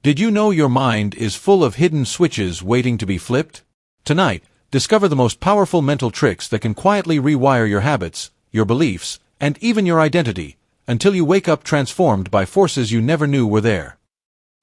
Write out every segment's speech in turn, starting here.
Did you know your mind is full of hidden switches waiting to be flipped? Tonight, discover the most powerful mental tricks that can quietly rewire your habits, your beliefs, and even your identity, until you wake up transformed by forces you never knew were there.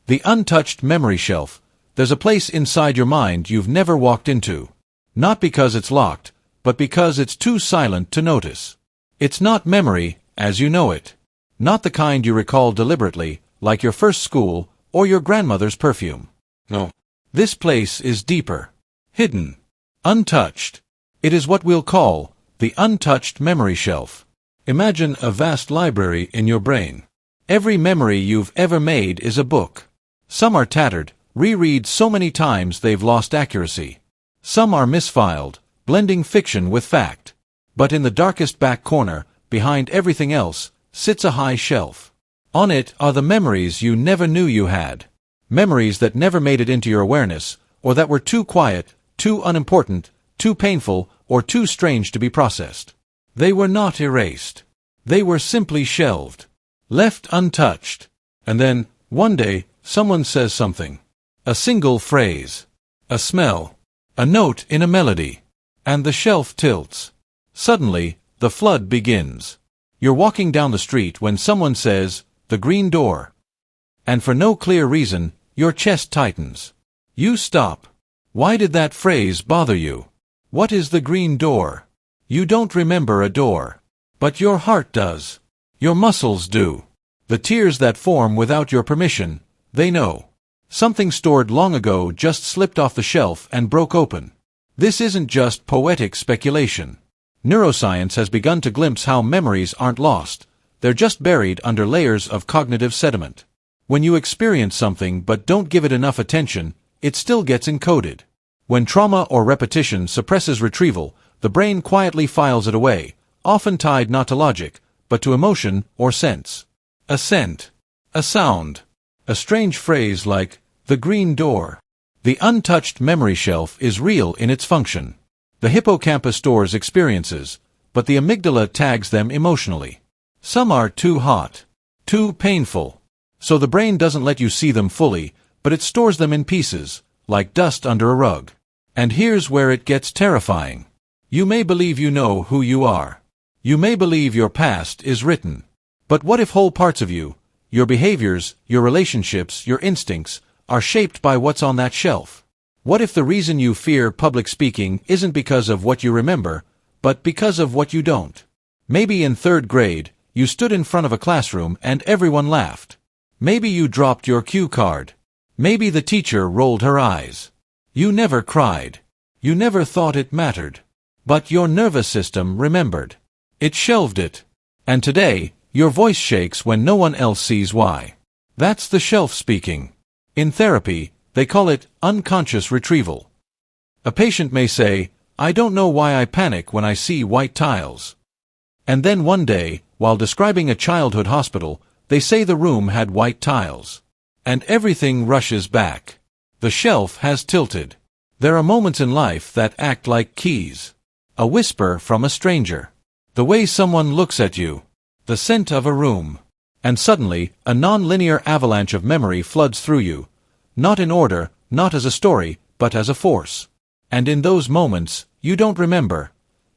The untouched memory shelf. There's a place inside your mind you've never walked into. Not because it's locked, but because it's too silent to notice. It's not memory, as you know it. Not the kind you recall deliberately, like your first school or your grandmother's perfume. No. This place is deeper. Hidden. Untouched. It is what we'll call the untouched memory shelf. Imagine a vast library in your brain. Every memory you've ever made is a book. Some are tattered, reread so many times they've lost accuracy. Some are misfiled, blending fiction with fact. But in the darkest back corner, behind everything else, sits a high shelf. On it are the memories you never knew you had. Memories that never made it into your awareness, or that were too quiet, too unimportant, too painful, or too strange to be processed. They were not erased. They were simply shelved. Left untouched. And then, one day, someone says something. A single phrase. A smell. A note in a melody. And the shelf tilts. Suddenly, the flood begins. You're walking down the street when someone says, "The green door." And for no clear reason, your chest tightens. You stop. Why did that phrase bother you? What is the green door? You don't remember a door. But your heart does. Your muscles do. The tears that form without your permission, they know. Something stored long ago just slipped off the shelf and broke open. This isn't just poetic speculation. Neuroscience has begun to glimpse how memories aren't lost. They're just buried under layers of cognitive sediment. When you experience something but don't give it enough attention, it still gets encoded. When trauma or repetition suppresses retrieval, the brain quietly files it away, often tied not to logic, but to emotion or sense. A scent. A sound. A strange phrase like, "the green door." The untouched memory shelf is real in its function. The hippocampus stores experiences, but the amygdala tags them emotionally. Some are too hot, too painful. So the brain doesn't let you see them fully, but it stores them in pieces, like dust under a rug. And here's where it gets terrifying. You may believe you know who you are. You may believe your past is written. But what if whole parts of you, your behaviors, your relationships, your instincts, are shaped by what's on that shelf? What if the reason you fear public speaking isn't because of what you remember, but because of what you don't? Maybe in 3rd grade, you stood in front of a classroom and everyone laughed. Maybe you dropped your cue card. Maybe the teacher rolled her eyes. You never cried. You never thought it mattered. But your nervous system remembered. It shelved it. And today, your voice shakes when no one else sees why. That's the shelf speaking. In therapy, they call it unconscious retrieval. A patient may say, "I don't know why I panic when I see white tiles." And then one day, while describing a childhood hospital, they say the room had white tiles. And everything rushes back. The shelf has tilted. There are moments in life that act like keys. A whisper from a stranger. The way someone looks at you. The scent of a room. And suddenly, a non-linear avalanche of memory floods through you. Not in order, not as a story, but as a force. And in those moments, you don't remember.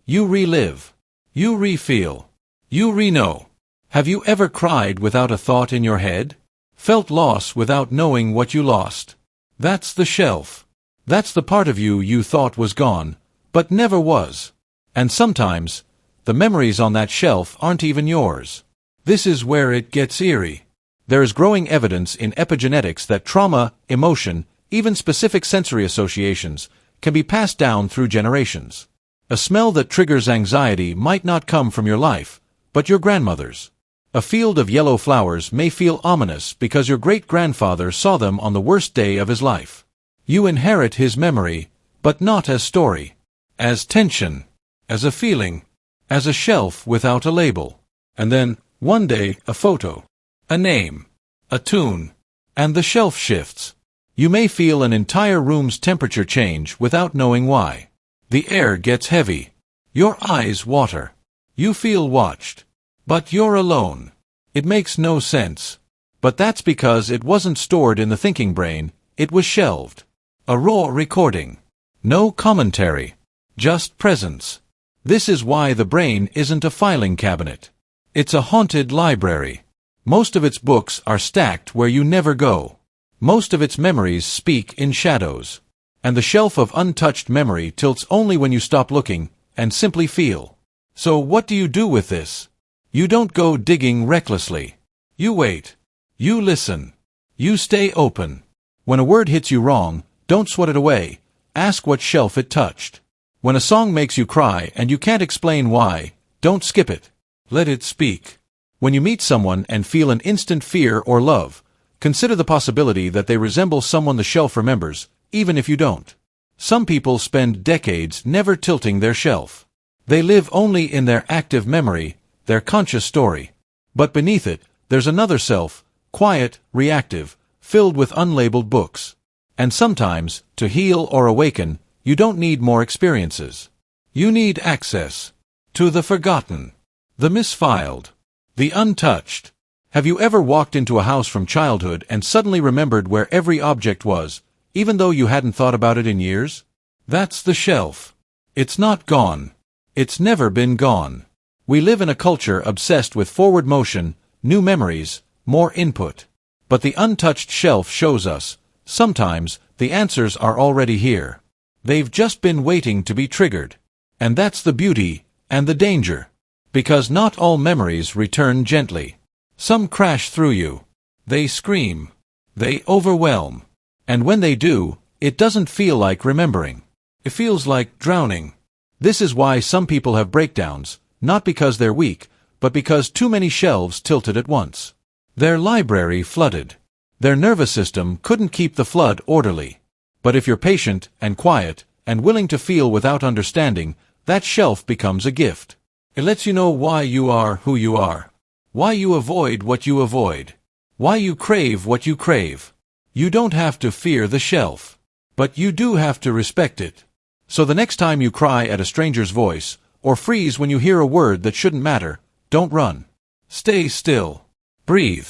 You relive. You re-feel. You re-know. Have you ever cried without a thought in your head? Felt loss without knowing what you lost? That's the shelf. That's the part of you you thought was gone, but never was. And sometimes, the memories on that shelf aren't even yours. This is where it gets eerie. There is growing evidence in epigenetics that trauma, emotion, even specific sensory associations, can be passed down through generations. A smell that triggers anxiety might not come from your life, but your grandmother's. A field of yellow flowers may feel ominous because your great-grandfather saw them on the worst day of his life. You inherit his memory, but not as story. As tension. As a feeling. As a shelf without a label. And then, one day, a photo. A name. A tune. And the shelf shifts. You may feel an entire room's temperature change without knowing why. The air gets heavy. Your eyes water. You feel watched. But you're alone. It makes no sense. But that's because it wasn't stored in the thinking brain, it was shelved. A raw recording. No commentary. Just presence. This is why the brain isn't a filing cabinet. It's a haunted library. Most of its books are stacked where you never go. Most of its memories speak in shadows. And the shelf of untouched memory tilts only when you stop looking and simply feel. So what do you do with this? You don't go digging recklessly. You wait. You listen. You stay open. When a word hits you wrong, don't swat it away. Ask what shelf it touched. When a song makes you cry and you can't explain why, don't skip it. Let it speak. When you meet someone and feel an instant fear or love, consider the possibility that they resemble someone the shelf remembers, even if you don't. Some people spend decades never tilting their shelf. They live only in their active memory, their conscious story. But beneath it, there's another self, quiet, reactive, filled with unlabeled books. And sometimes, to heal or awaken, you don't need more experiences. You need access to the forgotten, the misfiled, the untouched. Have you ever walked into a house from childhood and suddenly remembered where every object was, even though you hadn't thought about it in years? That's the shelf. It's not gone. It's never been gone. We live in a culture obsessed with forward motion, new memories, more input. But the untouched shelf shows us, sometimes, the answers are already here. They've just been waiting to be triggered. And that's the beauty, and the danger. Because not all memories return gently. Some crash through you. They scream. They overwhelm. And when they do, it doesn't feel like remembering. It feels like drowning. This is why some people have breakdowns, not because they're weak, but because too many shelves tilted at once. Their library flooded. Their nervous system couldn't keep the flood orderly. But if you're patient and quiet and willing to feel without understanding, that shelf becomes a gift. It lets you know why you are who you are. Why you avoid what you avoid. Why you crave what you crave. You don't have to fear the shelf. But you do have to respect it. So the next time you cry at a stranger's voice, or freeze when you hear a word that shouldn't matter, don't run. Stay still. Breathe.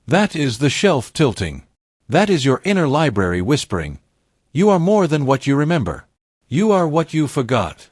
That is the shelf tilting. That is your inner library whispering. You are more than what you remember. You are what you forgot.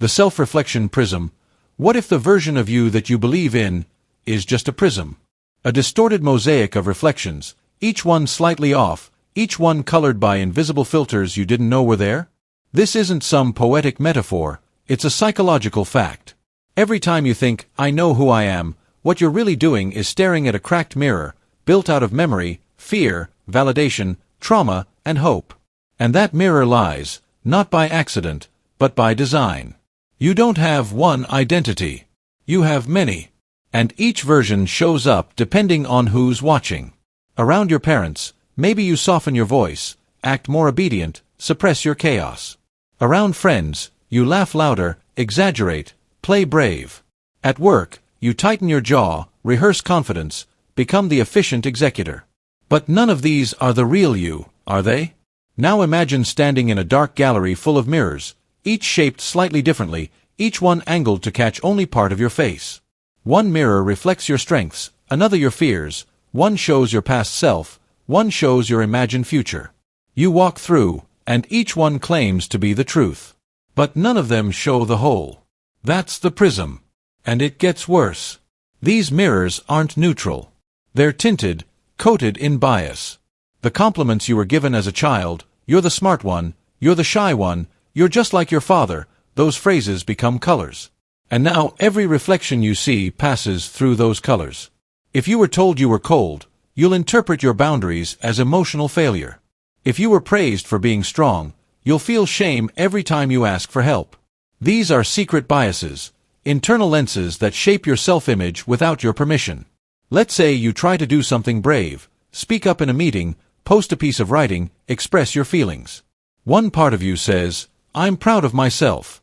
The Self-Reflection Prism. What if the version of you that you believe in is just a prism? A distorted mosaic of reflections, each one slightly off, each one colored by invisible filters you didn't know were there? This isn't some poetic metaphor, it's a psychological fact. Every time you think, I know who I am, what you're really doing is staring at a cracked mirror, built out of memory, fear, validation, trauma, and hope. And that mirror lies, not by accident, but by design. You don't have one identity. You have many. And each version shows up depending on who's watching. Around your parents, maybe you soften your voice, act more obedient, suppress your chaos. Around friends, you laugh louder, exaggerate, play brave. At work, you tighten your jaw, rehearse confidence, become the efficient executor. But none of these are the real you, are they? Now imagine standing in a dark gallery full of mirrors, each shaped slightly differently, each one angled to catch only part of your face. One mirror reflects your strengths, another your fears, one shows your past self, one shows your imagined future. You walk through, and each one claims to be the truth. But none of them show the whole. That's the prism. And it gets worse. These mirrors aren't neutral. They're tinted, coated in bias. The compliments you were given as a child, you're the smart one, you're the shy one, you're just like your father, those phrases become colors. And now every reflection you see passes through those colors. If you were told you were cold, you'll interpret your boundaries as emotional failure. If you were praised for being strong, you'll feel shame every time you ask for help. These are secret biases, internal lenses that shape your self-image without your permission. Let's say you try to do something brave, speak up in a meeting, post a piece of writing, express your feelings. One part of you says, I'm proud of myself.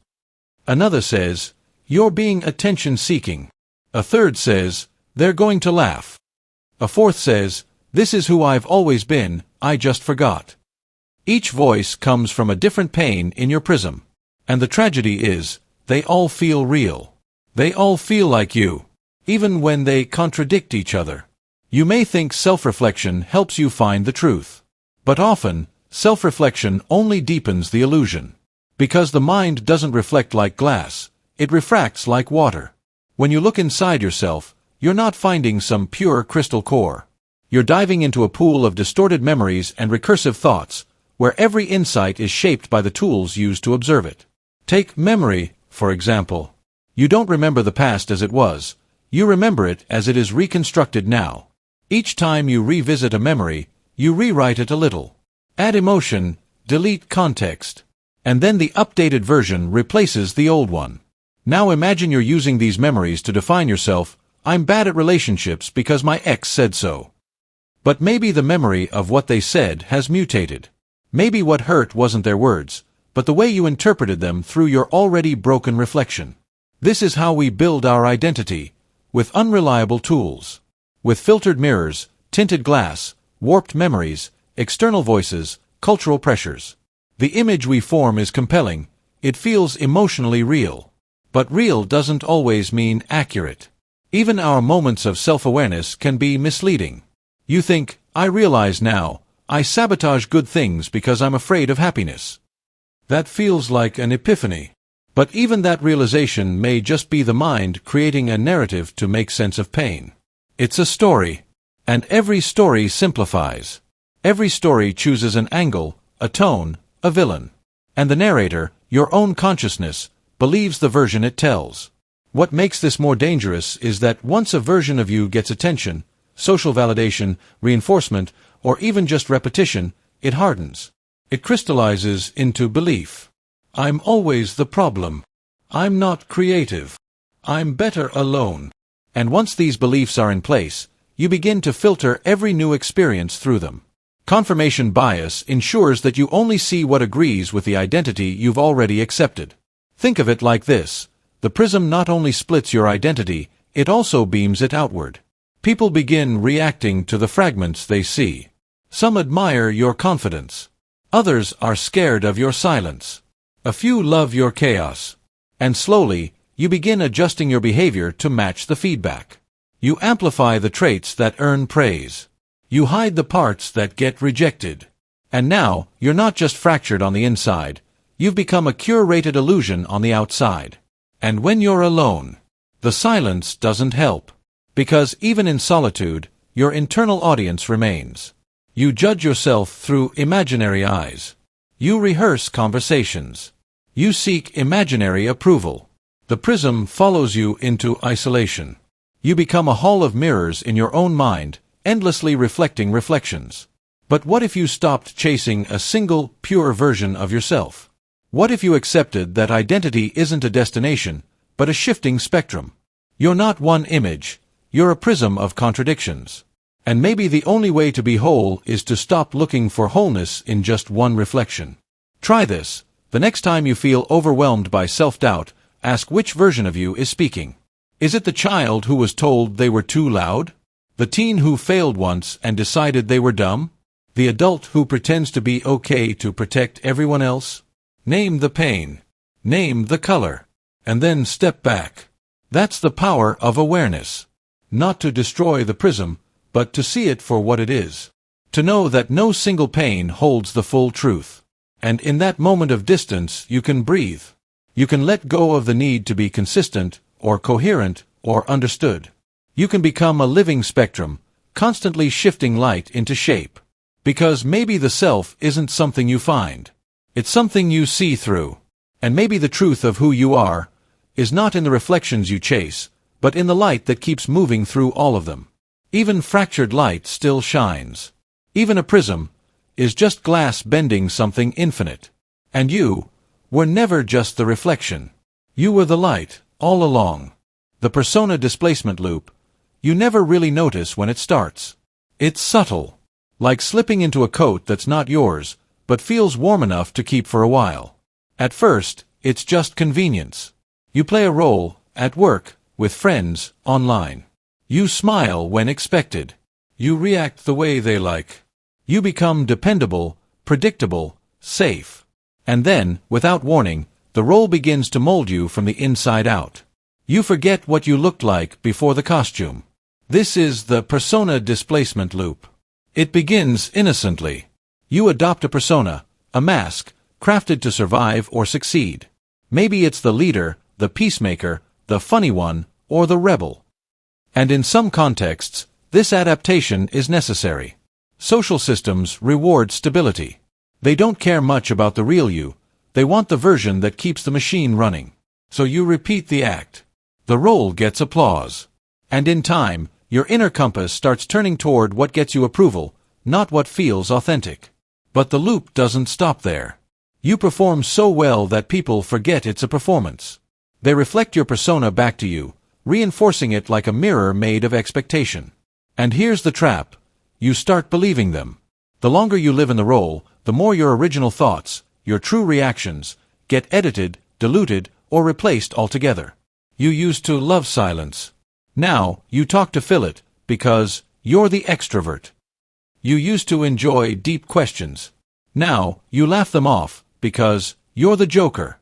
Another says, you're being attention-seeking. A third says, they're going to laugh. A fourth says, this is who I've always been, I just forgot. Each voice comes from a different pain in your prism. And the tragedy is, they all feel real. They all feel like you, even when they contradict each other. You may think self-reflection helps you find the truth. But often, self-reflection only deepens the illusion. Because the mind doesn't reflect like glass, it refracts like water. When you look inside yourself, you're not finding some pure crystal core. You're diving into a pool of distorted memories and recursive thoughts, where every insight is shaped by the tools used to observe it. Take memory, for example. You don't remember the past as it was, you remember it as it is reconstructed now. Each time you revisit a memory, you rewrite it a little. Add emotion, delete context. And then the updated version replaces the old one. Now imagine you're using these memories to define yourself. I'm bad at relationships because my ex said so. But maybe the memory of what they said has mutated. Maybe what hurt wasn't their words, but the way you interpreted them through your already broken reflection. This is how we build our identity, with unreliable tools. With filtered mirrors, tinted glass, warped memories, external voices, cultural pressures. The image we form is compelling, it feels emotionally real. But real doesn't always mean accurate. Even our moments of self-awareness can be misleading. You think, I realize now, I sabotage good things because I'm afraid of happiness. That feels like an epiphany. But even that realization may just be the mind creating a narrative to make sense of pain. It's a story. And every story simplifies. Every story chooses an angle, a tone, a villain. And the narrator, your own consciousness, believes the version it tells. What makes this more dangerous is that once a version of you gets attention, social validation, reinforcement, or even just repetition, it hardens. It crystallizes into belief. I'm always the problem. I'm not creative. I'm better alone. And once these beliefs are in place, you begin to filter every new experience through them. Confirmation bias ensures that you only see what agrees with the identity you've already accepted. Think of it like this. The prism not only splits your identity, it also beams it outward. People begin reacting to the fragments they see. Some admire your confidence. Others are scared of your silence. A few love your chaos. And slowly, you begin adjusting your behavior to match the feedback. You amplify the traits that earn praise. You hide the parts that get rejected. And now, you're not just fractured on the inside, you've become a curated illusion on the outside. And when you're alone, the silence doesn't help. Because even in solitude, your internal audience remains. You judge yourself through imaginary eyes. You rehearse conversations. You seek imaginary approval. The prism follows you into isolation. You become a hall of mirrors in your own mind, endlessly reflecting reflections. But what if you stopped chasing a single, pure version of yourself? What if you accepted that identity isn't a destination, but a shifting spectrum? You're not one image, you're a prism of contradictions. And maybe the only way to be whole is to stop looking for wholeness in just one reflection. Try this. The next time you feel overwhelmed by self-doubt, ask which version of you is speaking. Is it the child who was told they were too loud? The teen who failed once and decided they were dumb? The adult who pretends to be okay to protect everyone else? Name the pain. Name the color. And then step back. That's the power of awareness. Not to destroy the prism, but to see it for what it is. To know that no single pain holds the full truth. And in that moment of distance, you can breathe. You can let go of the need to be consistent, or coherent, or understood. You can become a living spectrum, constantly shifting light into shape. Because maybe the self isn't something you find. It's something you see through. And maybe the truth of who you are is not in the reflections you chase, but in the light that keeps moving through all of them. Even fractured light still shines. Even a prism is just glass bending something infinite. And you were never just the reflection. You were the light, all along. The persona displacement loop, you never really notice when it starts. It's subtle, like slipping into a coat that's not yours, but feels warm enough to keep for a while. At first, it's just convenience. You play a role, at work, with friends, online. You smile when expected. You react the way they like. You become dependable, predictable, safe. And then, without warning, the role begins to mold you from the inside out. You forget what you looked like before the costume. This is the persona displacement loop. It begins innocently. You adopt a persona, a mask, crafted to survive or succeed. Maybe it's the leader, the peacemaker, the funny one, or the rebel. And in some contexts, this adaptation is necessary. Social systems reward stability. They don't care much about the real you. They want the version that keeps the machine running. So you repeat the act. The role gets applause. And in time, your inner compass starts turning toward what gets you approval, not what feels authentic. But the loop doesn't stop there. You perform so well that people forget it's a performance. They reflect your persona back to you, reinforcing it like a mirror made of expectation. And here's the trap. You start believing them. The longer you live in the role, the more your original thoughts, your true reactions, get edited, diluted, or replaced altogether. You used to love silence. Now, you talk to fill it, because you're the extrovert. You used to enjoy deep questions. Now, you laugh them off, because you're the joker.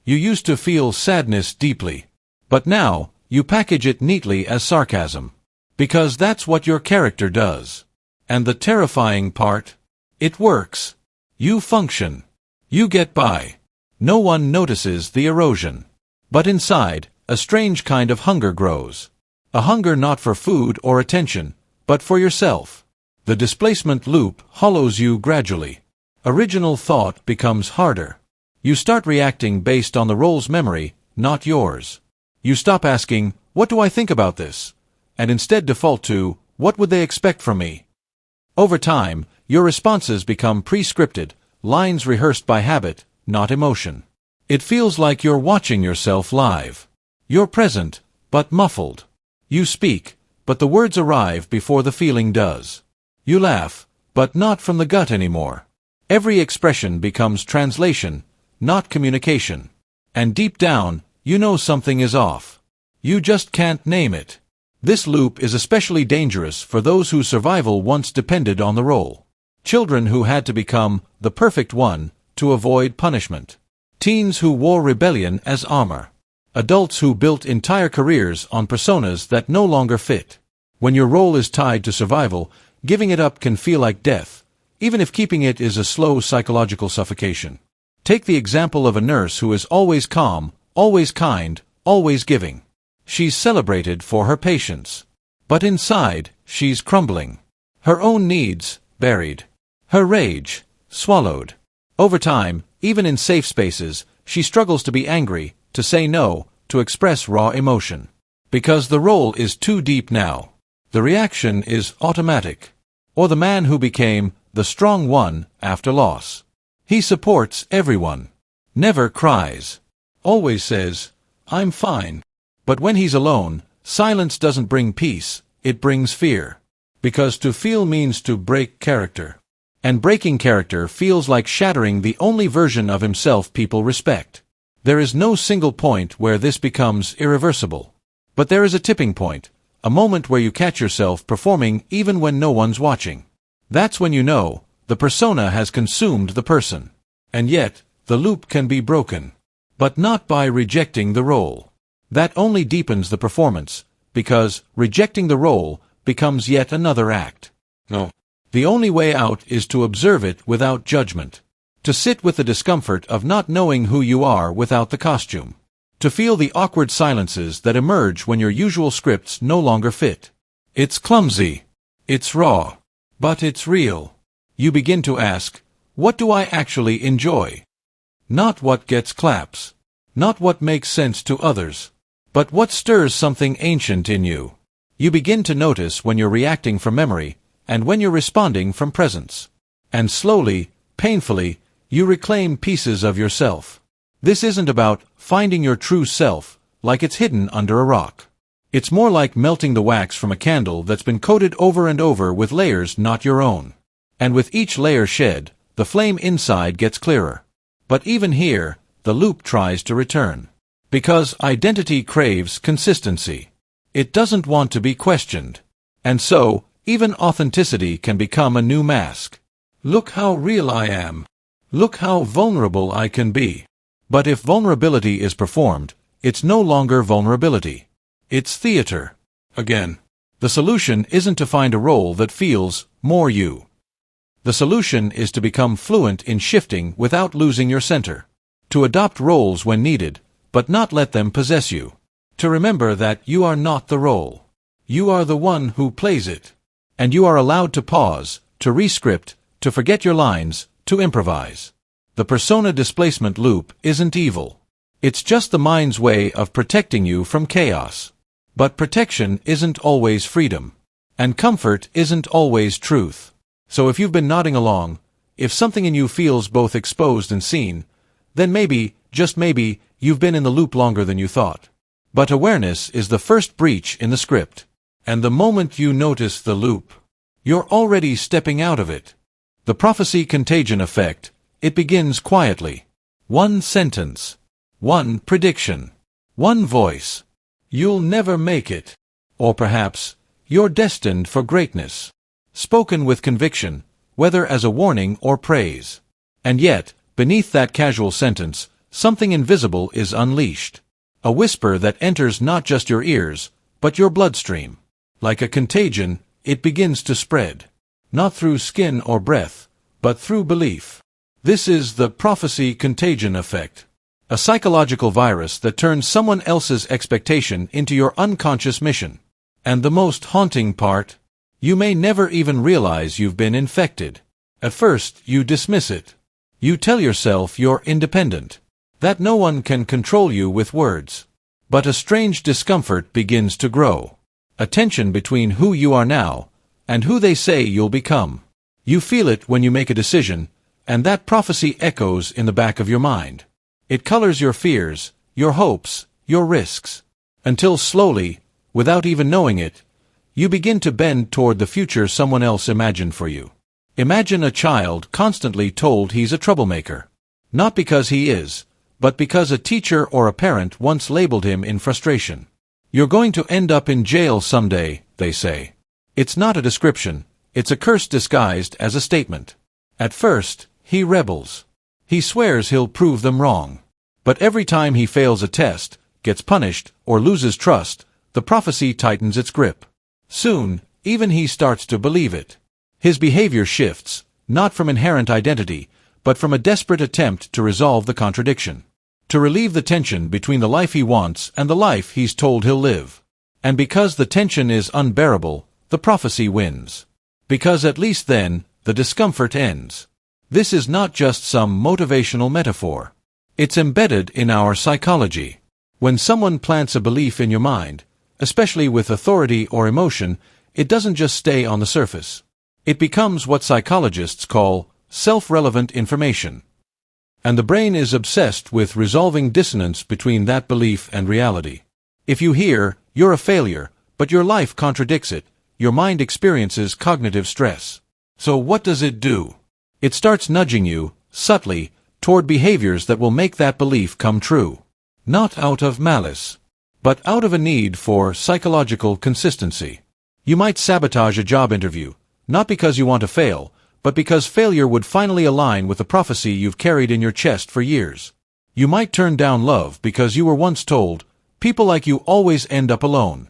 You used to feel sadness deeply. But now, you package it neatly as sarcasm. Because that's what your character does. And the terrifying part? It works. You function. You get by. No one notices the erosion. But inside, a strange kind of hunger grows. A hunger not for food or attention, but for yourself. The displacement loop hollows you gradually. Original thought becomes harder. You start reacting based on the role's memory, not yours. You stop asking, "What do I think about this?" and instead default to, "What would they expect from me?" Over time, your responses become pre-scripted, lines rehearsed by habit, not emotion. It feels like you're watching yourself live. You're present, but muffled. You speak, but the words arrive before the feeling does. You laugh, but not from the gut anymore. Every expression becomes translation, not communication. And deep down, you know something is off. You just can't name it. This loop is especially dangerous for those whose survival once depended on the role. Children who had to become the perfect one to avoid punishment. Teens who wore rebellion as armor. Adults who built entire careers on personas that no longer fit. When your role is tied to survival, giving it up can feel like death, even if keeping it is a slow psychological suffocation. Take the example of a nurse who is always calm, always kind, always giving. She's celebrated for her patients. But inside, she's crumbling. Her own needs, buried. Her rage, swallowed. Over time, even in safe spaces, she struggles to be angry, to say no, to express raw emotion. Because the role is too deep now. The reaction is automatic. Or the man who became the strong one after loss. He supports everyone. Never cries. Always says, "I'm fine." But when he's alone, silence doesn't bring peace, it brings fear. Because to feel means to break character. And breaking character feels like shattering the only version of himself people respect. There is no single point where this becomes irreversible. But there is a tipping point, a moment where you catch yourself performing even when no one's watching. That's when you know, the persona has consumed the person. And yet, the loop can be broken. But not by rejecting the role. That only deepens the performance, because rejecting the role becomes yet another act. No. The only way out is to observe it without judgment. To sit with the discomfort of not knowing who you are without the costume. To feel the awkward silences that emerge when your usual scripts no longer fit. It's clumsy. It's raw. But it's real. You begin to ask, what do I actually enjoy? Not what gets claps. Not what makes sense to others. But what stirs something ancient in you. You begin to notice when you're reacting from memory, and when you're responding from presence. And slowly, painfully, you reclaim pieces of yourself. This isn't about finding your true self, like it's hidden under a rock. It's more like melting the wax from a candle that's been coated over and over with layers not your own. And with each layer shed, the flame inside gets clearer. But even here, the loop tries to return. Because identity craves consistency. It doesn't want to be questioned. And so, even authenticity can become a new mask. Look how real I am. Look how vulnerable I can be. But if vulnerability is performed, it's no longer vulnerability. It's theater. Again. The solution isn't to find a role that feels more you. The solution is to become fluent in shifting without losing your center. To adopt roles when needed, but not let them possess you. To remember that you are not the role. You are the one who plays it. And you are allowed to pause, to rescript, to forget your lines, to improvise. The persona displacement loop isn't evil. It's just the mind's way of protecting you from chaos. But protection isn't always freedom. And comfort isn't always truth. So if you've been nodding along, if something in you feels both exposed and seen, then maybe, just maybe, you've been in the loop longer than you thought. But awareness is the first breach in the script. And the moment you notice the loop, you're already stepping out of it. The prophecy contagion effect, it begins quietly. One sentence. One prediction. One voice. You'll never make it. Or perhaps, you're destined for greatness. Spoken with conviction, whether as a warning or praise. And yet, beneath that casual sentence, something invisible is unleashed. A whisper that enters not just your ears, but your bloodstream. Like a contagion, it begins to spread. Not through skin or breath, but through belief. This is the prophecy contagion effect. A psychological virus that turns someone else's expectation into your unconscious mission. And the most haunting part? You may never even realize you've been infected. At first, you dismiss it. You tell yourself you're independent. That no one can control you with words. But a strange discomfort begins to grow. A tension between who you are now and who they say you'll become. You feel it when you make a decision, and that prophecy echoes in the back of your mind. It colors your fears, your hopes, your risks. Until slowly, without even knowing it, you begin to bend toward the future someone else imagined for you. Imagine a child constantly told he's a troublemaker. Not because he is, but because a teacher or a parent once labeled him in frustration. You're going to end up in jail someday, they say. It's not a description, it's a curse disguised as a statement. At first, he rebels. He swears he'll prove them wrong. But every time he fails a test, gets punished, or loses trust, the prophecy tightens its grip. Soon, even he starts to believe it. His behavior shifts, not from inherent identity, but from a desperate attempt to resolve the contradiction. To relieve the tension between the life he wants and the life he's told he'll live. And because the tension is unbearable, the prophecy wins. Because at least then, the discomfort ends. This is not just some motivational metaphor. It's embedded in our psychology. When someone plants a belief in your mind, especially with authority or emotion, it doesn't just stay on the surface. It becomes what psychologists call self-relevant information. And the brain is obsessed with resolving dissonance between that belief and reality. If you hear, you're a failure, but your life contradicts it, your mind experiences cognitive stress. So what does it do? It starts nudging you, subtly, toward behaviors that will make that belief come true. Not out of malice, but out of a need for psychological consistency. You might sabotage a job interview, not because you want to fail, but because failure would finally align with the prophecy you've carried in your chest for years. You might turn down love because you were once told, people like you always end up alone.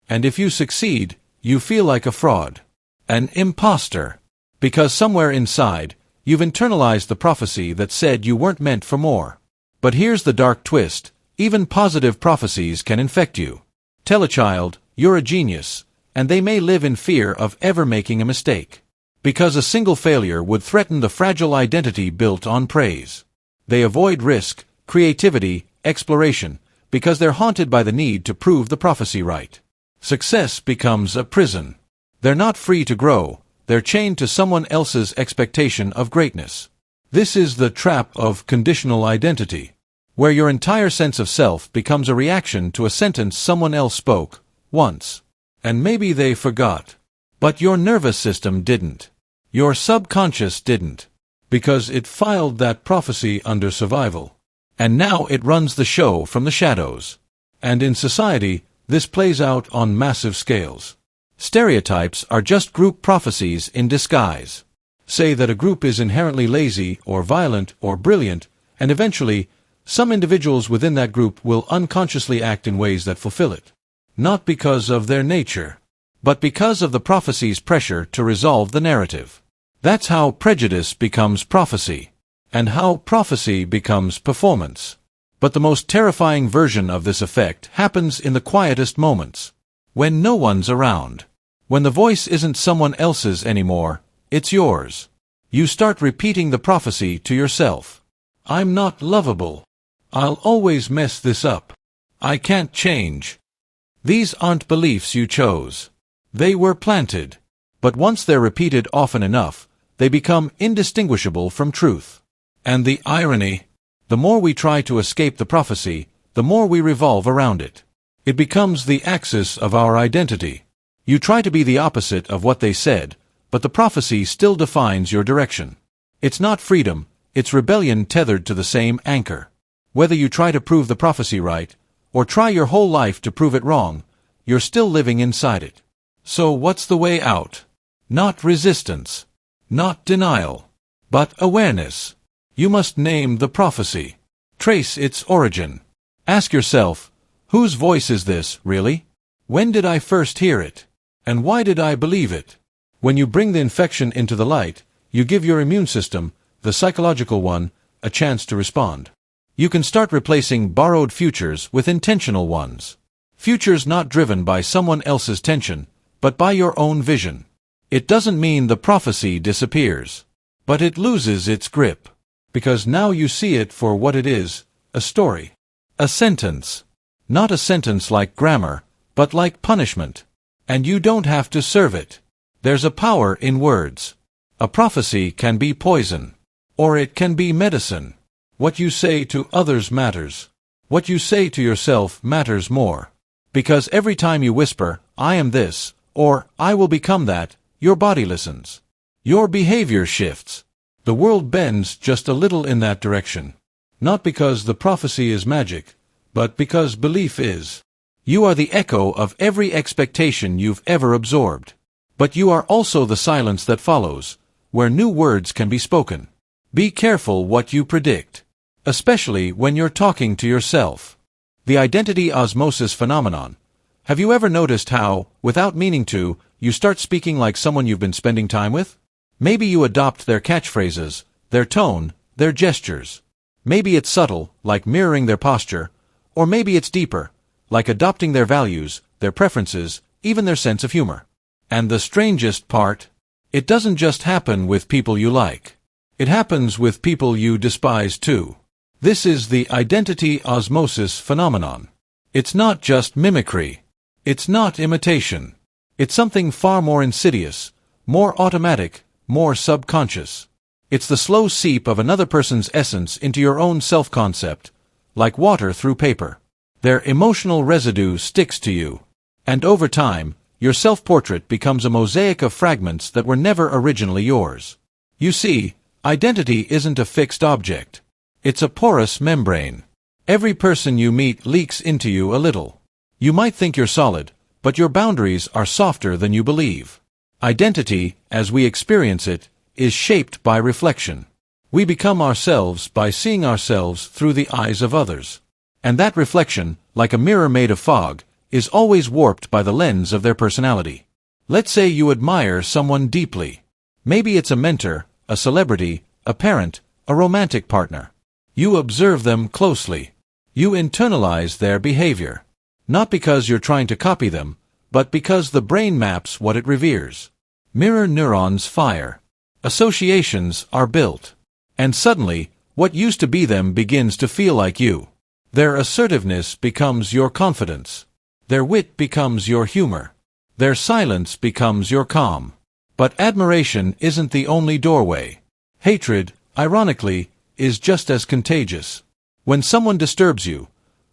And if you succeed, you feel like a fraud. An imposter. Because somewhere inside, you've internalized the prophecy that said you weren't meant for more. But here's the dark twist, even positive prophecies can infect you. Tell a child, you're a genius, and they may live in fear of ever making a mistake. Because a single failure would threaten the fragile identity built on praise. They avoid risk, creativity, exploration, because they're haunted by the need to prove the prophecy right. Success becomes a prison. They're not free to grow, they're chained to someone else's expectation of greatness. This is the trap of conditional identity, where your entire sense of self becomes a reaction to a sentence someone else spoke, once. And maybe they forgot. But your nervous system didn't. Your subconscious didn't. Because it filed that prophecy under survival. And now it runs the show from the shadows. And in society, this plays out on massive scales. Stereotypes are just group prophecies in disguise. Say that a group is inherently lazy or violent or brilliant, and eventually, some individuals within that group will unconsciously act in ways that fulfill it. Not because of their nature, but because of the prophecy's pressure to resolve the narrative. That's how prejudice becomes prophecy, and how prophecy becomes performance. But the most terrifying version of this effect happens in the quietest moments. When no one's around. When the voice isn't someone else's anymore, it's yours. You start repeating the prophecy to yourself. I'm not lovable. I'll always mess this up. I can't change. These aren't beliefs you chose. They were planted. But once they're repeated often enough, they become indistinguishable from truth. And the irony, the more we try to escape the prophecy, the more we revolve around it. It becomes the axis of our identity. You try to be the opposite of what they said, but the prophecy still defines your direction. It's not freedom, it's rebellion tethered to the same anchor. Whether you try to prove the prophecy right, or try your whole life to prove it wrong, you're still living inside it. So what's the way out? Not resistance. Not denial. But awareness. You must name the prophecy. Trace its origin. Ask yourself, whose voice is this, really? When did I first hear it? And why did I believe it? When you bring the infection into the light, you give your immune system, the psychological one, a chance to respond. You can start replacing borrowed futures with intentional ones. Futures not driven by someone else's tension, but by your own vision. It doesn't mean the prophecy disappears, but it loses its grip. Because now you see it for what it is, a story. A sentence. Not a sentence like grammar, but like punishment. And you don't have to serve it. There's a power in words. A prophecy can be poison. Or it can be medicine. What you say to others matters. What you say to yourself matters more. Because every time you whisper, I am this, or I will become that, your body listens. Your behavior shifts. The world bends just a little in that direction. Not because the prophecy is magic, but because belief is. You are the echo of every expectation you've ever absorbed. But you are also the silence that follows, where new words can be spoken. Be careful what you predict. Especially when you're talking to yourself. The identity osmosis phenomenon. Have you ever noticed how, without meaning to, you start speaking like someone you've been spending time with? Maybe you adopt their catchphrases, their tone, their gestures. Maybe it's subtle, like mirroring their posture, or maybe it's deeper, like adopting their values, their preferences, even their sense of humor. And the strangest part? It doesn't just happen with people you like. It happens with people you despise too. This is the identity osmosis phenomenon. It's not just mimicry. It's not imitation. It's something far more insidious, more automatic, more subconscious. It's the slow seep of another person's essence into your own self-concept, like water through paper. Their emotional residue sticks to you. And over time, your self-portrait becomes a mosaic of fragments that were never originally yours. You see, identity isn't a fixed object. It's a porous membrane. Every person you meet leaks into you a little. You might think you're solid, but your boundaries are softer than you believe. Identity, as we experience it, is shaped by reflection. We become ourselves by seeing ourselves through the eyes of others. And that reflection, like a mirror made of fog, is always warped by the lens of their personality. Let's say you admire someone deeply. Maybe it's a mentor, a celebrity, a parent, a romantic partner. You observe them closely. You internalize their behavior. Not because you're trying to copy them, but because the brain maps what it reveres. Mirror neurons fire. Associations are built. And suddenly, what used to be them begins to feel like you. Their assertiveness becomes your confidence. Their wit becomes your humor. Their silence becomes your calm. But admiration isn't the only doorway. Hatred, ironically, is just as contagious. When someone disturbs you,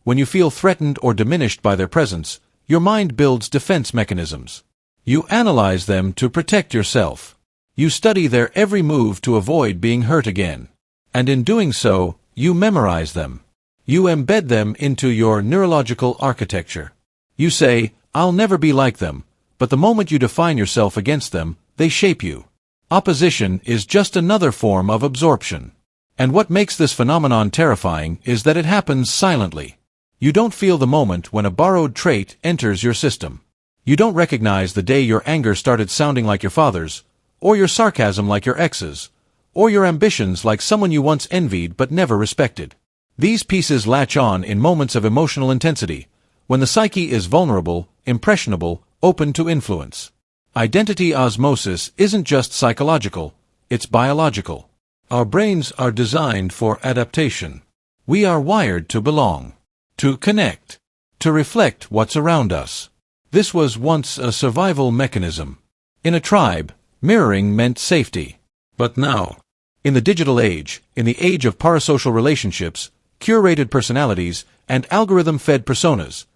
when you feel threatened or diminished by their presence, your mind builds defense mechanisms. You analyze them to protect yourself. You study their every move to avoid being hurt again. And in doing so, you memorize them. You embed them into your neurological architecture. You say, I'll never be like them, but the moment you define yourself against them, they shape you. Opposition is just another form of absorption. And what makes this phenomenon terrifying is that it happens silently. You don't feel the moment when a borrowed trait enters your system. You don't recognize the day your anger started sounding like your father's, or your sarcasm like your ex's, or your ambitions like someone you once envied but never respected. These pieces latch on in moments of emotional intensity, when the psyche is vulnerable, impressionable, open to influence. Identity osmosis isn't just psychological, it's biological. Our brains are designed for adaptation. We are wired to belong, to connect, to reflect what's around us. This was once a survival mechanism. In a tribe, mirroring meant safety. But now, in the digital age, in the age of parasocial relationships, curated personalities, and algorithm-fed personas,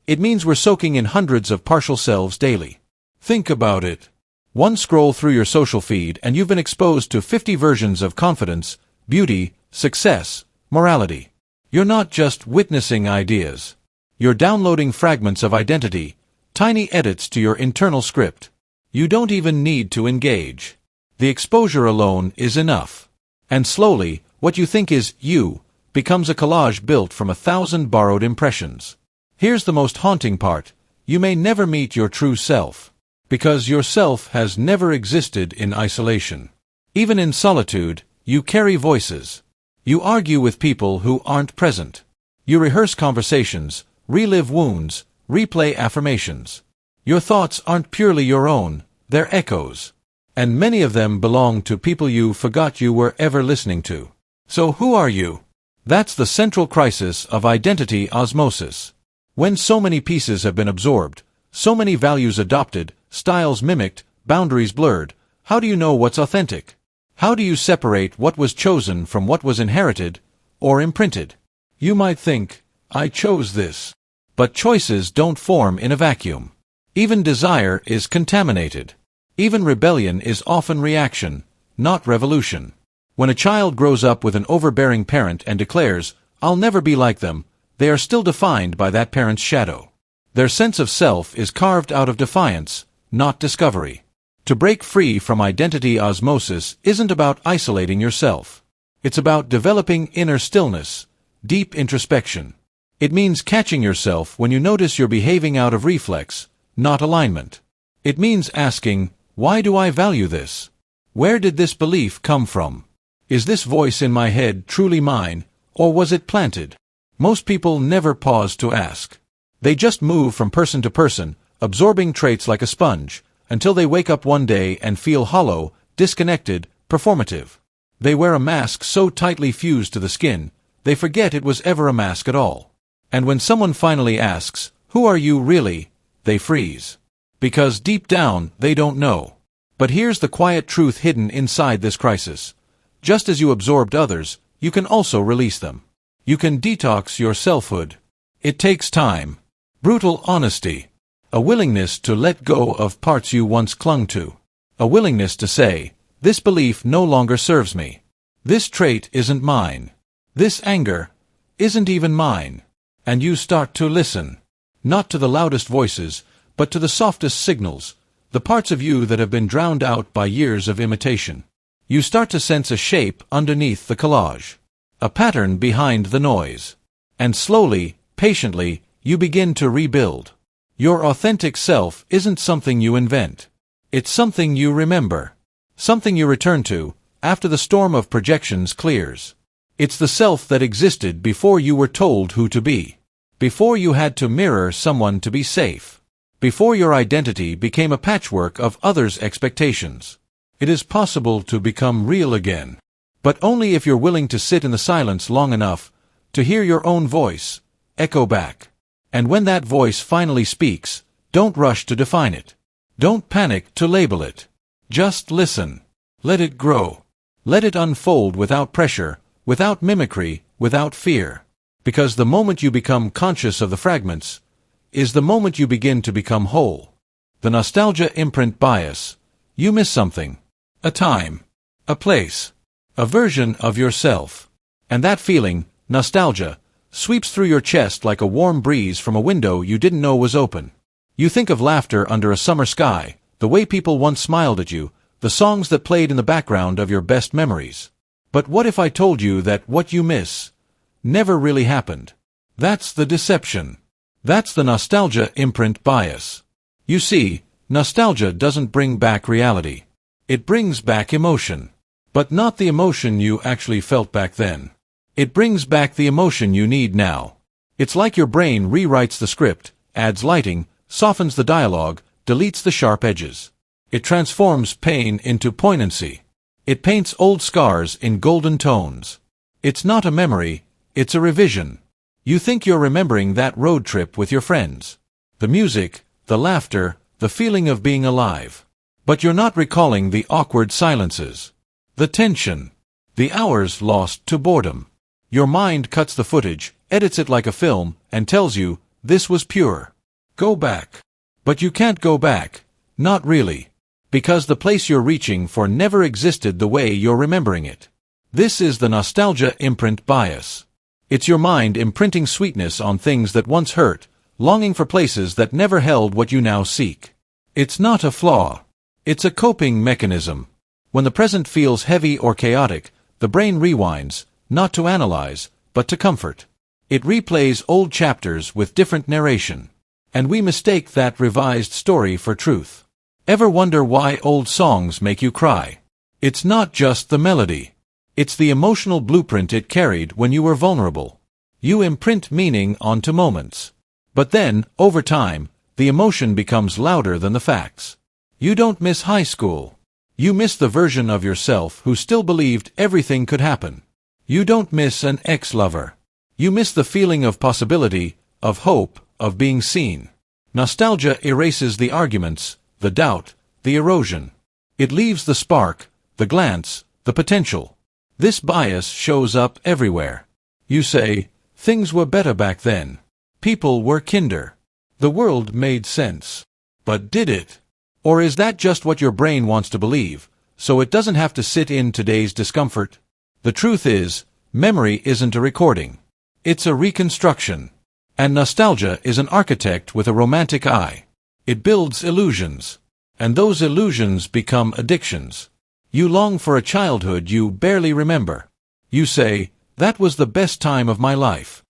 it means we're soaking in hundreds of partial selves daily. Think about it. One scroll through your social feed and you've been exposed to 50 versions of confidence, beauty, success, morality. You're not just witnessing ideas. You're downloading fragments of identity, tiny edits to your internal script. You don't even need to engage. The exposure alone is enough. And slowly, what you think is you becomes a collage built from 1,000 borrowed impressions. Here's the most haunting part. You may never meet your true self, because your self has never existed in isolation. Even in solitude, you carry voices. You argue with people who aren't present. You rehearse conversations, relive wounds, replay affirmations. Your thoughts aren't purely your own, they're echoes. And many of them belong to people you forgot you were ever listening to. So who are you? That's the central crisis of identity osmosis. When so many pieces have been absorbed, so many values adopted, styles mimicked, boundaries blurred, how do you know what's authentic? How do you separate what was chosen from what was inherited or imprinted? You might think, I chose this. But choices don't form in a vacuum. Even desire is contaminated. Even rebellion is often reaction, not revolution. When a child grows up with an overbearing parent and declares, I'll never be like them, they are still defined by that parent's shadow. Their sense of self is carved out of defiance, not discovery. To break free from identity osmosis isn't about isolating yourself. It's about developing inner stillness, deep introspection. It means catching yourself when you notice you're behaving out of reflex, not alignment. It means asking, why do I value this? Where did this belief come from? Is this voice in my head truly mine, or was it planted? Most people never pause to ask. They just move from person to person, absorbing traits like a sponge, until they wake up one day and feel hollow, disconnected, performative. They wear a mask so tightly fused to the skin, they forget it was ever a mask at all. And when someone finally asks, who are you really? They freeze. Because deep down, they don't know. But here's the quiet truth hidden inside this crisis. Just as you absorbed others, you can also release them. You can detox your selfhood. It takes time. Brutal honesty. A willingness to let go of parts you once clung to. A willingness to say, this belief no longer serves me. This trait isn't mine. This anger isn't even mine. And you start to listen. Not to the loudest voices, but to the softest signals, the parts of you that have been drowned out by years of imitation. You start to sense a shape underneath the collage. A pattern behind the noise. And slowly, patiently, you begin to rebuild. Your authentic self isn't something you invent. It's something you remember. Something you return to, after the storm of projections clears. It's the self that existed before you were told who to be. Before you had to mirror someone to be safe. Before your identity became a patchwork of others' expectations. It is possible to become real again. But only if you're willing to sit in the silence long enough to hear your own voice echo back. And when that voice finally speaks, don't rush to define it. Don't panic to label it. Just listen. Let it grow. Let it unfold without pressure, without mimicry, without fear. Because the moment you become conscious of the fragments is the moment you begin to become whole. The nostalgia imprint bias. You miss something. A time. A place. A version of yourself. And that feeling, nostalgia, sweeps through your chest like a warm breeze from a window you didn't know was open. You think of laughter under a summer sky, the way people once smiled at you, the songs that played in the background of your best memories. But what if I told you that what you miss never really happened? That's the deception. That's the nostalgia imprint bias. You see, nostalgia doesn't bring back reality. It brings back emotion. But not the emotion you actually felt back then. It brings back the emotion you need now. It's like your brain rewrites the script, adds lighting, softens the dialogue, deletes the sharp edges. It transforms pain into poignancy. It paints old scars in golden tones. It's not a memory, it's a revision. You think you're remembering that road trip with your friends. The music, the laughter, the feeling of being alive. But you're not recalling the awkward silences. The tension. The hours lost to boredom. Your mind cuts the footage, edits it like a film, and tells you, this was pure. Go back. But you can't go back. Not really. Because the place you're reaching for never existed the way you're remembering it. This is the nostalgia imprint bias. It's your mind imprinting sweetness on things that once hurt, longing for places that never held what you now seek. It's not a flaw. It's a coping mechanism. When the present feels heavy or chaotic, the brain rewinds, not to analyze, but to comfort. It replays old chapters with different narration. And we mistake that revised story for truth. Ever wonder why old songs make you cry? It's not just the melody. It's the emotional blueprint it carried when you were vulnerable. You imprint meaning onto moments. But then, over time, the emotion becomes louder than the facts. You don't miss high school. You miss the version of yourself who still believed everything could happen. You don't miss an ex-lover. You miss the feeling of possibility, of hope, of being seen. Nostalgia erases the arguments, the doubt, the erosion. It leaves the spark, the glance, the potential. This bias shows up everywhere. You say, things were better back then. People were kinder. The world made sense. But did it? Or is that just what your brain wants to believe, so it doesn't have to sit in today's discomfort? The truth is, memory isn't a recording. It's a reconstruction. And nostalgia is an architect with a romantic eye. It builds illusions. And those illusions become addictions. You long for a childhood you barely remember. You say, that was the best time of my life.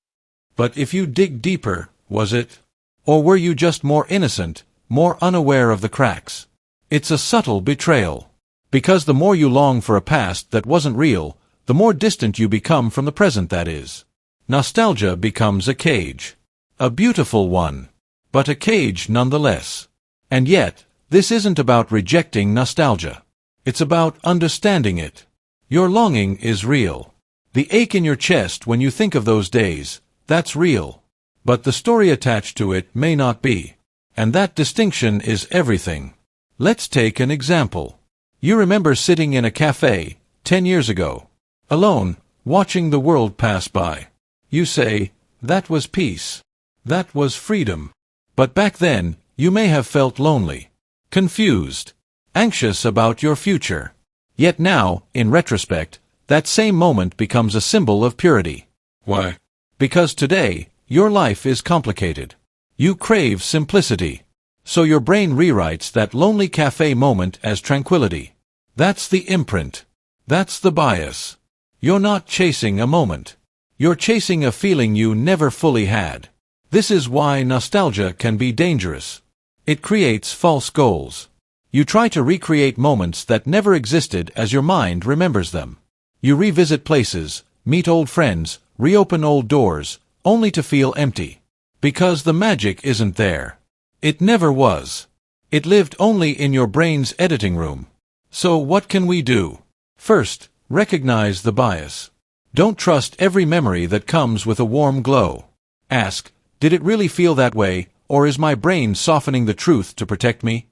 But if you dig deeper, was it? Or were you just more innocent, more unaware of the cracks? It's a subtle betrayal. Because the more you long for a past that wasn't real, the more distant you become from the present that is. Nostalgia becomes a cage. A beautiful one. But a cage nonetheless. And yet, this isn't about rejecting nostalgia. It's about understanding it. Your longing is real. The ache in your chest when you think of those days, that's real. But the story attached to it may not be. And that distinction is everything. Let's take an example. You remember sitting in a cafe, 10 years ago. Alone, watching the world pass by. You say, that was peace. That was freedom. But back then, you may have felt lonely. Confused. Anxious about your future. Yet now, in retrospect, that same moment becomes a symbol of purity. Why? Because today, your life is complicated. You crave simplicity. So your brain rewrites that lonely cafe moment as tranquility. That's the imprint. That's the bias. You're not chasing a moment. You're chasing a feeling you never fully had. This is why nostalgia can be dangerous. It creates false goals. You try to recreate moments that never existed as your mind remembers them. You revisit places, meet old friends, reopen old doors, only to feel empty. Because the magic isn't there. It never was. It lived only in your brain's editing room. So what can we do? First, recognize the bias. Don't trust every memory that comes with a warm glow. Ask, did it really feel that way, or is my brain softening the truth to protect me?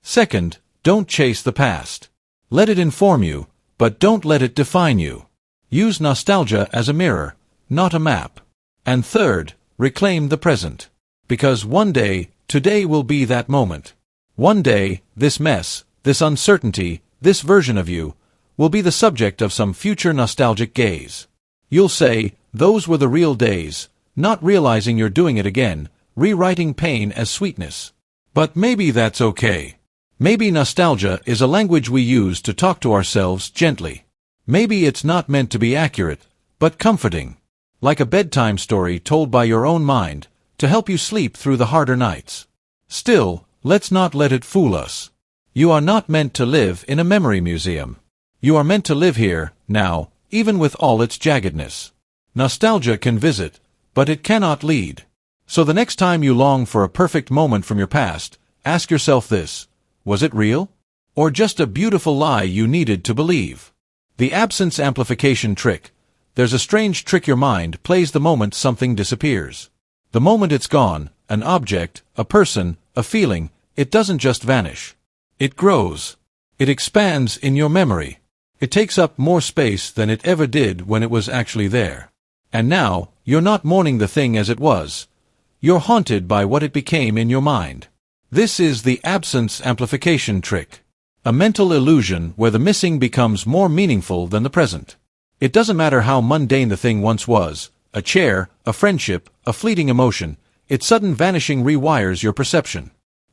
Second, don't chase the past. Let it inform you, but don't let it define you. Use nostalgia as a mirror, not a map. And third, reclaim the present. Because one day, today will be that moment. One day, this mess, this uncertainty, this version of you, will be the subject of some future nostalgic gaze. You'll say, those were the real days, not realizing you're doing it again, rewriting pain as sweetness. But maybe that's okay. Maybe nostalgia is a language we use to talk to ourselves gently. Maybe it's not meant to be accurate, but comforting. Like a bedtime story told by your own mind, to help you sleep through the harder nights. Still, Let's not let it fool us. You are not meant to live in a memory museum. You are meant to live here, now, even with all its jaggedness. Nostalgia can visit, but it cannot lead. So the next time you long for a perfect moment from your past, ask yourself this: was it real? Or just a beautiful lie you needed to believe? The absence amplification trick. There's a strange trick your mind plays the moment something disappears. The moment it's gone, an object, a person, a feeling, it doesn't just vanish. It grows. It expands in your memory. It takes up more space than it ever did when it was actually there. And now, you're not mourning the thing as it was. You're haunted by what it became in your mind. This is the absence amplification trick. A mental illusion where the missing becomes more meaningful than the present. It doesn't matter how mundane the thing once was, a chair, a friendship, a fleeting emotion, its sudden vanishing rewires your perception.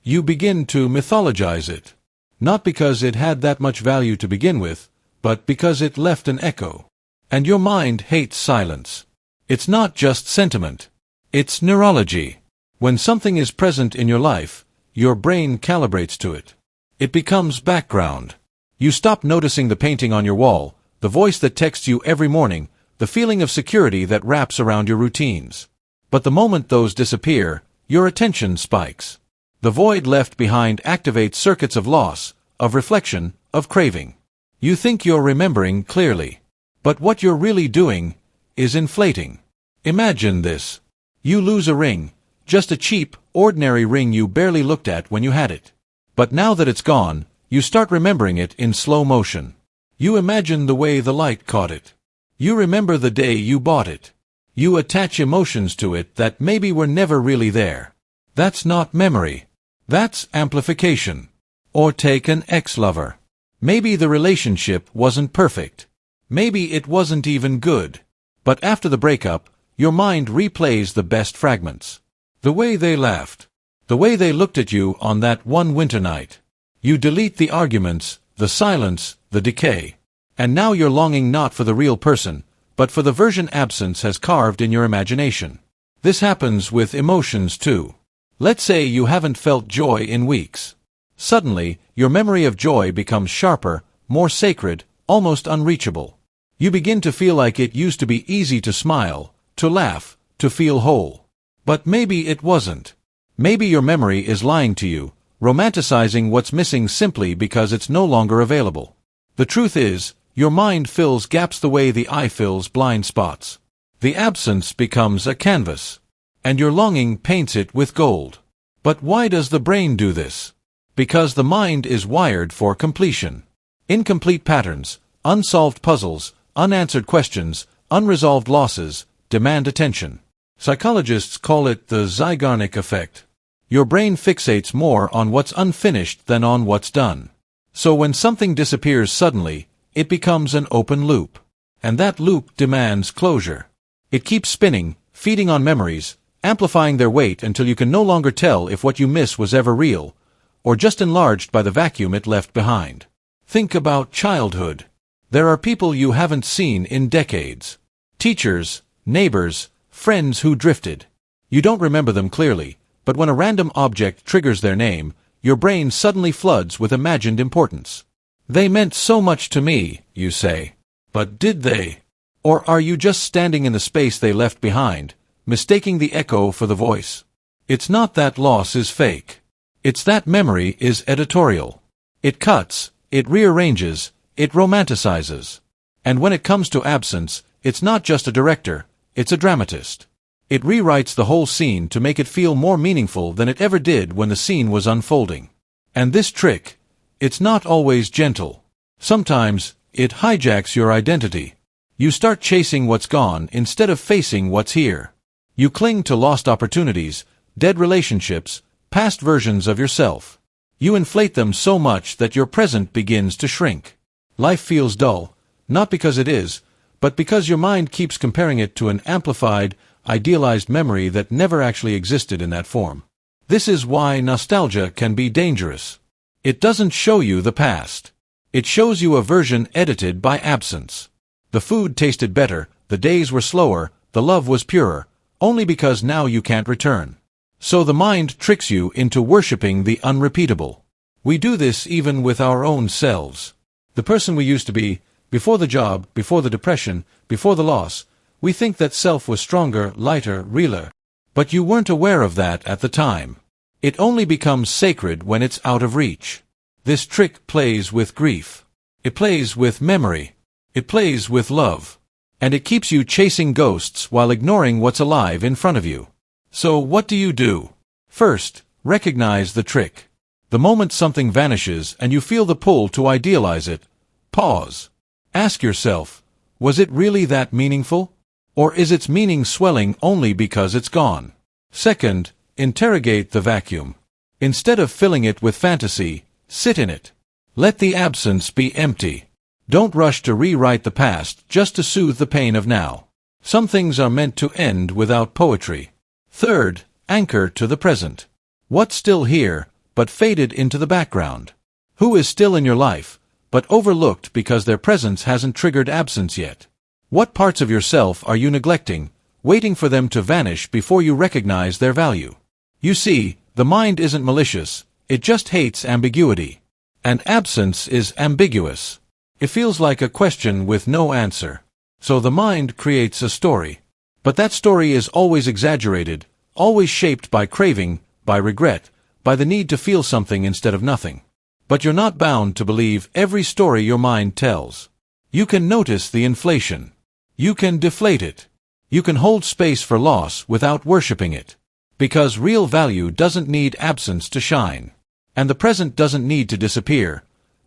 You begin to mythologize it. Not because it had that much value to begin with, but because it left an echo. And your mind hates silence. It's not just sentiment. It's neurology. When something is present in your life, your brain calibrates to it. It becomes background. You stop noticing the painting on your wall, the voice that texts you every morning, the feeling of security that wraps around your routines. But the moment those disappear, your attention spikes. The void left behind activates circuits of loss, of reflection, of craving. You think you're remembering clearly. But what you're really doing is inflating. Imagine this. You lose a ring, just a cheap, ordinary ring you barely looked at when you had it. But now that it's gone, you start remembering it in slow motion. You imagine the way the light caught it. You remember the day you bought it. You attach emotions to it that maybe were never really there. That's not memory. That's amplification. Or take an ex-lover. Maybe the relationship wasn't perfect. Maybe it wasn't even good. But after the breakup, your mind replays the best fragments. The way they laughed. The way they looked at you on that one winter night. You delete the arguments, the silence, the decay. And now you're longing not for the real person, but for the version absence has carved in your imagination. This happens with emotions too. Let's say you haven't felt joy in weeks. Suddenly, your memory of joy becomes sharper, more sacred, almost unreachable. You begin to feel like it used to be easy to smile, to laugh, to feel whole. But maybe it wasn't. Maybe your memory is lying to you, romanticizing what's missing simply because it's no longer available. The truth is, your mind fills gaps the way the eye fills blind spots. The absence becomes a canvas, and your longing paints it with gold. But why does the brain do this? Because the mind is wired for completion. Incomplete patterns, unsolved puzzles, unanswered questions, unresolved losses, demand attention. Psychologists call it the Zeigarnik effect. Your brain fixates more on what's unfinished than on what's done. So when something disappears suddenly, it becomes an open loop. And that loop demands closure. It keeps spinning, feeding on memories, amplifying their weight until you can no longer tell if what you miss was ever real, or just enlarged by the vacuum it left behind. Think about childhood. There are people you haven't seen in decades. Teachers, neighbors, friends who drifted. You don't remember them clearly, but when a random object triggers their name, your brain suddenly floods with imagined importance. They meant so much to me, you say. But did they? Or are you just standing in the space they left behind, mistaking the echo for the voice? It's not that loss is fake. It's that memory is editorial. It cuts, it rearranges, it romanticizes. And when it comes to absence, it's not just a director, it's a dramatist. It rewrites the whole scene to make it feel more meaningful than it ever did when the scene was unfolding. And this trick, it's not always gentle. Sometimes, it hijacks your identity. You start chasing what's gone instead of facing what's here. You cling to lost opportunities, dead relationships, past versions of yourself. You inflate them so much that your present begins to shrink. Life feels dull, not because it is, but because your mind keeps comparing it to an amplified, idealized memory that never actually existed in that form. This is why nostalgia can be dangerous. It doesn't show you the past. It shows you a version edited by absence. The food tasted better, the days were slower, the love was purer, only because now you can't return. So the mind tricks you into worshipping the unrepeatable. We do this even with our own selves. The person we used to be, before the job, before the depression, before the loss, we think that self was stronger, lighter, realer. But you weren't aware of that at the time. It only becomes sacred when it's out of reach. This trick plays with grief. It plays with memory. It plays with love. And it keeps you chasing ghosts while ignoring what's alive in front of you. So what do you do? First, recognize the trick. The moment something vanishes and you feel the pull to idealize it, pause. Ask yourself, was it really that meaningful? Or is its meaning swelling only because it's gone? Second, interrogate the vacuum. Instead of filling it with fantasy, sit in it. Let the absence be empty. Don't rush to rewrite the past just to soothe the pain of now. Some things are meant to end without poetry. Third, anchor to the present. What's still here, but faded into the background? Who is still in your life, but overlooked because their presence hasn't triggered absence yet? What parts of yourself are you neglecting, waiting for them to vanish before you recognize their value? You see, the mind isn't malicious, it just hates ambiguity. And absence is ambiguous. It feels like a question with no answer. So the mind creates a story. But that story is always exaggerated, always shaped by craving, by regret, by the need to feel something instead of nothing. But you're not bound to believe every story your mind tells. You can notice the inflation. You can deflate it. You can hold space for loss without worshipping it. Because real value doesn't need absence to shine. And the present doesn't need to disappear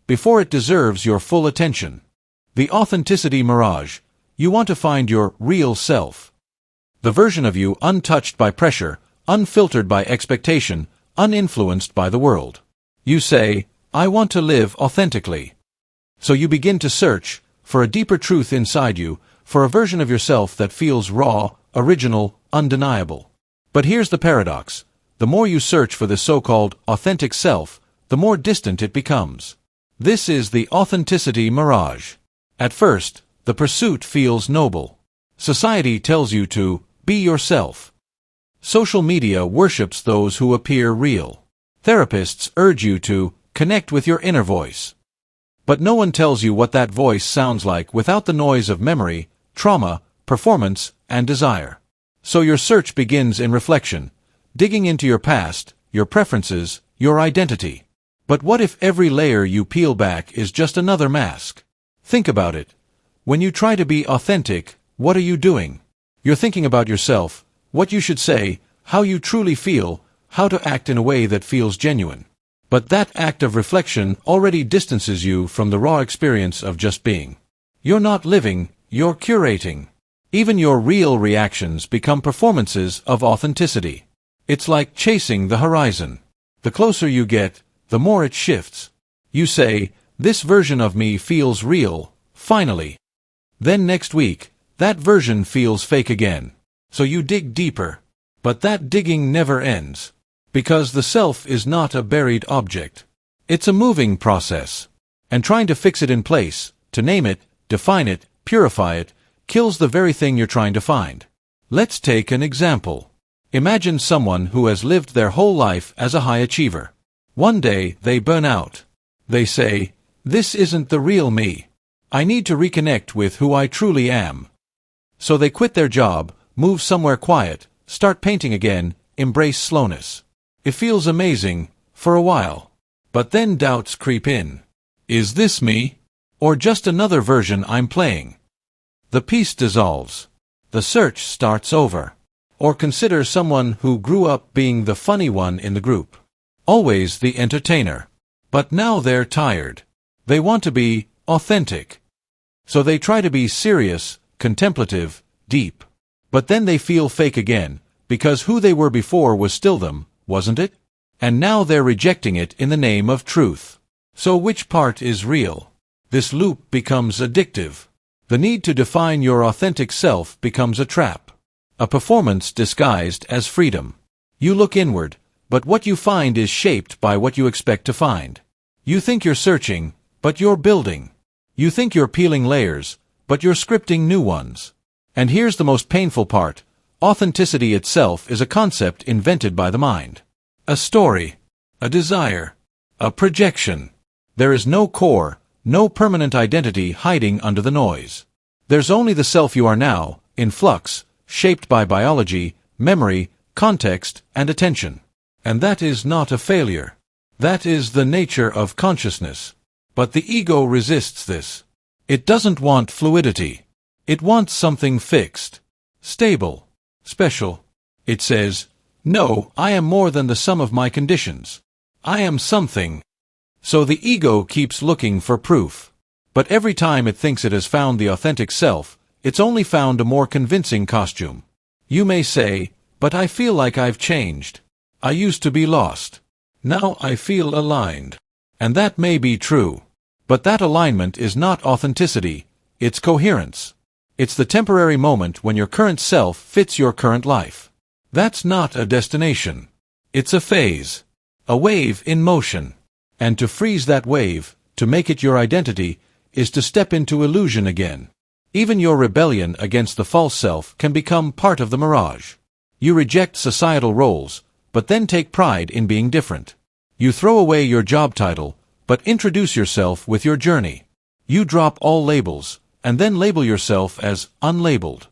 before it deserves your full attention. The Authenticity Mirage. You want to find your real self. The version of you untouched by pressure, unfiltered by expectation, uninfluenced by the world. You say, I want to live authentically. So you begin to search for a deeper truth inside you, for a version of yourself that feels raw, original, undeniable. But here's the paradox. The more you search for this so-called authentic self, the more distant it becomes. This is the Authenticity Mirage. At first, the pursuit feels noble. Society tells you to be yourself. Social media worships those who appear real. Therapists urge you to connect with your inner voice. But no one tells you what that voice sounds like without the noise of memory, trauma, performance, and desire. So your search begins in reflection, digging into your past, your preferences, your identity. But what if every layer you peel back is just another mask? Think about it. When you try to be authentic, what are you doing? You're thinking about yourself, what you should say, how you truly feel, how to act in a way that feels genuine. But that act of reflection already distances you from the raw experience of just being. You're not living, you're curating. Even your real reactions become performances of authenticity. It's like chasing the horizon. The closer you get, the more it shifts. You say, this version of me feels real, finally. Then next week, that version feels fake again. So you dig deeper. But that digging never ends. Because the self is not a buried object. It's a moving process. And trying to fix it in place, to name it, define it, purify it, kills the very thing you're trying to find. Let's take an example. Imagine someone who has lived their whole life as a high achiever. One day, they burn out. They say, this isn't the real me. I need to reconnect with who I truly am. So they quit their job, move somewhere quiet, start painting again, embrace slowness. It feels amazing, for a while. But then doubts creep in. Is this me? Or just another version I'm playing? The piece dissolves. The search starts over. Or consider someone who grew up being the funny one in the group. Always the entertainer. But now they're tired. They want to be authentic. So they try to be serious, contemplative, deep. But then they feel fake again, because who they were before was still them, wasn't it? And now they're rejecting it in the name of truth. So which part is real? This loop becomes addictive. The need to define your authentic self becomes a trap. A performance disguised as freedom. You look inward, but what you find is shaped by what you expect to find. You think you're searching, but you're building. You think you're peeling layers, but you're scripting new ones. And here's the most painful part. authenticity itself is a concept invented by the mind. A story, a desire, a projection. There is no core, no permanent identity hiding under the noise. There's only the self you are now, in flux, shaped by biology, memory, context, and attention. And that is not a failure. That is the nature of consciousness. But the ego resists this. It doesn't want fluidity. It wants something fixed, stable, special. It says, "No, I am more than the sum of my conditions. I am something." So the ego keeps looking for proof. But every time it thinks it has found the authentic self, it's only found a more convincing costume. You may say, "But I feel like I've changed. I used to be lost. Now I feel aligned." And that may be true. But that alignment is not authenticity, it's coherence. It's the temporary moment when your current self fits your current life. That's not a destination. It's a phase. A wave in motion. And to freeze that wave, to make it your identity, is to step into illusion again. Even your rebellion against the false self can become part of the mirage. You reject societal roles, but then take pride in being different. You throw away your job title, but introduce yourself with your journey. You drop all labels, and then label yourself as unlabeled.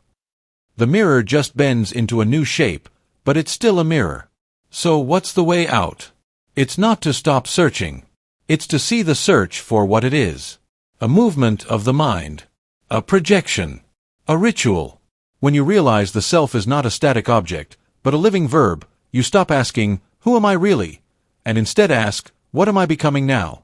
The mirror just bends into a new shape, but it's still a mirror. So what's the way out? It's not to stop searching. It's to see the search for what it is. A movement of the mind. A projection. A ritual. When you realize the self is not a static object, but a living verb, you stop asking, "Who am I really?" and instead ask, "What am I becoming now?"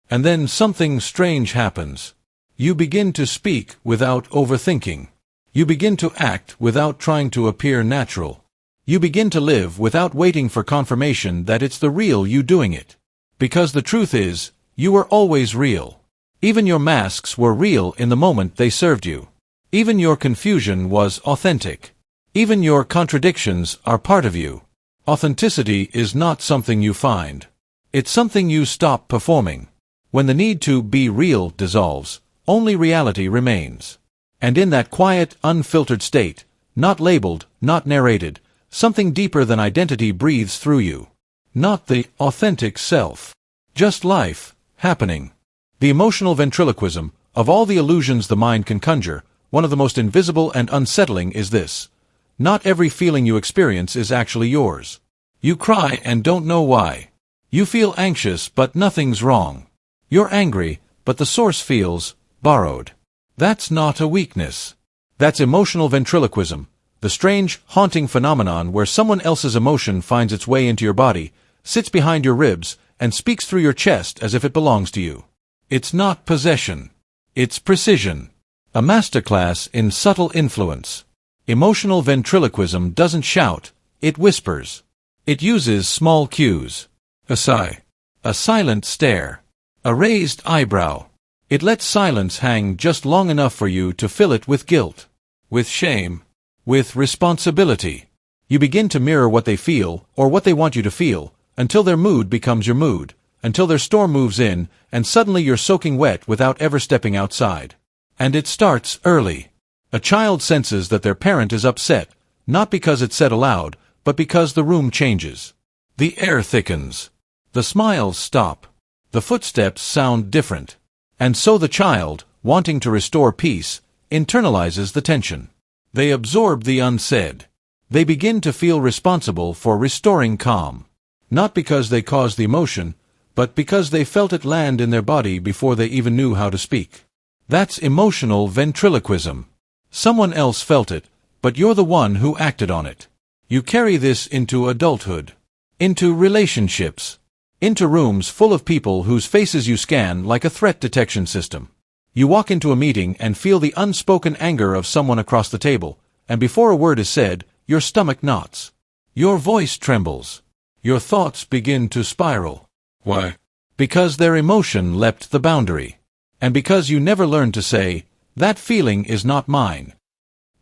And then something strange happens. You begin to speak without overthinking. You begin to act without trying to appear natural. You begin to live without waiting for confirmation that it's the real you doing it. Because the truth is, you were always real. Even your masks were real in the moment they served you. Even your confusion was authentic. Even your contradictions are part of you. Authenticity is not something you find. It's something you stop performing. When the need to be real dissolves, only reality remains. And in that quiet, unfiltered state, not labeled, not narrated, something deeper than identity breathes through you. Not the authentic self. Just life, happening. The emotional ventriloquism, of all the illusions the mind can conjure, one of the most invisible and unsettling is this. Not every feeling you experience is actually yours. You cry and don't know why. You feel anxious but nothing's wrong. You're angry, but the source feels borrowed. That's not a weakness. That's emotional ventriloquism, the strange, haunting phenomenon where someone else's emotion finds its way into your body, sits behind your ribs, and speaks through your chest as if it belongs to you. It's not possession. It's precision. A masterclass in subtle influence. Emotional ventriloquism doesn't shout, it whispers. It uses small cues. A sigh. A silent stare. A raised eyebrow. It lets silence hang just long enough for you to fill it with guilt, with shame, with responsibility. You begin to mirror what they feel, or what they want you to feel, until their mood becomes your mood, until their storm moves in, and suddenly you're soaking wet without ever stepping outside. And it starts early. A child senses that their parent is upset, not because it's said aloud, but because the room changes. The air thickens. The smiles stop. The footsteps sound different. And so the child, wanting to restore peace, internalizes the tension. They absorb the unsaid. They begin to feel responsible for restoring calm. Not because they caused the emotion, but because they felt it land in their body before they even knew how to speak. That's emotional ventriloquism. Someone else felt it, but you're the one who acted on it. You carry this into adulthood, into relationships, into rooms full of people whose faces you scan like a threat detection system. You walk into a meeting and feel the unspoken anger of someone across the table, and before a word is said, your stomach knots. Your voice trembles. Your thoughts begin to spiral. Why? Because their emotion leapt the boundary. And because you never learned to say, "That feeling is not mine."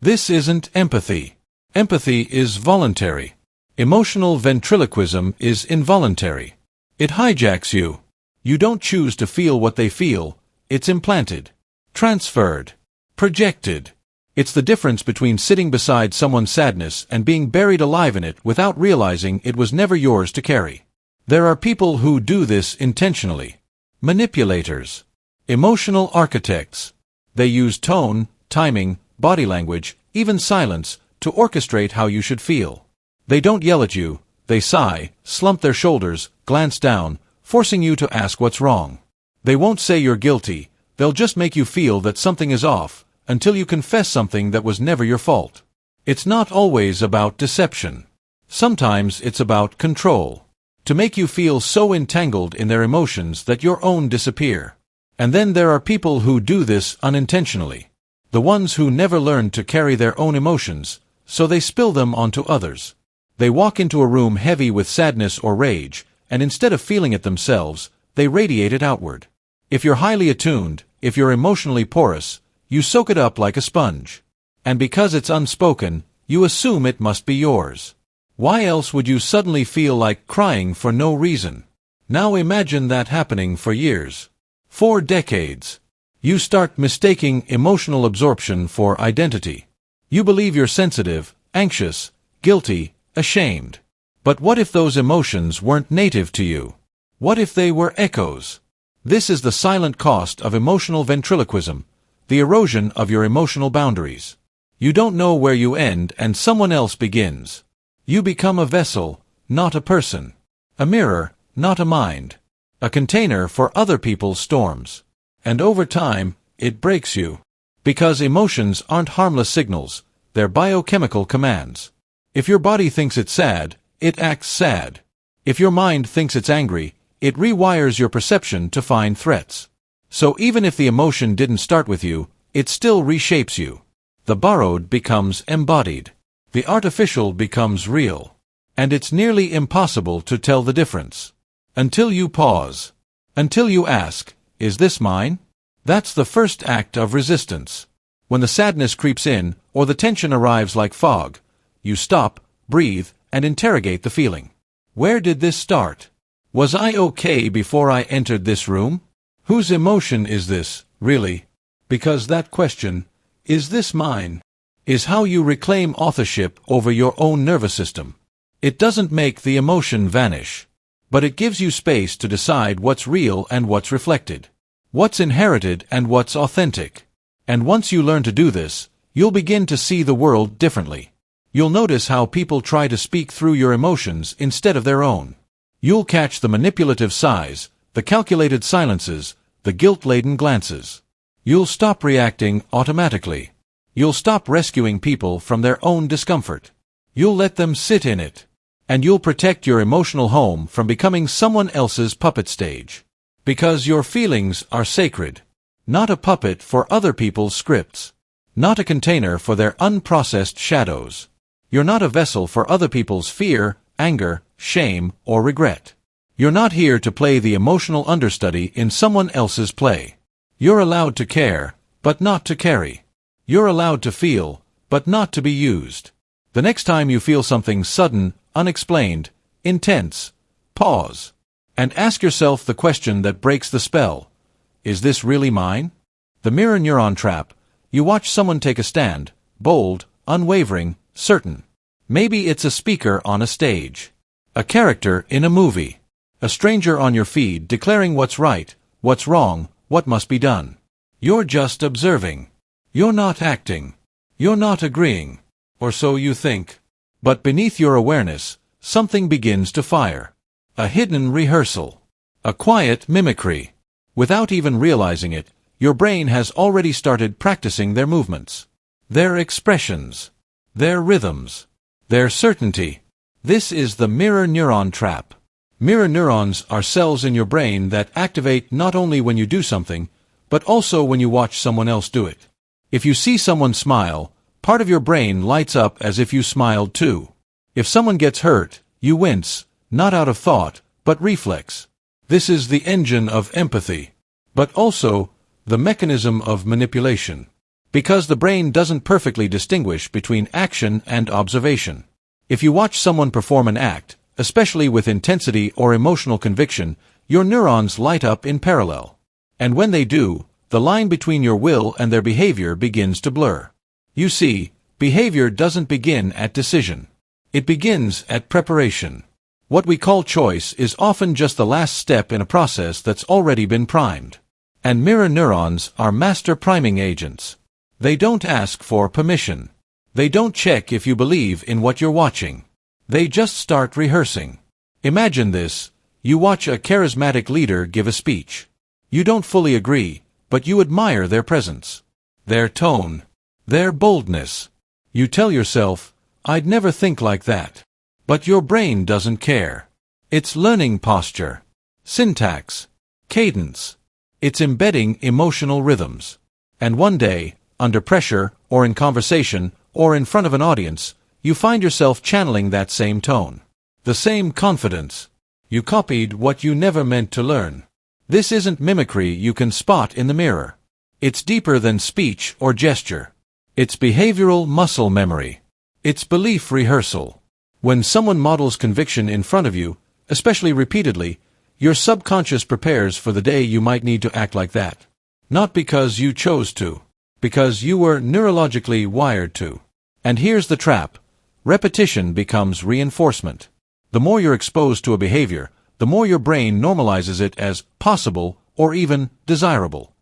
This isn't empathy. Empathy is voluntary. Emotional ventriloquism is involuntary. It hijacks you. You don't choose to feel what they feel. It's implanted, transferred, projected. It's the difference between sitting beside someone's sadness and being buried alive in it without realizing it was never yours to carry. There are people who do this intentionally. Manipulators. Emotional architects. They use tone, timing, body language, even silence, to orchestrate how you should feel. They don't yell at you, they sigh, slump their shoulders, glance down, forcing you to ask what's wrong. They won't say you're guilty, they'll just make you feel that something is off, until you confess something that was never your fault. It's not always about deception. Sometimes it's about control. To make you feel so entangled in their emotions that your own disappear. And then there are people who do this unintentionally. The ones who never learned to carry their own emotions, so they spill them onto others. They walk into a room heavy with sadness or rage, and instead of feeling it themselves, they radiate it outward. If you're highly attuned, if you're emotionally porous, you soak it up like a sponge. And because it's unspoken, you assume it must be yours. Why else would you suddenly feel like crying for no reason? Now imagine that happening for years. For decades. You start mistaking emotional absorption for identity. You believe you're sensitive, anxious, guilty, ashamed. But what if those emotions weren't native to you? What if they were echoes? This is the silent cost of emotional ventriloquism, the erosion of your emotional boundaries. You don't know where you end and someone else begins. You become a vessel, not a person. A mirror, not a mind. A container for other people's storms. And over time, it breaks you. Because emotions aren't harmless signals, they're biochemical commands. If your body thinks it's sad, it acts sad. If your mind thinks it's angry, it rewires your perception to find threats. So even if the emotion didn't start with you, it still reshapes you. The borrowed becomes embodied. The artificial becomes real. And it's nearly impossible to tell the difference. Until you pause. Until you ask, is this mine? That's the first act of resistance. When the sadness creeps in, or the tension arrives like fog, you stop, breathe, and interrogate the feeling. Where did this start? Was I okay before I entered this room? Whose emotion is this, really? Because that question, is this mine, is how you reclaim authorship over your own nervous system. It doesn't make the emotion vanish, but it gives you space to decide what's real and what's reflected, what's inherited and what's authentic. And once you learn to do this, you'll begin to see the world differently. You'll notice how people try to speak through your emotions instead of their own. You'll catch the manipulative sighs, the calculated silences, the guilt-laden glances. You'll stop reacting automatically. You'll stop rescuing people from their own discomfort. You'll let them sit in it. And you'll protect your emotional home from becoming someone else's puppet stage. Because your feelings are sacred. Not a puppet for other people's scripts. Not a container for their unprocessed shadows. You're not a vessel for other people's fear, anger, shame, or regret. You're not here to play the emotional understudy in someone else's play. You're allowed to care, but not to carry. You're allowed to feel, but not to be used. The next time you feel something sudden, unexplained, intense, pause. And ask yourself the question that breaks the spell. Is this really mine? The mirror neuron trap. You watch someone take a stand, bold, unwavering, certain. Maybe it's a speaker on a stage. A character in a movie. A stranger on your feed declaring what's right, what's wrong, what must be done. You're just observing. You're not acting. You're not agreeing. Or so you think. But beneath your awareness, something begins to fire. A hidden rehearsal. A quiet mimicry. Without even realizing it, your brain has already started practicing their movements. Their expressions. Their rhythms. Their certainty. This is the mirror neuron trap. Mirror neurons are cells in your brain that activate not only when you do something, but also when you watch someone else do it. If you see someone smile, part of your brain lights up as if you smiled too. If someone gets hurt, you wince, not out of thought, but reflex. This is the engine of empathy, but also the mechanism of manipulation. Because the brain doesn't perfectly distinguish between action and observation. If you watch someone perform an act, especially with intensity or emotional conviction, your neurons light up in parallel. And when they do, the line between your will and their behavior begins to blur. You see, behavior doesn't begin at decision. It begins at preparation. What we call choice is often just the last step in a process that's already been primed. And mirror neurons are master priming agents. They don't ask for permission. They don't check if you believe in what you're watching. They just start rehearsing. Imagine this. You watch a charismatic leader give a speech. You don't fully agree, but you admire their presence, their tone, their boldness. You tell yourself, I'd never think like that. But your brain doesn't care. It's learning posture, syntax, cadence. It's embedding emotional rhythms. And one day, under pressure, or in conversation, or in front of an audience, you find yourself channeling that same tone, the same confidence. You copied what you never meant to learn. This isn't mimicry you can spot in the mirror. It's deeper than speech or gesture. It's behavioral muscle memory. It's belief rehearsal. When someone models conviction in front of you, especially repeatedly, your subconscious prepares for the day you might need to act like that. Not because you chose to, because you were neurologically wired to. And here's the trap. Repetition becomes reinforcement. The more you're exposed to a behavior, the more your brain normalizes it as possible or even desirable.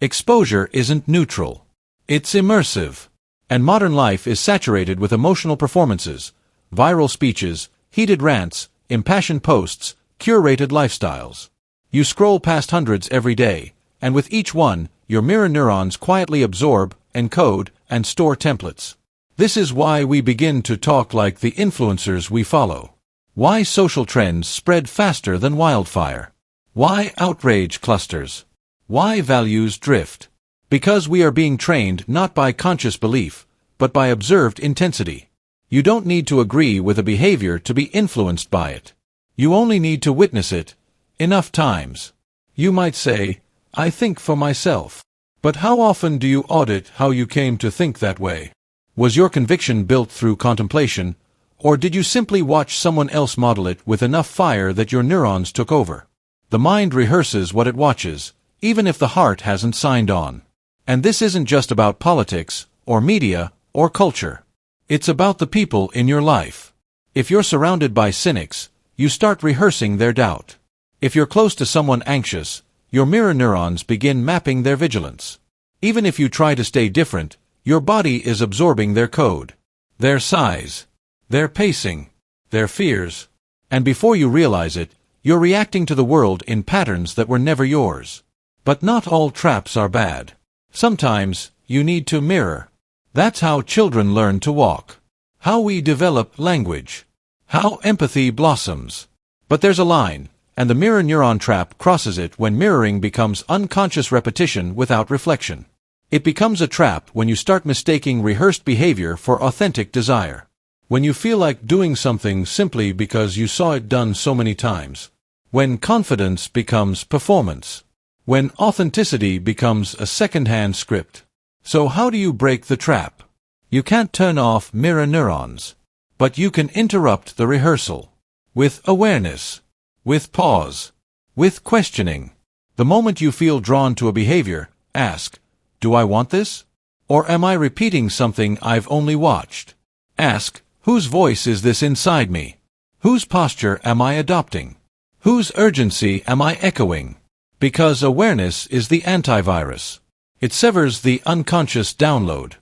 Exposure isn't neutral. It's immersive. And modern life is saturated with emotional performances, viral speeches, heated rants, impassioned posts, curated lifestyles. You scroll past hundreds every day, and with each one, your mirror neurons quietly absorb, encode, and store templates. This is why we begin to talk like the influencers we follow. Why social trends spread faster than wildfire. Why outrage clusters. Why values drift. Because we are being trained not by conscious belief, but by observed intensity. You don't need to agree with a behavior to be influenced by it. You only need to witness it enough times. You might say, I think for myself. But how often do you audit how you came to think that way? Was your conviction built through contemplation, or did you simply watch someone else model it with enough fire that your neurons took over? The mind rehearses what it watches, even if the heart hasn't signed on. And this isn't just about politics, or media, or culture. It's about the people in your life. If you're surrounded by cynics, you start rehearsing their doubt. If you're close to someone anxious, your mirror neurons begin mapping their vigilance. Even if you try to stay different, your body is absorbing their code, their size, their pacing, their fears. And before you realize it, you're reacting to the world in patterns that were never yours. But not all traps are bad. Sometimes, you need to mirror. That's how children learn to walk. How we develop language. How empathy blossoms. But there's a line, and the mirror neuron trap crosses it when mirroring becomes unconscious repetition without reflection. It becomes a trap when you start mistaking rehearsed behavior for authentic desire. When you feel like doing something simply because you saw it done so many times. When confidence becomes performance. When authenticity becomes a second-hand script. So how do you break the trap? You can't turn off mirror neurons. But you can interrupt the rehearsal. With awareness. With pause. With questioning. The moment you feel drawn to a behavior, ask, do I want this? Or am I repeating something I've only watched? Ask, whose voice is this inside me? Whose posture am I adopting? Whose urgency am I echoing? Because awareness is the antivirus. It severs the unconscious download.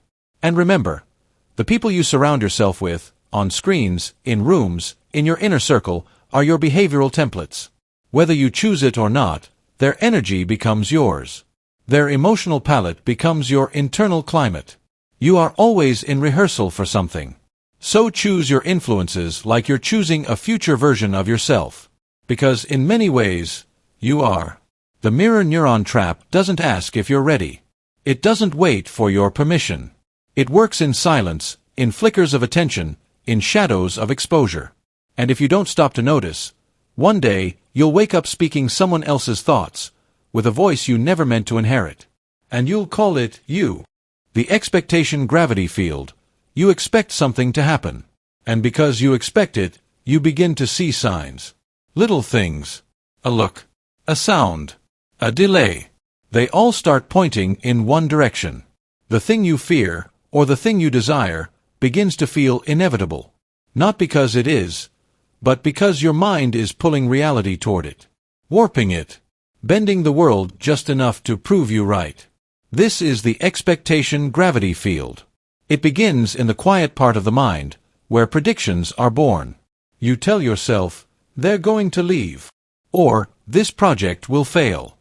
And remember, the people you surround yourself with, on screens, in rooms, in your inner circle, are your behavioral templates. Whether you choose it or not, their energy becomes yours. Their emotional palette becomes your internal climate. You are always in rehearsal for something. So choose your influences like you're choosing a future version of yourself. Because in many ways, you are. The mirror neuron trap doesn't ask if you're ready. It doesn't wait for your permission. It works in silence, in flickers of attention, in shadows of exposure. And if you don't stop to notice, one day you'll wake up speaking someone else's thoughts, with a voice you never meant to inherit. And you'll call it you. The expectation gravity field. You expect something to happen. And because you expect it, you begin to see signs. Little things. A look. A sound. A delay. They all start pointing in one direction. The thing you fear, or the thing you desire, begins to feel inevitable. Not because it is, but because your mind is pulling reality toward it. Warping it. Bending the world just enough to prove you right. This is the expectation gravity field. It begins in the quiet part of the mind, where predictions are born. You tell yourself, they're going to leave. Or, this project will fail.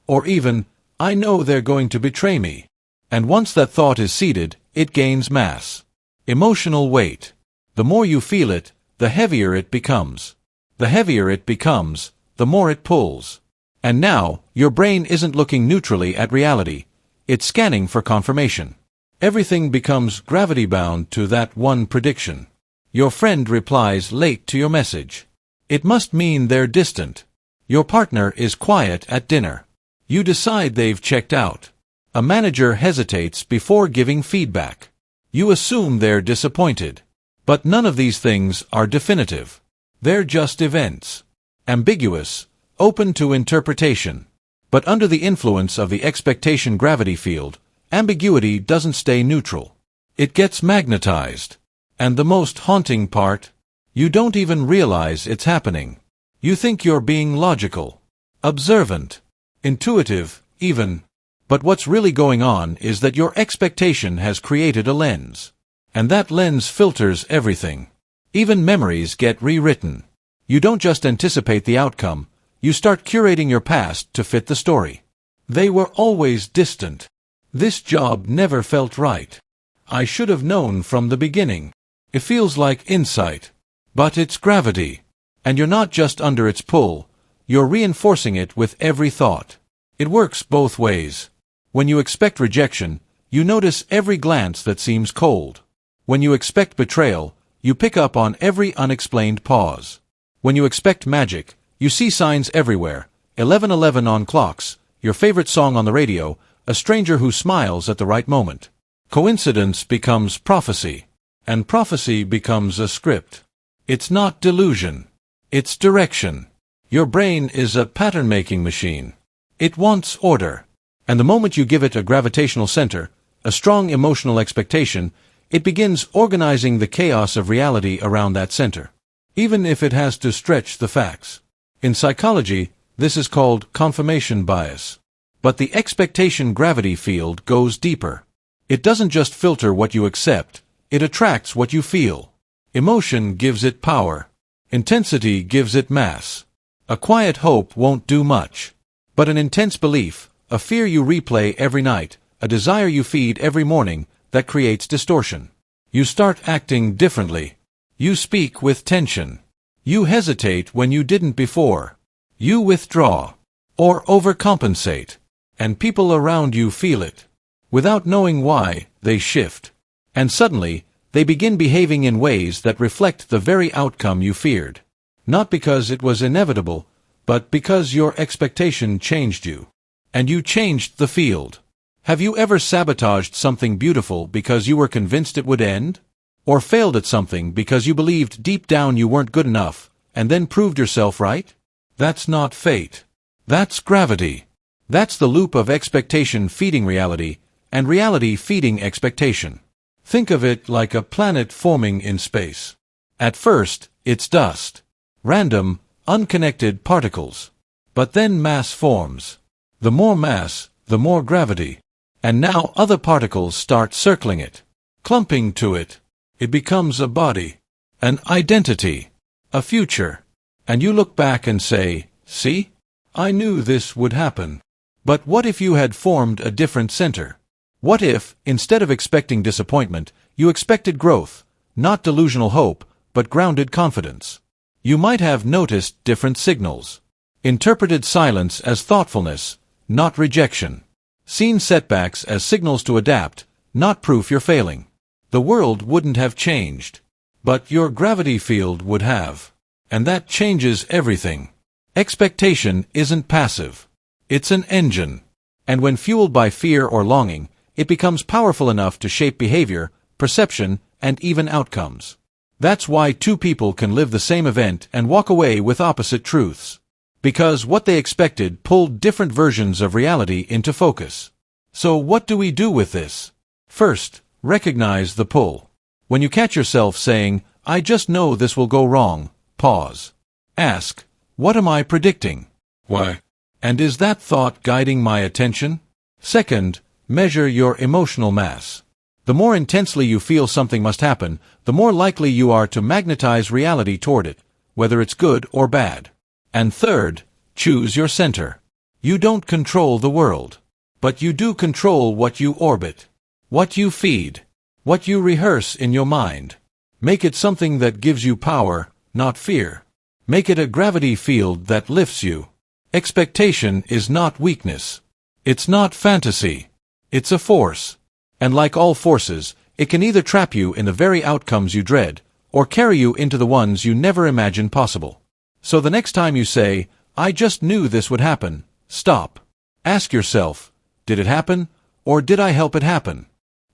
Or even, I know they're going to betray me. And once that thought is seated, it gains mass. Emotional weight. The more you feel it, the heavier it becomes. The heavier it becomes, the more it pulls. And now, your brain isn't looking neutrally at reality. It's scanning for confirmation. Everything becomes gravity-bound to that one prediction. Your friend replies late to your message. It must mean they're distant. Your partner is quiet at dinner. You decide they've checked out. A manager hesitates before giving feedback. You assume they're disappointed. But none of these things are definitive. They're just events. Ambiguous, open to interpretation. But under the influence of the expectation gravity field, ambiguity doesn't stay neutral. It gets magnetized. And the most haunting part? You don't even realize it's happening. You think you're being logical, observant, intuitive, even. But what's really going on is that your expectation has created a lens. And that lens filters everything. Even memories get rewritten. You don't just anticipate the outcome, you start curating your past to fit the story. They were always distant. This job never felt right. I should have known from the beginning. It feels like insight. But it's gravity. And you're not just under its pull, you're reinforcing it with every thought. It works both ways. When you expect rejection, you notice every glance that seems cold. When you expect betrayal, you pick up on every unexplained pause. When you expect magic, you see signs everywhere, 11:11 on clocks, your favorite song on the radio, a stranger who smiles at the right moment. Coincidence becomes prophecy, and prophecy becomes a script. It's not delusion. It's direction. Your brain is a pattern-making machine. It wants order. And the moment you give it a gravitational center, a strong emotional expectation, it begins organizing the chaos of reality around that center, even if it has to stretch the facts. In psychology, this is called confirmation bias. But the expectation gravity field goes deeper. It doesn't just filter what you accept, it attracts what you feel. Emotion gives it power. Intensity gives it mass. A quiet hope won't do much. But an intense belief, a fear you replay every night, a desire you feed every morning, that creates distortion. You start acting differently. You speak with tension. You hesitate when you didn't before. You withdraw. Or overcompensate. And people around you feel it. Without knowing why, they shift. And suddenly, they begin behaving in ways that reflect the very outcome you feared. Not because it was inevitable, but because your expectation changed you. And you changed the field. Have you ever sabotaged something beautiful because you were convinced it would end? Or failed at something because you believed deep down you weren't good enough, and then proved yourself right? That's not fate. That's gravity. That's the loop of expectation feeding reality, and reality feeding expectation. Think of it like a planet forming in space. At first, it's dust. Random, unconnected particles. But then mass forms. The more mass, the more gravity. And now other particles start circling it, clumping to it. It becomes a body, an identity, a future. And you look back and say, see? I knew this would happen. But what if you had formed a different center? What if, instead of expecting disappointment, you expected growth, not delusional hope, but grounded confidence? You might have noticed different signals. Interpreted silence as thoughtfulness, not rejection. Seen setbacks as signals to adapt, not proof you're failing. The world wouldn't have changed. But your gravity field would have. And that changes everything. Expectation isn't passive. It's an engine. And when fueled by fear or longing, it becomes powerful enough to shape behavior, perception, and even outcomes. That's why two people can live the same event and walk away with opposite truths. Because what they expected pulled different versions of reality into focus. So what do we do with this? First, Recognize the pull. When you catch yourself saying, "I just know this will go wrong," pause. Ask, "What am I predicting? Why? And is that thought guiding my attention?" Second, measure your emotional mass. The more intensely you feel something must happen, the more likely you are to magnetize reality toward it, whether it's good or bad. And third, choose your center. You don't control the world, but you do control what you orbit, what you feed, what you rehearse in your mind. Make it something that gives you power, not fear. Make it a gravity field that lifts you. Expectation is not weakness. It's not fantasy. It's a force. And like all forces, it can either trap you in the very outcomes you dread, or carry you into the ones you never imagined possible. So the next time you say, "I just knew this would happen," stop. Ask yourself, did it happen, or did I help it happen?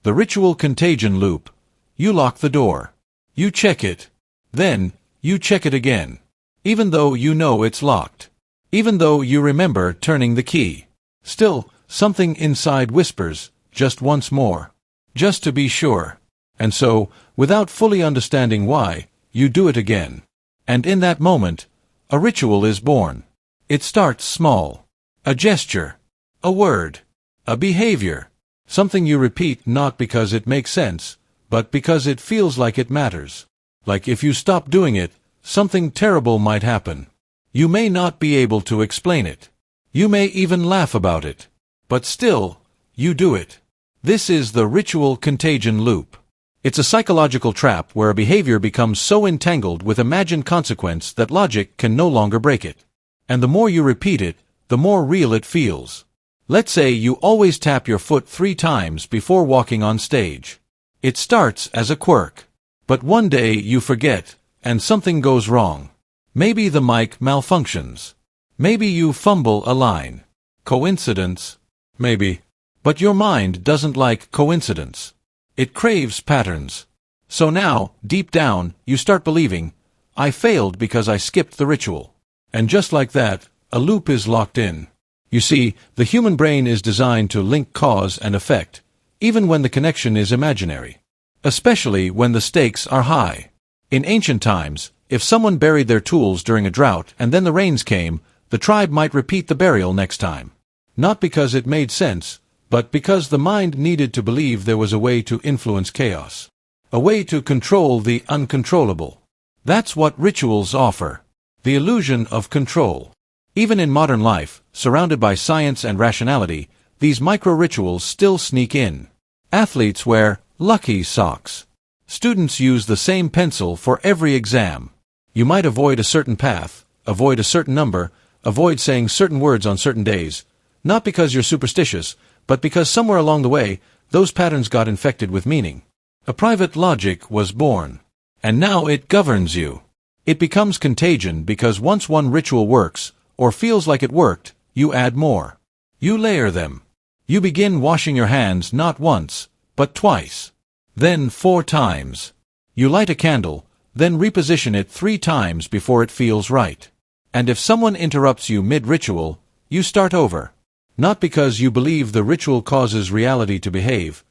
The ritual contagion loop. You lock the door. You check it. Then, you check it again. Even though you know it's locked. Even though you remember turning the key. Still, something inside whispers, "Just once more. Just to be sure." And so, without fully understanding why, you do it again. And in that moment, a ritual is born. It starts small. A gesture. A word. A behavior. Something you repeat not because it makes sense, but because it feels like it matters. Like if you stop doing it, something terrible might happen. You may not be able to explain it. You may even laugh about it. But still, you do it. This is the ritual contagion loop. It's a psychological trap where a behavior becomes so entangled with imagined consequence that logic can no longer break it. And the more you repeat it, the more real it feels. Let's say you always tap your foot 3 times before walking on stage. It starts as a quirk. But one day you forget, and something goes wrong. Maybe the mic malfunctions. Maybe you fumble a line. Coincidence? Maybe. But your mind doesn't like coincidence. It craves patterns. So now, deep down, you start believing, "I failed because I skipped the ritual." And just like that, a loop is locked in. You see, the human brain is designed to link cause and effect, even when the connection is imaginary. Especially when the stakes are high. In ancient times, if someone buried their tools during a drought and then the rains came, the tribe might repeat the burial next time. Not because it made sense, but because the mind needed to believe there was a way to influence chaos. A way to control the uncontrollable. That's what rituals offer. The illusion of control. Even in modern life, surrounded by science and rationality, these micro-rituals still sneak in. Athletes wear lucky socks. Students use the same pencil for every exam. You might avoid a certain path, avoid a certain number, avoid saying certain words on certain days, not because you're superstitious, but because somewhere along the way, those patterns got infected with meaning. A private logic was born. And now it governs you. It becomes contagion because once one ritual works, or feels like it worked, you add more. You layer them. You begin washing your hands not once, but twice. Then 4 times. You light a candle, then reposition it 3 times before it feels right. And if someone interrupts you mid-ritual, you start over. Not because you believe the ritual causes reality to behave,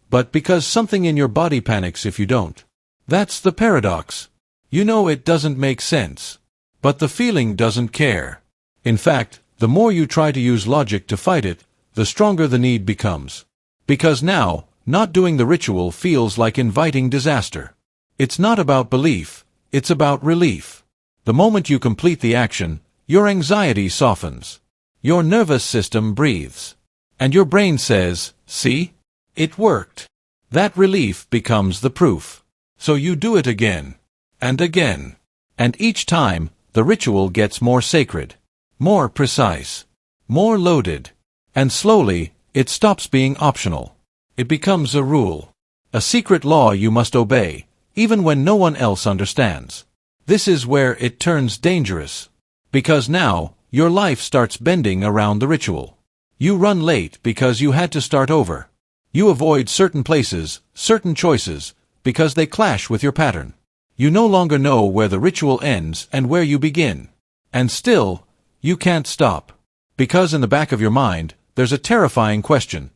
but because something in your body panics if you don't. That's the paradox. You know it doesn't make sense. But the feeling doesn't care. In fact, the more you try to use logic to fight it, the stronger the need becomes. Because now, not doing the ritual feels like inviting disaster. It's not about belief, it's about relief. The moment you complete the action, your anxiety softens. Your nervous system breathes. And your brain says, "See? It worked." That relief becomes the proof. So you do it again. And again. And each time, the ritual gets more sacred. More precise. More loaded. And slowly, it stops being optional. It becomes a rule. A secret law you must obey, even when no one else understands. This is where it turns dangerous. Because now, your life starts bending around the ritual. You run late because you had to start over. You avoid certain places, certain choices, because they clash with your pattern. You no longer know where the ritual ends and where you begin. And still, you can't stop. Because in the back of your mind, there's a terrifying question.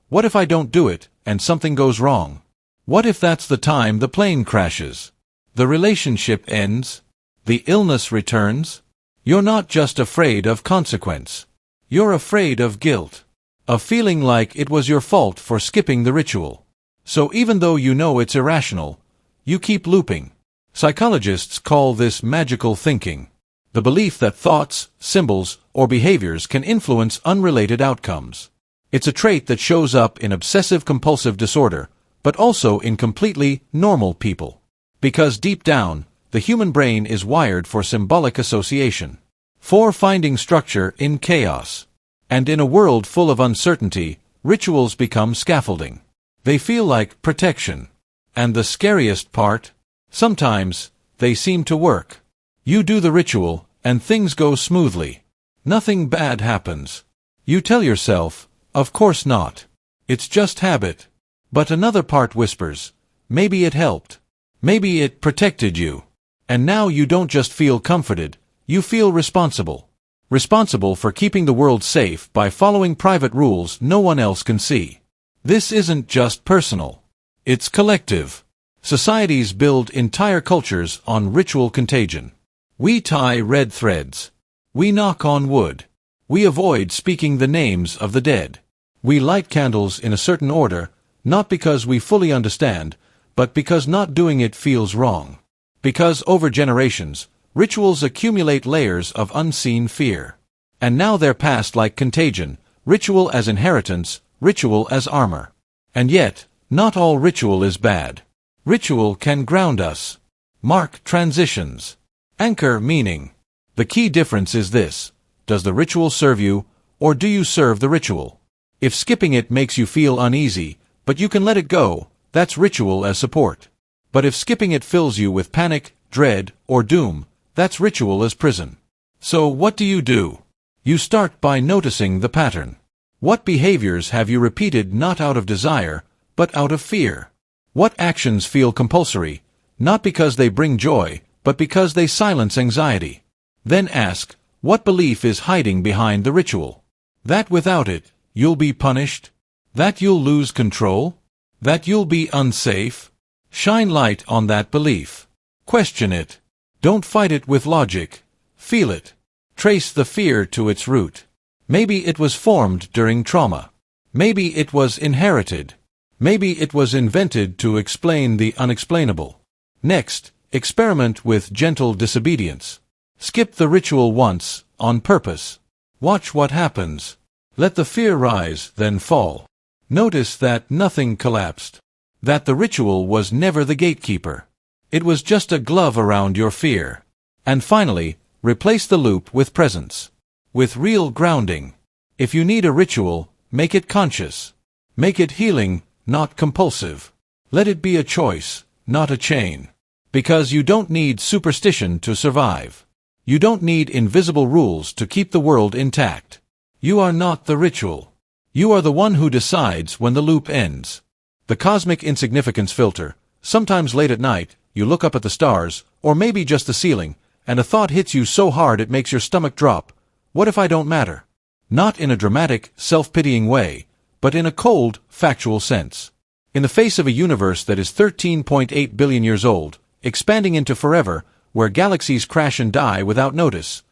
What if I don't do it, and something goes wrong? What if that's the time the plane crashes? The relationship ends? The illness returns? You're not just afraid of consequence. You're afraid of guilt. Of feeling like it was your fault for skipping the ritual. So even though you know it's irrational, you keep looping. Psychologists call this magical thinking. The belief that thoughts, symbols, or behaviors can influence unrelated outcomes. It's a trait that shows up in obsessive-compulsive disorder, but also in completely normal people. Because deep down, the human brain is wired for symbolic association. For finding structure in chaos. And in a world full of uncertainty, rituals become scaffolding. They feel like protection. And the scariest part? Sometimes, they seem to work. You do the ritual, and things go smoothly. Nothing bad happens. You tell yourself, of course not. It's just habit. But another part whispers, maybe it helped. Maybe it protected you. And now you don't just feel comforted, you feel responsible. Responsible for keeping the world safe by following private rules no one else can see. This isn't just personal. It's collective. Societies build entire cultures on ritual contagion. We tie red threads. We knock on wood. We avoid speaking the names of the dead. We light candles in a certain order, not because we fully understand, but because not doing it feels wrong. Because over generations, rituals accumulate layers of unseen fear. And now they're passed like contagion, ritual as inheritance, ritual as armor. And yet, not all ritual is bad. Ritual can ground us. Mark transitions. Anchor meaning. The key difference is this: does the ritual serve you, or do you serve the ritual? If skipping it makes you feel uneasy, but you can let it go, that's ritual as support. But if skipping it fills you with panic, dread, or doom, that's ritual as prison. So what do? You start by noticing the pattern. What behaviors have you repeated not out of desire, but out of fear? What actions feel compulsory, not because they bring joy, but because they silence anxiety? Then ask, what belief is hiding behind the ritual? That without it, you'll be punished? That you'll lose control? That you'll be unsafe? Shine light on that belief. Question it. Don't fight it with logic. Feel it. Trace the fear to its root. Maybe it was formed during trauma. Maybe it was inherited. Maybe it was invented to explain the unexplainable. Next, experiment with gentle disobedience. Skip the ritual once, on purpose. Watch what happens. Let the fear rise, then fall. Notice that nothing collapsed. That the ritual was never the gatekeeper. It was just a glove around your fear. And finally, replace the loop with presence. With real grounding. If you need a ritual, make it conscious. Make it healing, not compulsive. Let it be a choice, not a chain. Because you don't need superstition to survive. You don't need invisible rules to keep the world intact. You are not the ritual. You are the one who decides when the loop ends. The cosmic insignificance filter. Sometimes late at night, you look up at the stars, or maybe just the ceiling, and a thought hits you so hard it makes your stomach drop. What if I don't matter? Not in a dramatic, self-pitying way, but in a cold, factual sense. In the face of a universe that is 13.8 billion years old, expanding into forever, where galaxies crash and die without notice.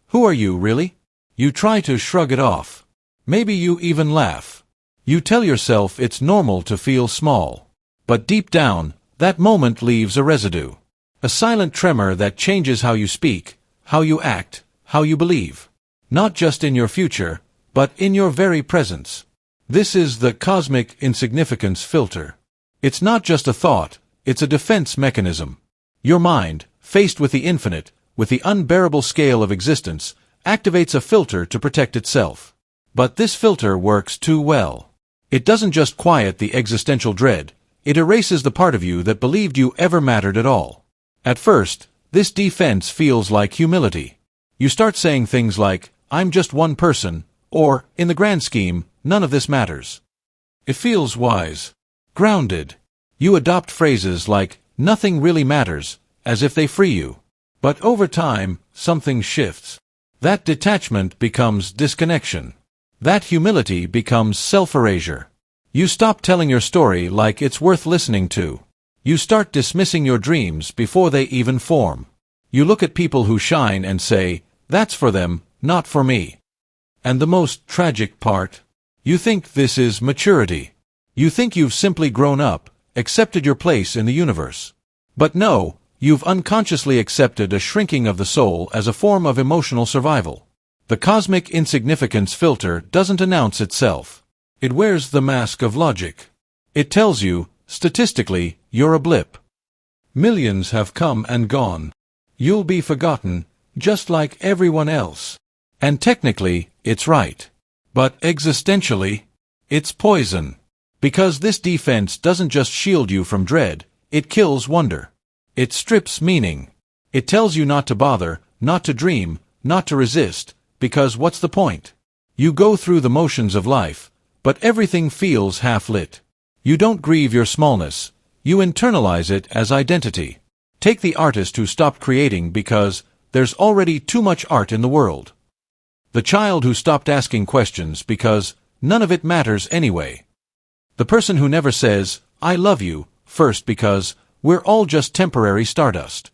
Who are you, really? You try to shrug it off. Maybe you even laugh. You tell yourself it's normal to feel small. But deep down, that moment leaves a residue. A silent tremor that changes how you speak, how you act, how you believe. Not just in your future, but in your very presence. This is the cosmic insignificance filter. It's not just a thought, it's a defense mechanism. Your mind, faced with the infinite, with the unbearable scale of existence, activates a filter to protect itself. But this filter works too well. It doesn't just quiet the existential dread, it erases the part of you that believed you ever mattered at all. At first, this defense feels like humility. You start saying things like, I'm just one person, or, in the grand scheme, none of this matters. It feels wise. Grounded. You adopt phrases like, nothing really matters, as if they free you. But over time, something shifts. That detachment becomes disconnection. That humility becomes self-erasure. You stop telling your story like it's worth listening to. You start dismissing your dreams before they even form. You look at people who shine and say, "That's for them, not for me." And the most tragic part? You think this is maturity. You think you've simply grown up, accepted your place in the universe. But no, you've unconsciously accepted a shrinking of the soul as a form of emotional survival. The cosmic insignificance filter doesn't announce itself. It wears the mask of logic. It tells you, statistically, you're a blip. Millions have come and gone. You'll be forgotten, just like everyone else. And technically, it's right. But existentially, it's poison. Because this defense doesn't just shield you from dread, it kills wonder. It strips meaning. It tells you not to bother, not to dream, not to resist, because what's the point? You go through the motions of life, but everything feels half-lit. You don't grieve your smallness, you internalize it as identity. Take the artist who stopped creating because there's already too much art in the world. The child who stopped asking questions because none of it matters anyway. The person who never says, "I love you," first because we're all just temporary stardust.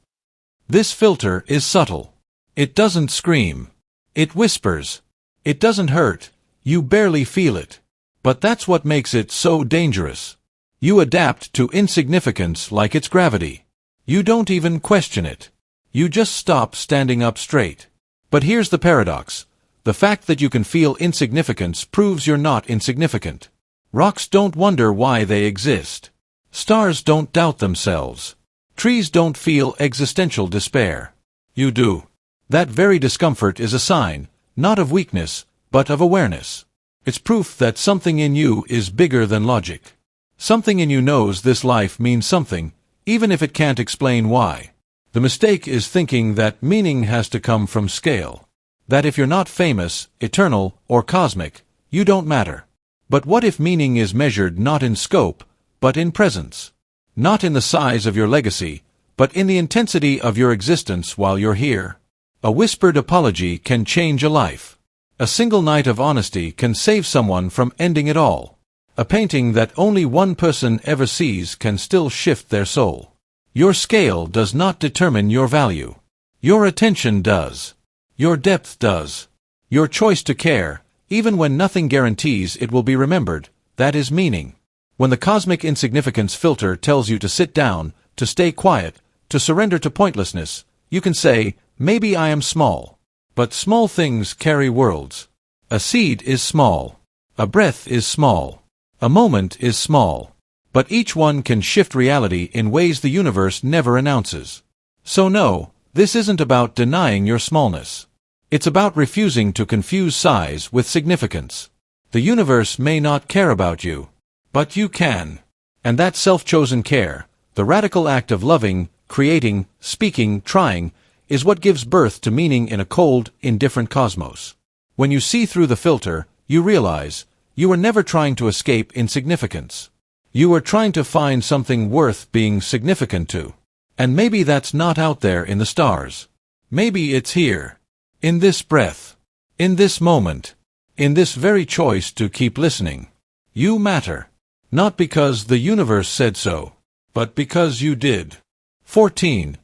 This filter is subtle. It doesn't scream. It whispers. It doesn't hurt. You barely feel it. But that's what makes it so dangerous. You adapt to insignificance like it's gravity. You don't even question it. You just stop standing up straight. But here's the paradox. The fact that you can feel insignificance proves you're not insignificant. Rocks don't wonder why they exist. Stars don't doubt themselves. Trees don't feel existential despair. You do. That very discomfort is a sign, not of weakness, but of awareness. It's proof that something in you is bigger than logic. Something in you knows this life means something, even if it can't explain why. The mistake is thinking that meaning has to come from scale. That if you're not famous, eternal, or cosmic, you don't matter. But what if meaning is measured not in scope, but in presence? Not in the size of your legacy, but in the intensity of your existence while you're here? A whispered apology can change a life. A single night of honesty can save someone from ending it all. A painting that only one person ever sees can still shift their soul. Your scale does not determine your value. Your attention does. Your depth does. Your choice to care, even when nothing guarantees it will be remembered, that is meaning. When the cosmic insignificance filter tells you to sit down, to stay quiet, to surrender to pointlessness, you can say, "Maybe I am small." But small things carry worlds. A seed is small. A breath is small. A moment is small. But each one can shift reality in ways the universe never announces. So no, this isn't about denying your smallness. It's about refusing to confuse size with significance. The universe may not care about you, but you can. And that self-chosen care, the radical act of loving, creating, speaking, trying, is what gives birth to meaning in a cold, indifferent cosmos. When you see through the filter, you realize, you were never trying to escape insignificance. You were trying to find something worth being significant to. And maybe that's not out there in the stars. Maybe it's here. In this breath. In this moment. In this very choice to keep listening. You matter. Not because the universe said so, but because you did. 14.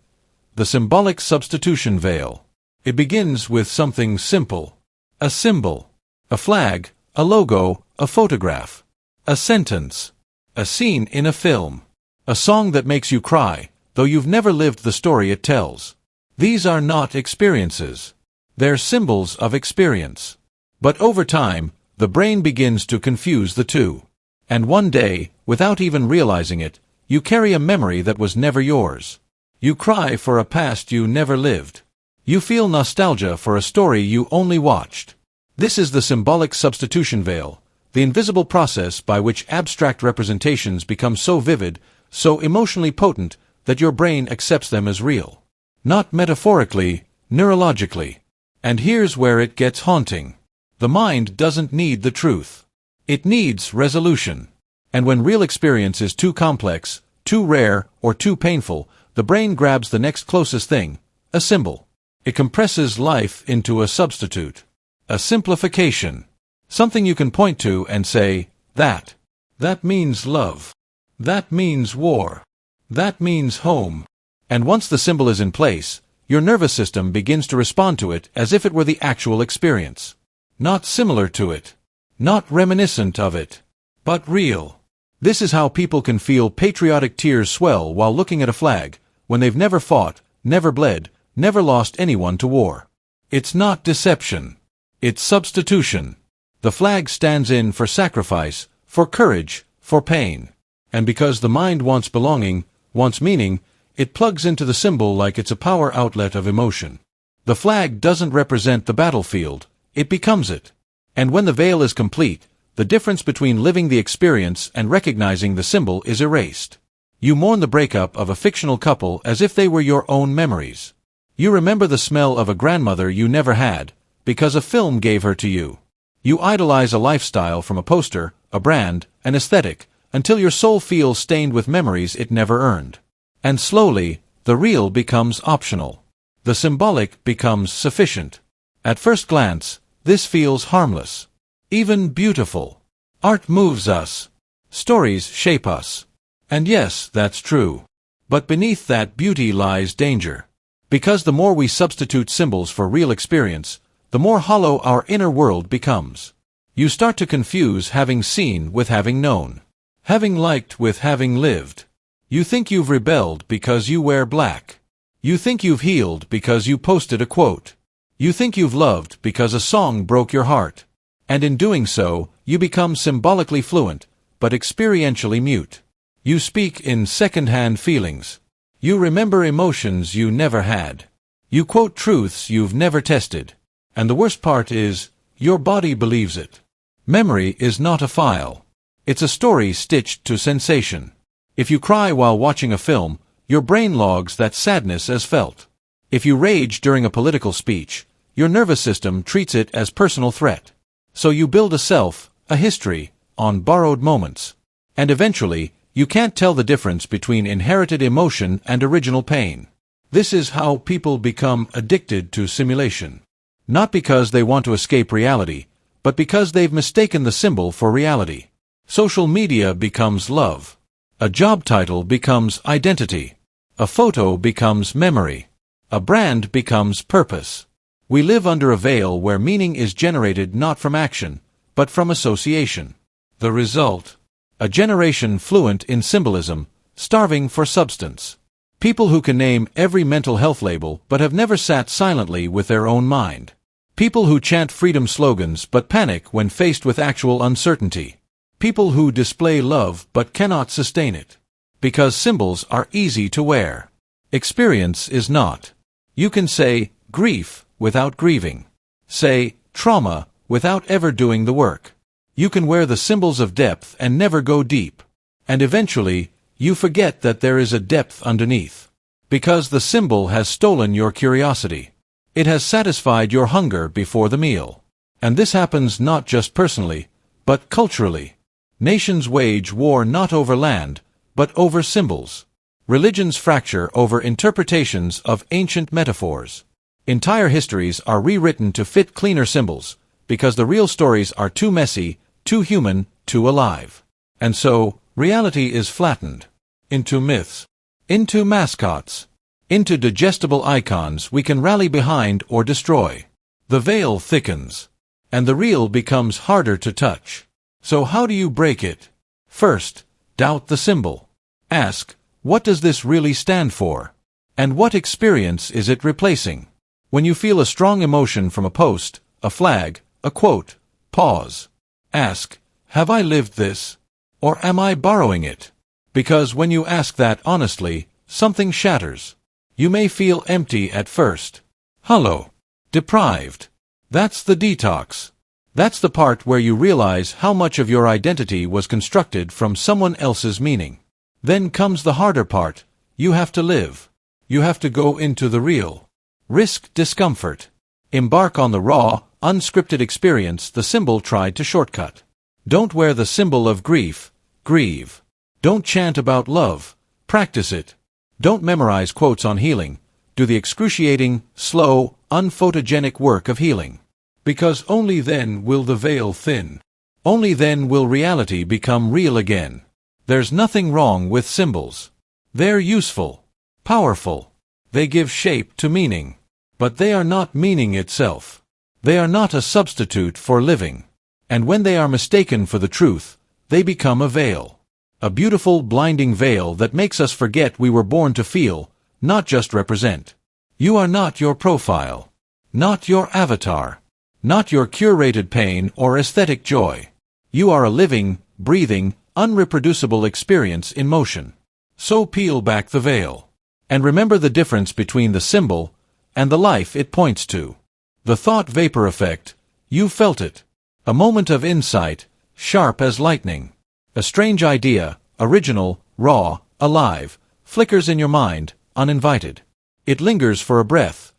The symbolic substitution veil. It begins with something simple. A symbol. A flag, a logo, a photograph. A sentence. A scene in a film. A song that makes you cry, though you've never lived the story it tells. These are not experiences. They're symbols of experience. But over time, the brain begins to confuse the two. And one day, without even realizing it, you carry a memory that was never yours. You cry for a past you never lived. You feel nostalgia for a story you only watched. This is the symbolic substitution veil, the invisible process by which abstract representations become so vivid, so emotionally potent, that your brain accepts them as real. Not metaphorically, neurologically. And here's where it gets haunting. The mind doesn't need the truth. It needs resolution. And when real experience is too complex, too rare, or too painful, the brain grabs the next closest thing, a symbol. It compresses life into a substitute. A simplification. Something you can point to and say, that. That means love. That means war. That means home. And once the symbol is in place, your nervous system begins to respond to it as if it were the actual experience. Not similar to it. Not reminiscent of it. But real. This is how people can feel patriotic tears swell while looking at a flag, when they've never fought, never bled, never lost anyone to war. It's not deception. It's substitution. The flag stands in for sacrifice, for courage, for pain. And because the mind wants belonging, wants meaning, it plugs into the symbol like it's a power outlet of emotion. The flag doesn't represent the battlefield, it becomes it. And when the veil is complete, the difference between living the experience and recognizing the symbol is erased. You mourn the breakup of a fictional couple as if they were your own memories. You remember the smell of a grandmother you never had, because a film gave her to you. You idolize a lifestyle from a poster, a brand, an aesthetic, until your soul feels stained with memories it never earned. And slowly, the real becomes optional. The symbolic becomes sufficient. At first glance, this feels harmless. Even beautiful. Art moves us. Stories shape us. And yes, that's true. But beneath that beauty lies danger. Because the more we substitute symbols for real experience, the more hollow our inner world becomes. You start to confuse having seen with having known. Having liked with having lived. You think you've rebelled because you wear black. You think you've healed because you posted a quote. You think you've loved because a song broke your heart. And in doing so, you become symbolically fluent, but experientially mute. You speak in second-hand feelings. You remember emotions you never had. You quote truths you've never tested. And the worst part is, your body believes it. Memory is not a file. It's a story stitched to sensation. If you cry while watching a film, your brain logs that sadness as felt. If you rage during a political speech, your nervous system treats it as personal threat. So you build a self, a history, on borrowed moments. And eventually, you can't tell the difference between inherited emotion and original pain. This is how people become addicted to simulation. Not because they want to escape reality, but because they've mistaken the symbol for reality. Social media becomes love. A job title becomes identity. A photo becomes memory. A brand becomes purpose. We live under a veil where meaning is generated not from action, but from association. The result? A generation fluent in symbolism, starving for substance. People who can name every mental health label but have never sat silently with their own mind. People who chant freedom slogans but panic when faced with actual uncertainty. People who display love but cannot sustain it. Because symbols are easy to wear. Experience is not. You can say grief without grieving. Say trauma without ever doing the work. You can wear the symbols of depth and never go deep. And eventually, you forget that there is a depth underneath. Because the symbol has stolen your curiosity. It has satisfied your hunger before the meal. And this happens not just personally, but culturally. Nations wage war not over land, but over symbols. Religions fracture over interpretations of ancient metaphors. Entire histories are rewritten to fit cleaner symbols, because the real stories are too messy, too human, too alive. And so, reality is flattened. Into myths. Into mascots. Into digestible icons we can rally behind or destroy. The veil thickens. And the real becomes harder to touch. So how do you break it? First, doubt the symbol. Ask, what does this really stand for? And what experience is it replacing? When you feel a strong emotion from a post, a flag, a quote, pause. Ask, have I lived this? Or am I borrowing it? Because when you ask that honestly, something shatters. You may feel empty at first. Hollow. Deprived. That's the detox. That's the part where you realize how much of your identity was constructed from someone else's meaning. Then comes the harder part. You have to live. You have to go into the real. Risk discomfort. Embark on the raw, unscripted experience the symbol tried to shortcut. Don't wear the symbol of grief, grieve. Don't chant about love, practice it. Don't memorize quotes on healing, do the excruciating, slow, unphotogenic work of healing. Because only then will the veil thin. Only then will reality become real again. There's nothing wrong with symbols. They're useful, powerful. They give shape to meaning. But they are not meaning itself. They are not a substitute for living. And when they are mistaken for the truth, they become a veil. A beautiful, blinding veil that makes us forget we were born to feel, not just represent. You are not your profile. Not your avatar. Not your curated pain or aesthetic joy. You are a living, breathing, unreproducible experience in motion. So peel back the veil. And remember the difference between the symbol and the life it points to. The thought vapor effect, you felt it. A moment of insight, sharp as lightning. A strange idea, original, raw, alive, flickers in your mind, uninvited. It lingers for a breath,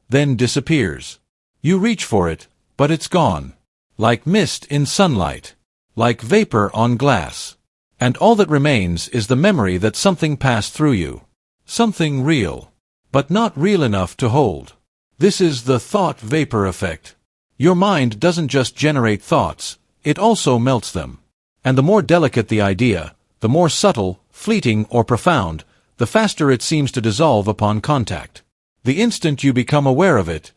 then disappears. You reach for it, but it's gone. Like mist in sunlight. Like vapor on glass. And all that remains is the memory that something passed through you. Something real. But not real enough to hold. This is the thought vapor effect. Your mind doesn't just generate thoughts, it also melts them. And the more delicate the idea, the more subtle, fleeting, or profound, the faster it seems to dissolve upon contact. The instant you become aware of it,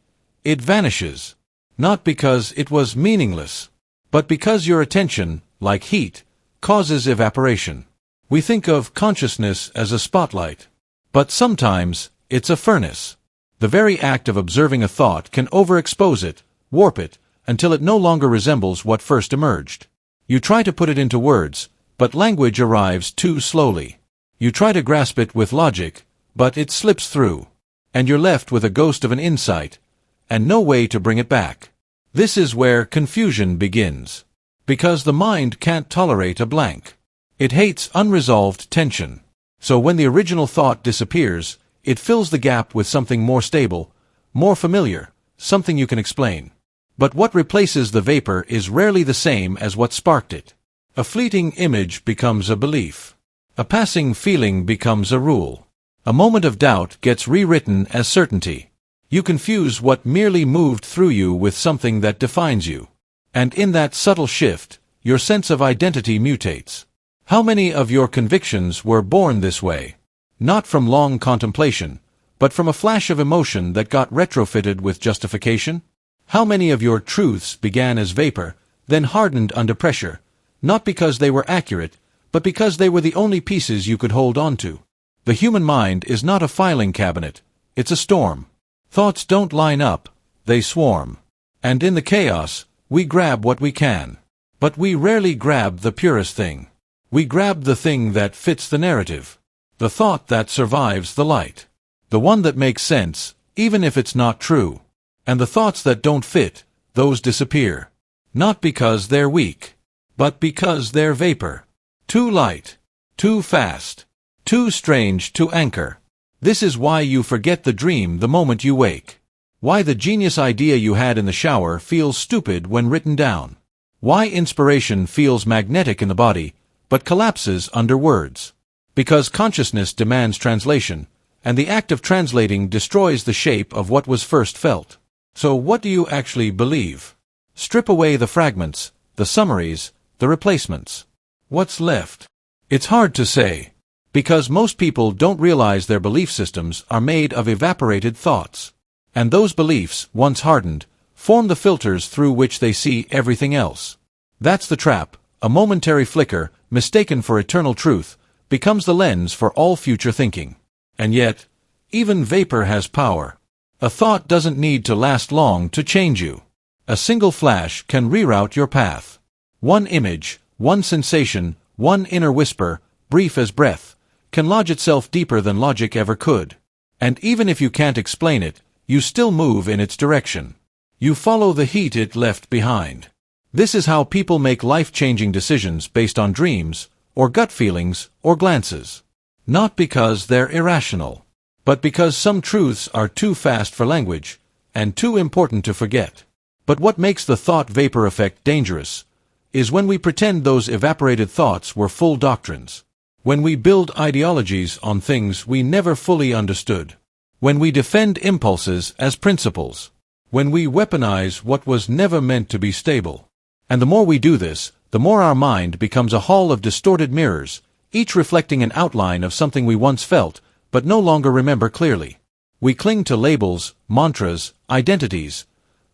it vanishes. Not because it was meaningless, but because your attention, like heat, causes evaporation. We think of consciousness as a spotlight. But sometimes, it's a furnace. The very act of observing a thought can overexpose it, warp it, until it no longer resembles what first emerged. You try to put it into words, but language arrives too slowly. You try to grasp it with logic, but it slips through. And you're left with a ghost of an insight, and no way to bring it back. This is where confusion begins. Because the mind can't tolerate a blank. It hates unresolved tension. So when the original thought disappears, it fills the gap with something more stable, more familiar, something you can explain. But what replaces the vapor is rarely the same as what sparked it. A fleeting image becomes a belief. A passing feeling becomes a rule. A moment of doubt gets rewritten as certainty. You confuse what merely moved through you with something that defines you. And in that subtle shift, your sense of identity mutates. How many of your convictions were born this way? Not from long contemplation, but from a flash of emotion that got retrofitted with justification? How many of your truths began as vapor, then hardened under pressure, not because they were accurate, but because they were the only pieces you could hold on to? The human mind is not a filing cabinet, it's a storm. Thoughts don't line up, they swarm. And in the chaos, we grab what we can. But we rarely grab the purest thing. We grab the thing that fits the narrative. The thought that survives the light. The one that makes sense, even if it's not true. And the thoughts that don't fit, those disappear. Not because they're weak, but because they're vapor. Too light. Too fast. Too strange to anchor. This is why you forget the dream the moment you wake. Why the genius idea you had in the shower feels stupid when written down. Why inspiration feels magnetic in the body, but collapses under words. Because consciousness demands translation, and the act of translating destroys the shape of what was first felt. So what do you actually believe? Strip away the fragments, the summaries, the replacements. What's left? It's hard to say. Because most people don't realize their belief systems are made of evaporated thoughts. And those beliefs, once hardened, form the filters through which they see everything else. That's the trap. A momentary flicker, mistaken for eternal truth, becomes the lens for all future thinking. And yet, even vapor has power. A thought doesn't need to last long to change you. A single flash can reroute your path. One image, one sensation, one inner whisper, brief as breath, can lodge itself deeper than logic ever could. And even if you can't explain it, you still move in its direction. You follow the heat it left behind. This is how people make life-changing decisions based on dreams, or gut feelings, or glances. Not because they're irrational, but because some truths are too fast for language, and too important to forget. But what makes the thought vapor effect dangerous is when we pretend those evaporated thoughts were full doctrines. When we build ideologies on things we never fully understood. When we defend impulses as principles. When we weaponize what was never meant to be stable. And the more we do this, the more our mind becomes a hall of distorted mirrors, each reflecting an outline of something we once felt, but no longer remember clearly. We cling to labels, mantras, identities,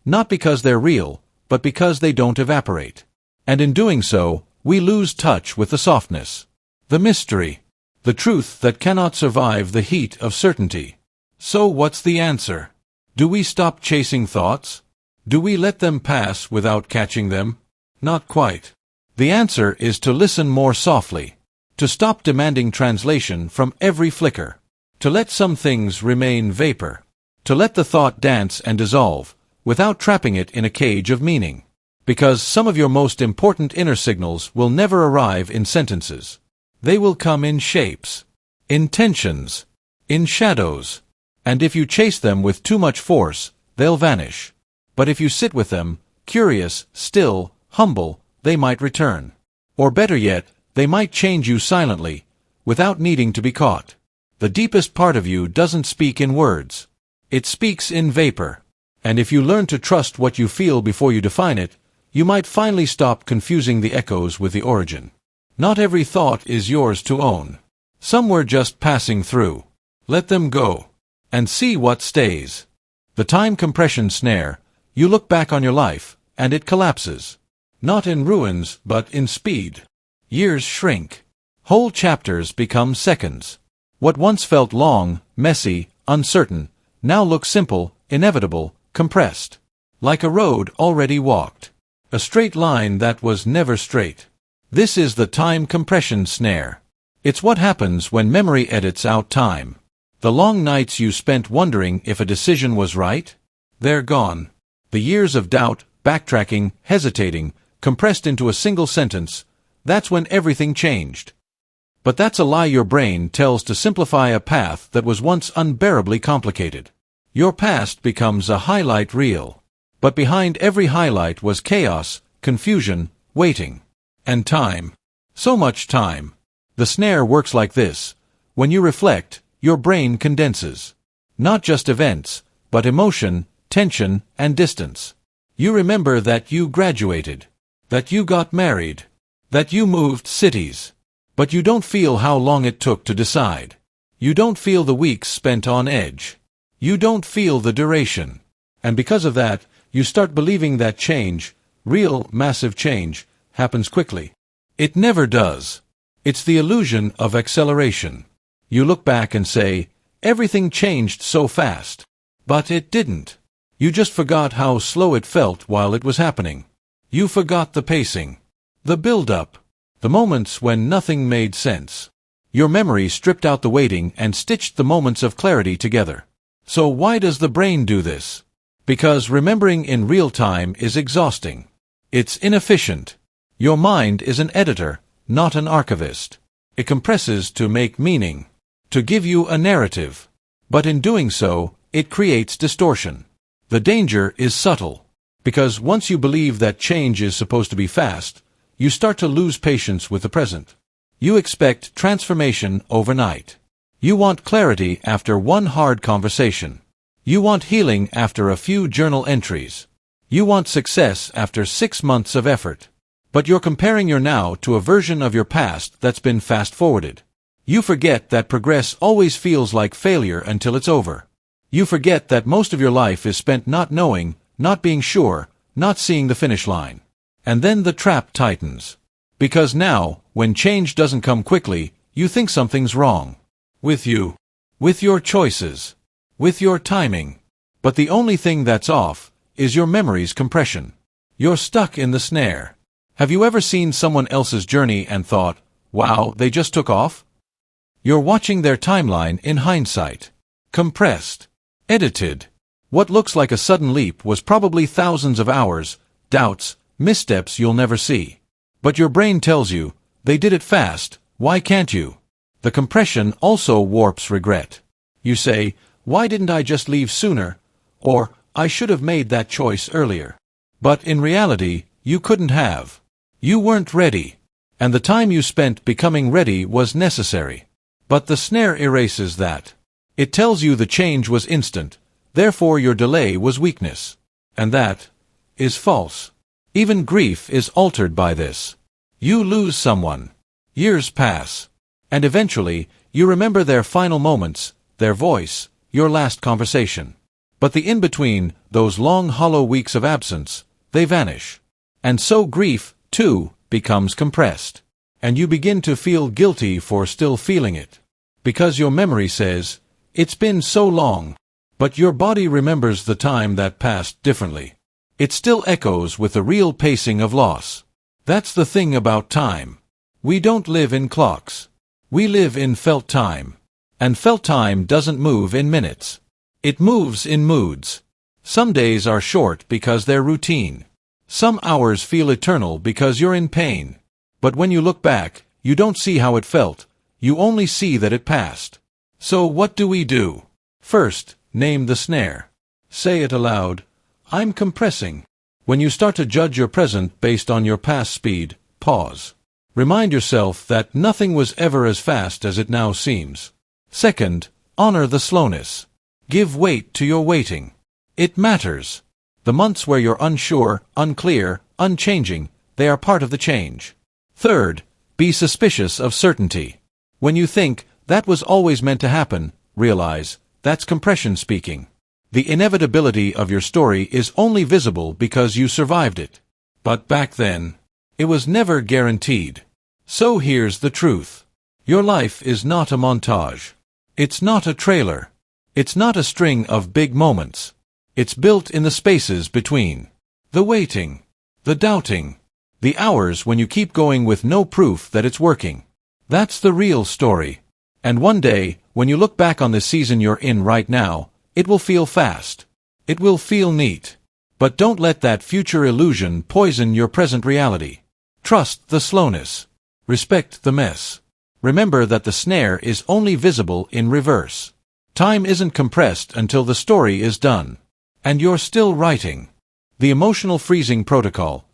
not because they're real, but because they don't evaporate. And in doing so, we lose touch with the softness, the mystery, the truth that cannot survive the heat of certainty. So what's the answer? Do we stop chasing thoughts? Do we let them pass without catching them? Not quite. The answer is to listen more softly, to stop demanding translation from every flicker, to let some things remain vapor, to let the thought dance and dissolve, without trapping it in a cage of meaning. Because some of your most important inner signals will never arrive in sentences. They will come in shapes, in tensions, in shadows. And if you chase them with too much force, they'll vanish. But if you sit with them, curious, still, humble, they might return. Or better yet, they might change you silently, without needing to be caught. The deepest part of you doesn't speak in words. It speaks in vapor. And if you learn to trust what you feel before you define it, you might finally stop confusing the echoes with the origin. Not every thought is yours to own. Some were just passing through. Let them go. And see what stays. The time compression snare, you look back on your life, and it collapses. Not in ruins, but in speed. Years shrink. Whole chapters become seconds. What once felt long, messy, uncertain, now looks simple, inevitable, compressed. Like a road already walked. A straight line that was never straight. This is the time compression snare. It's what happens when memory edits out time. The long nights you spent wondering if a decision was right? They're gone. The years of doubt, backtracking, hesitating, compressed into a single sentence, that's when everything changed. But that's a lie your brain tells to simplify a path that was once unbearably complicated. Your past becomes a highlight reel. But behind every highlight was chaos, confusion, waiting. And time. So much time. The snare works like this. When you reflect, your brain condenses. Not just events, but emotion, tension, and distance. You remember that you graduated. That you got married. That you moved cities. But you don't feel how long it took to decide. You don't feel the weeks spent on edge. You don't feel the duration. And because of that, you start believing that change, real, massive change, happens quickly. It never does. It's the illusion of acceleration. You look back and say, everything changed so fast. But it didn't. You just forgot how slow it felt while it was happening. You forgot the pacing. The build-up. The moments when nothing made sense. Your memory stripped out the waiting and stitched the moments of clarity together. So why does the brain do this? Because remembering in real time is exhausting. It's inefficient. Your mind is an editor, not an archivist. It compresses to make meaning, to give you a narrative. But in doing so, it creates distortion. The danger is subtle. Because once you believe that change is supposed to be fast, you start to lose patience with the present. You expect transformation overnight. You want clarity after one hard conversation. You want healing after a few journal entries. You want success after 6 months of effort. But you're comparing your now to a version of your past that's been fast-forwarded. You forget that progress always feels like failure until it's over. You forget that most of your life is spent not knowing, not being sure, not seeing the finish line. And then the trap tightens. Because now, when change doesn't come quickly, you think something's wrong. With you. With your choices. With your timing. But the only thing that's off is your memory's compression. You're stuck in the snare. Have you ever seen someone else's journey and thought, wow, they just took off? You're watching their timeline in hindsight. Compressed. Edited. What looks like a sudden leap was probably thousands of hours, doubts, missteps you'll never see. But your brain tells you, they did it fast, why can't you? The compression also warps regret. You say, why didn't I just leave sooner? Or, I should have made that choice earlier. But in reality, you couldn't have. You weren't ready. And the time you spent becoming ready was necessary. But the snare erases that. It tells you the change was instant, therefore your delay was weakness. And that is false. Even grief is altered by this. You lose someone. Years pass. And eventually, you remember their final moments, their voice, your last conversation. But the in-between, those long hollow weeks of absence, they vanish. And so grief, too, becomes compressed. And you begin to feel guilty for still feeling it. Because your memory says, "It's been so long." But your body remembers the time that passed differently. It still echoes with the real pacing of loss. That's the thing about time. We don't live in clocks. We live in felt time. And felt time doesn't move in minutes. It moves in moods. Some days are short because they're routine. Some hours feel eternal because you're in pain. But when you look back, you don't see how it felt. You only see that it passed. So what do we do? First, name the snare. Say it aloud. I'm compressing. When you start to judge your present based on your past speed, pause. Remind yourself that nothing was ever as fast as it now seems. Second, honor the slowness. Give weight to your waiting. It matters. The months where you're unsure, unclear, unchanging, they are part of the change. Third, be suspicious of certainty. When you think, that was always meant to happen, realize, that's compression speaking. The inevitability of your story is only visible because you survived it. But back then, it was never guaranteed. So here's the truth. Your life is not a montage. It's not a trailer. It's not a string of big moments. It's built in the spaces between. The waiting. The doubting. The hours when you keep going with no proof that it's working. That's the real story. And one day, when you look back on this season you're in right now, it will feel fast. It will feel neat. But don't let that future illusion poison your present reality. Trust the slowness. Respect the mess. Remember that the snare is only visible in reverse. Time isn't compressed until the story is done. And you're still writing. The emotional freezing protocol.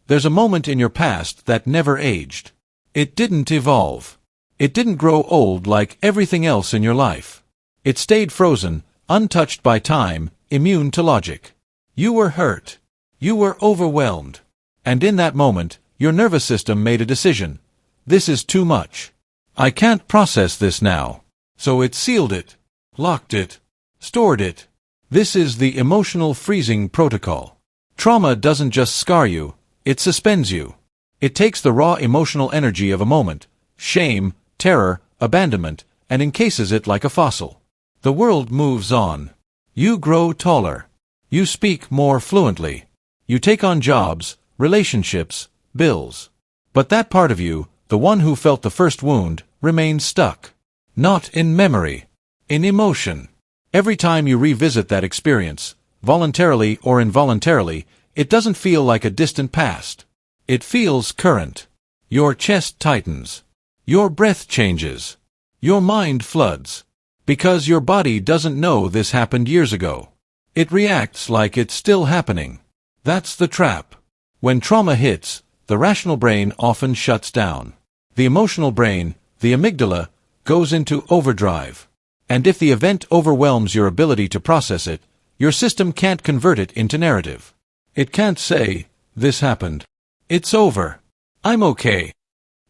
There's a moment in your past that never aged. It didn't evolve. It didn't grow old like everything else in your life. It stayed frozen, untouched by time, immune to logic. You were hurt. You were overwhelmed. And in that moment, your nervous system made a decision. This is too much. I can't process this now. So it sealed it, locked it, stored it. This is the emotional freezing protocol. Trauma doesn't just scar you, it suspends you. It takes the raw emotional energy of a moment, shame, terror, abandonment, and encases it like a fossil. The world moves on. You grow taller. You speak more fluently. You take on jobs, relationships, bills. But that part of you, the one who felt the first wound, remains stuck. Not in memory. In emotion. Every time you revisit that experience, voluntarily or involuntarily, it doesn't feel like a distant past. It feels current. Your chest tightens. Your breath changes. Your mind floods. Because your body doesn't know this happened years ago. It reacts like it's still happening. That's the trap. When trauma hits, the rational brain often shuts down. The emotional brain, the amygdala, goes into overdrive. And if the event overwhelms your ability to process it, your system can't convert it into narrative. It can't say, "This happened. It's over. I'm okay."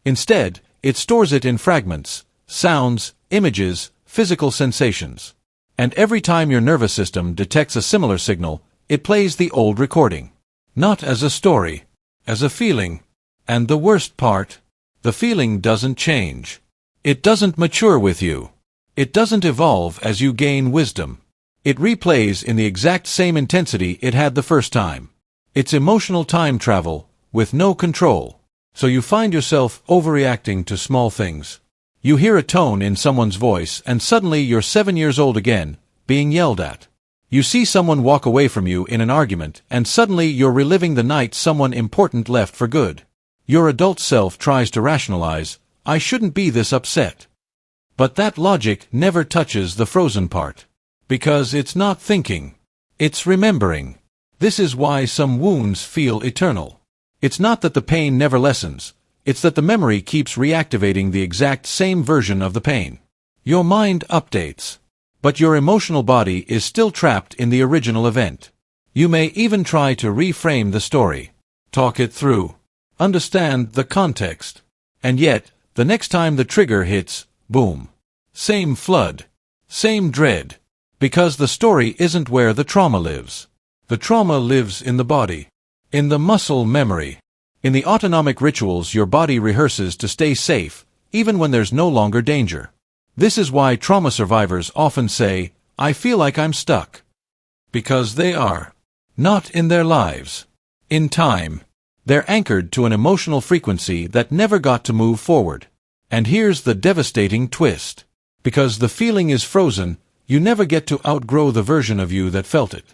Instead, it stores it in fragments, sounds, images, physical sensations. And every time your nervous system detects a similar signal, it plays the old recording. Not as a story, as a feeling. And the worst part, the feeling doesn't change. It doesn't mature with you. It doesn't evolve as you gain wisdom. It replays in the exact same intensity it had the first time. It's emotional time travel, with no control. So you find yourself overreacting to small things. You hear a tone in someone's voice and suddenly you're 7 years old again, being yelled at. You see someone walk away from you in an argument and suddenly you're reliving the night someone important left for good. Your adult self tries to rationalize, "I shouldn't be this upset." But that logic never touches the frozen part. Because it's not thinking. It's remembering. This is why some wounds feel eternal. It's not that the pain never lessens. It's that the memory keeps reactivating the exact same version of the pain. Your mind updates. But your emotional body is still trapped in the original event. You may even try to reframe the story. Talk it through. understand the context. And yet, the next time the trigger hits, boom. Same flood. Same dread. Because the story isn't where the trauma lives. The trauma lives in the body. In the muscle memory. In the autonomic rituals your body rehearses to stay safe, even when there's no longer danger. This is why trauma survivors often say, "I feel like I'm stuck." Because they are. Not in their lives. In time. They're anchored to an emotional frequency that never got to move forward. And here's the devastating twist. Because the feeling is frozen, you never get to outgrow the version of you that felt it.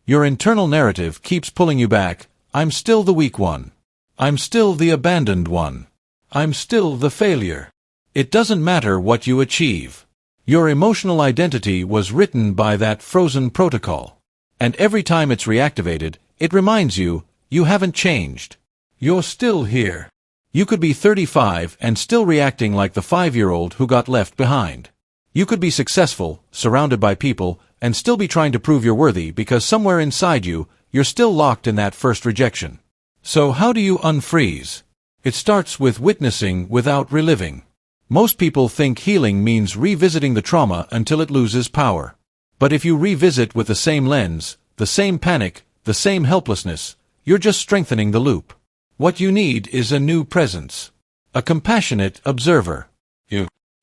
Your internal narrative keeps pulling you back. I'm still the weak one. I'm still the abandoned one. I'm still the failure. It doesn't matter what you achieve. Your emotional identity was written by that frozen protocol. And every time it's reactivated, it reminds you, you haven't changed. You're still here. You could be 35 and still reacting like the 5-year-old who got left behind. You could be successful, surrounded by people, and still be trying to prove you're worthy because somewhere inside you, you're still locked in that first rejection. So how do you unfreeze? It starts with witnessing without reliving. Most people think healing means revisiting the trauma until it loses power. But if you revisit with the same lens, the same panic, the same helplessness, you're just strengthening the loop. What you need is a new presence. A compassionate observer.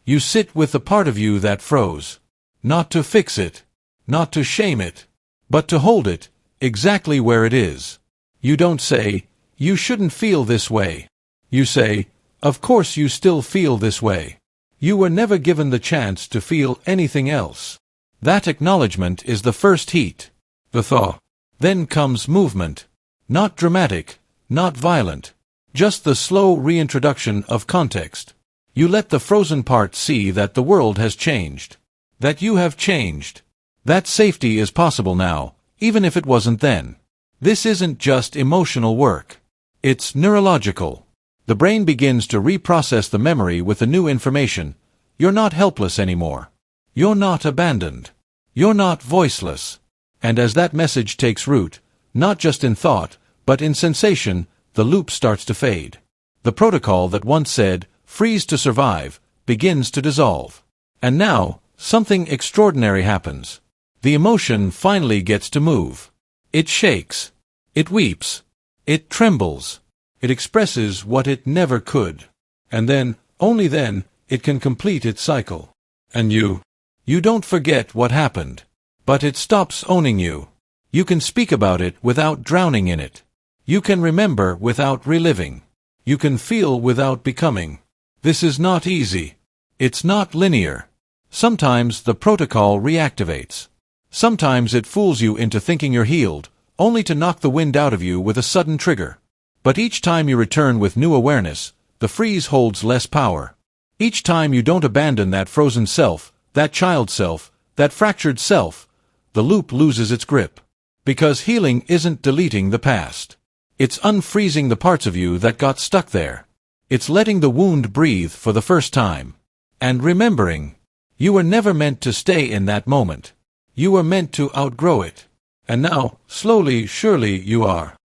You sit with the part of you that froze. Not to fix it. Not to shame it. But to hold it, exactly where it is. You don't say, "You shouldn't feel this way." You say, "Of course you still feel this way. You were never given the chance to feel anything else." That acknowledgement is the first heat. The thaw. Then comes movement. Not dramatic, not violent. Just the slow reintroduction of context. You let the frozen part see that the world has changed. That you have changed. That safety is possible now, even if it wasn't then. This isn't just emotional work. It's neurological. The brain begins to reprocess the memory with the new information. You're not helpless anymore. You're not abandoned. You're not voiceless. And as that message takes root, not just in thought, but in sensation, the loop starts to fade. The protocol that once said, "Freeze to survive," begins to dissolve. And now, something extraordinary happens. The emotion finally gets to move. It shakes. It weeps. It trembles. It expresses what it never could. And then, only then, it can complete its cycle. And you don't forget what happened. But it stops owning you. You can speak about it without drowning in it. You can remember without reliving. You can feel without becoming. This is not easy. It's not linear. Sometimes the protocol reactivates. Sometimes it fools you into thinking you're healed, only to knock the wind out of you with a sudden trigger. But each time you return with new awareness, the freeze holds less power. Each time you don't abandon that frozen self, that child self, that fractured self, the loop loses its grip. Because healing isn't deleting the past. It's unfreezing the parts of you that got stuck there. It's letting the wound breathe for the first time. And remembering, you were never meant to stay in that moment. You were meant to outgrow it. And now, slowly, surely, you are.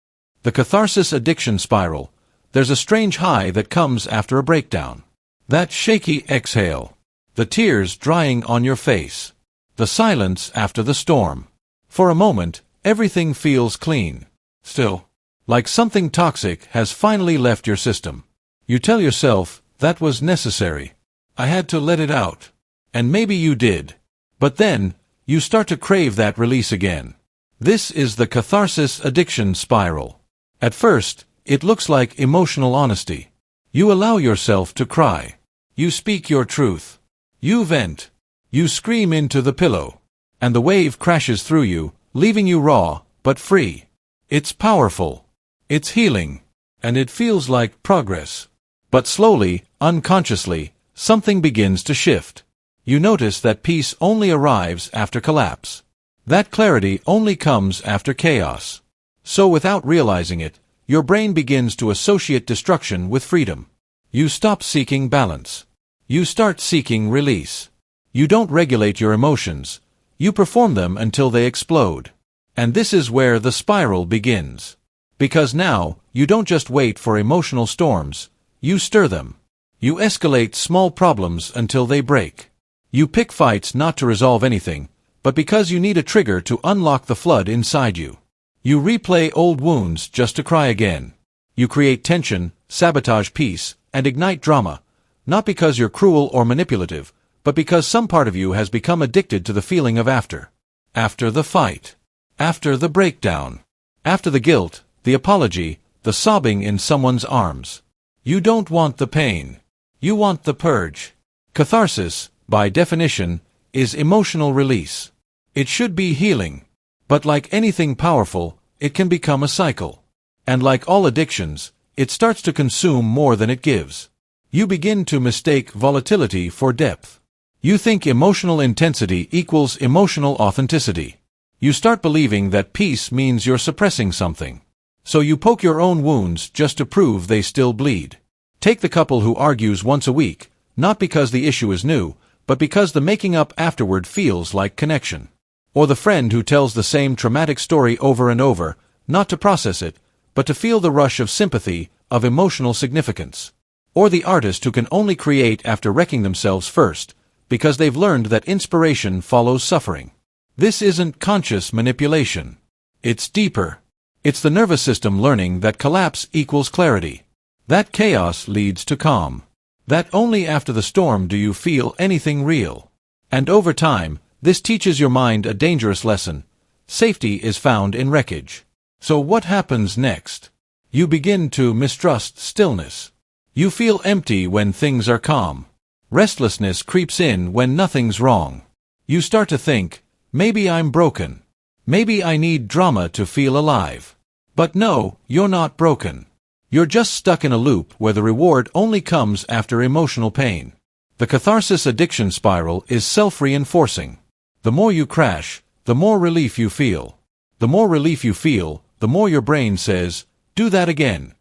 The catharsis addiction spiral. There's a strange high that comes after a breakdown. That shaky exhale. The tears drying on your face. The silence after the storm. For a moment, everything feels clean. Still, like something toxic has finally left your system. You tell yourself, that was necessary. I had to let it out. And maybe you did. But then, you start to crave that release again. This is the catharsis addiction spiral. At first, it looks like emotional honesty. You allow yourself to cry. You speak your truth. You vent. You scream into the pillow. And the wave crashes through you, leaving you raw, but free. It's powerful. It's healing. And it feels like progress. But slowly, unconsciously, something begins to shift. You notice that peace only arrives after collapse. That clarity only comes after chaos. So without realizing it, your brain begins to associate destruction with freedom. You stop seeking balance. You start seeking release. You don't regulate your emotions. You perform them until they explode. And this is where the spiral begins. Because now, you don't just wait for emotional storms, you stir them. You escalate small problems until they break. You pick fights not to resolve anything, but because you need a trigger to unlock the flood inside you. You replay old wounds just to cry again. You create tension, sabotage peace, and ignite drama, not because you're cruel or manipulative, but because some part of you has become addicted to the feeling of after. After the fight. After the breakdown. After the guilt, the apology, the sobbing in someone's arms. You don't want the pain. You want the purge. Catharsis, by definition, is emotional release. It should be healing. But like anything powerful, it can become a cycle. And like all addictions, it starts to consume more than it gives. You begin to mistake volatility for depth. You think emotional intensity equals emotional authenticity. You start believing that peace means you're suppressing something. So you poke your own wounds just to prove they still bleed. Take the couple who argues once a week, not because the issue is new, but because the making up afterward feels like connection. Or the friend who tells the same traumatic story over and over, not to process it, but to feel the rush of sympathy, of emotional significance. Or the artist who can only create after wrecking themselves first, because they've learned that inspiration follows suffering. This isn't conscious manipulation. It's deeper. It's the nervous system learning that collapse equals clarity. That chaos leads to calm. That only after the storm do you feel anything real. And over time, this teaches your mind a dangerous lesson. Safety is found in wreckage. So what happens next? You begin to mistrust stillness. You feel empty when things are calm. Restlessness creeps in when nothing's wrong. You start to think, maybe I'm broken. Maybe I need drama to feel alive. But no, you're not broken. You're just stuck in a loop where the reward only comes after emotional pain. The catharsis addiction spiral is self-reinforcing. The more you crash, the more relief you feel. The more relief you feel, the more your brain says, do that again.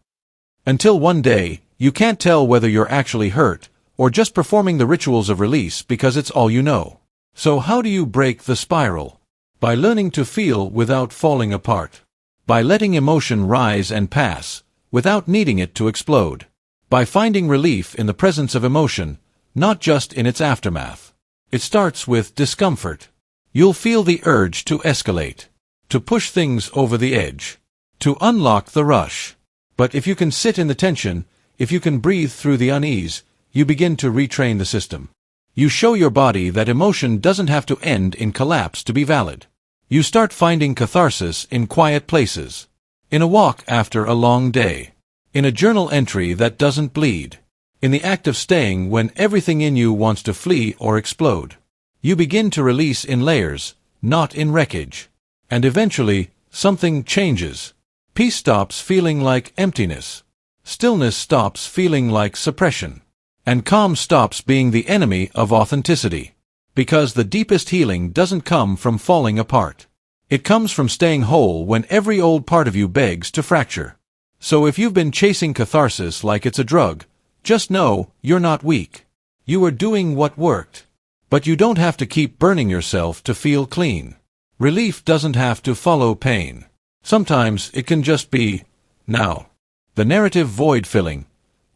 Until one day, you can't tell whether you're actually hurt, or just performing the rituals of release because it's all you know. So how do you break the spiral? By learning to feel without falling apart. By letting emotion rise and pass, without needing it to explode. By finding relief in the presence of emotion, not just in its aftermath. It starts with discomfort. You'll feel the urge to escalate, to push things over the edge, to unlock the rush. But if you can sit in the tension, if you can breathe through the unease, you begin to retrain the system. You show your body that emotion doesn't have to end in collapse to be valid. You start finding catharsis in quiet places. In a walk after a long day. In a journal entry that doesn't bleed. In the act of staying when everything in you wants to flee or explode. You begin to release in layers, not in wreckage. And eventually, something changes. Peace stops feeling like emptiness. Stillness stops feeling like suppression. And calm stops being the enemy of authenticity. Because the deepest healing doesn't come from falling apart. It comes from staying whole when every old part of you begs to fracture. So if you've been chasing catharsis like it's a drug, just know you're not weak. You are doing what worked. But you don't have to keep burning yourself to feel clean. Relief doesn't have to follow pain. Sometimes it can just be, now. The narrative void filling.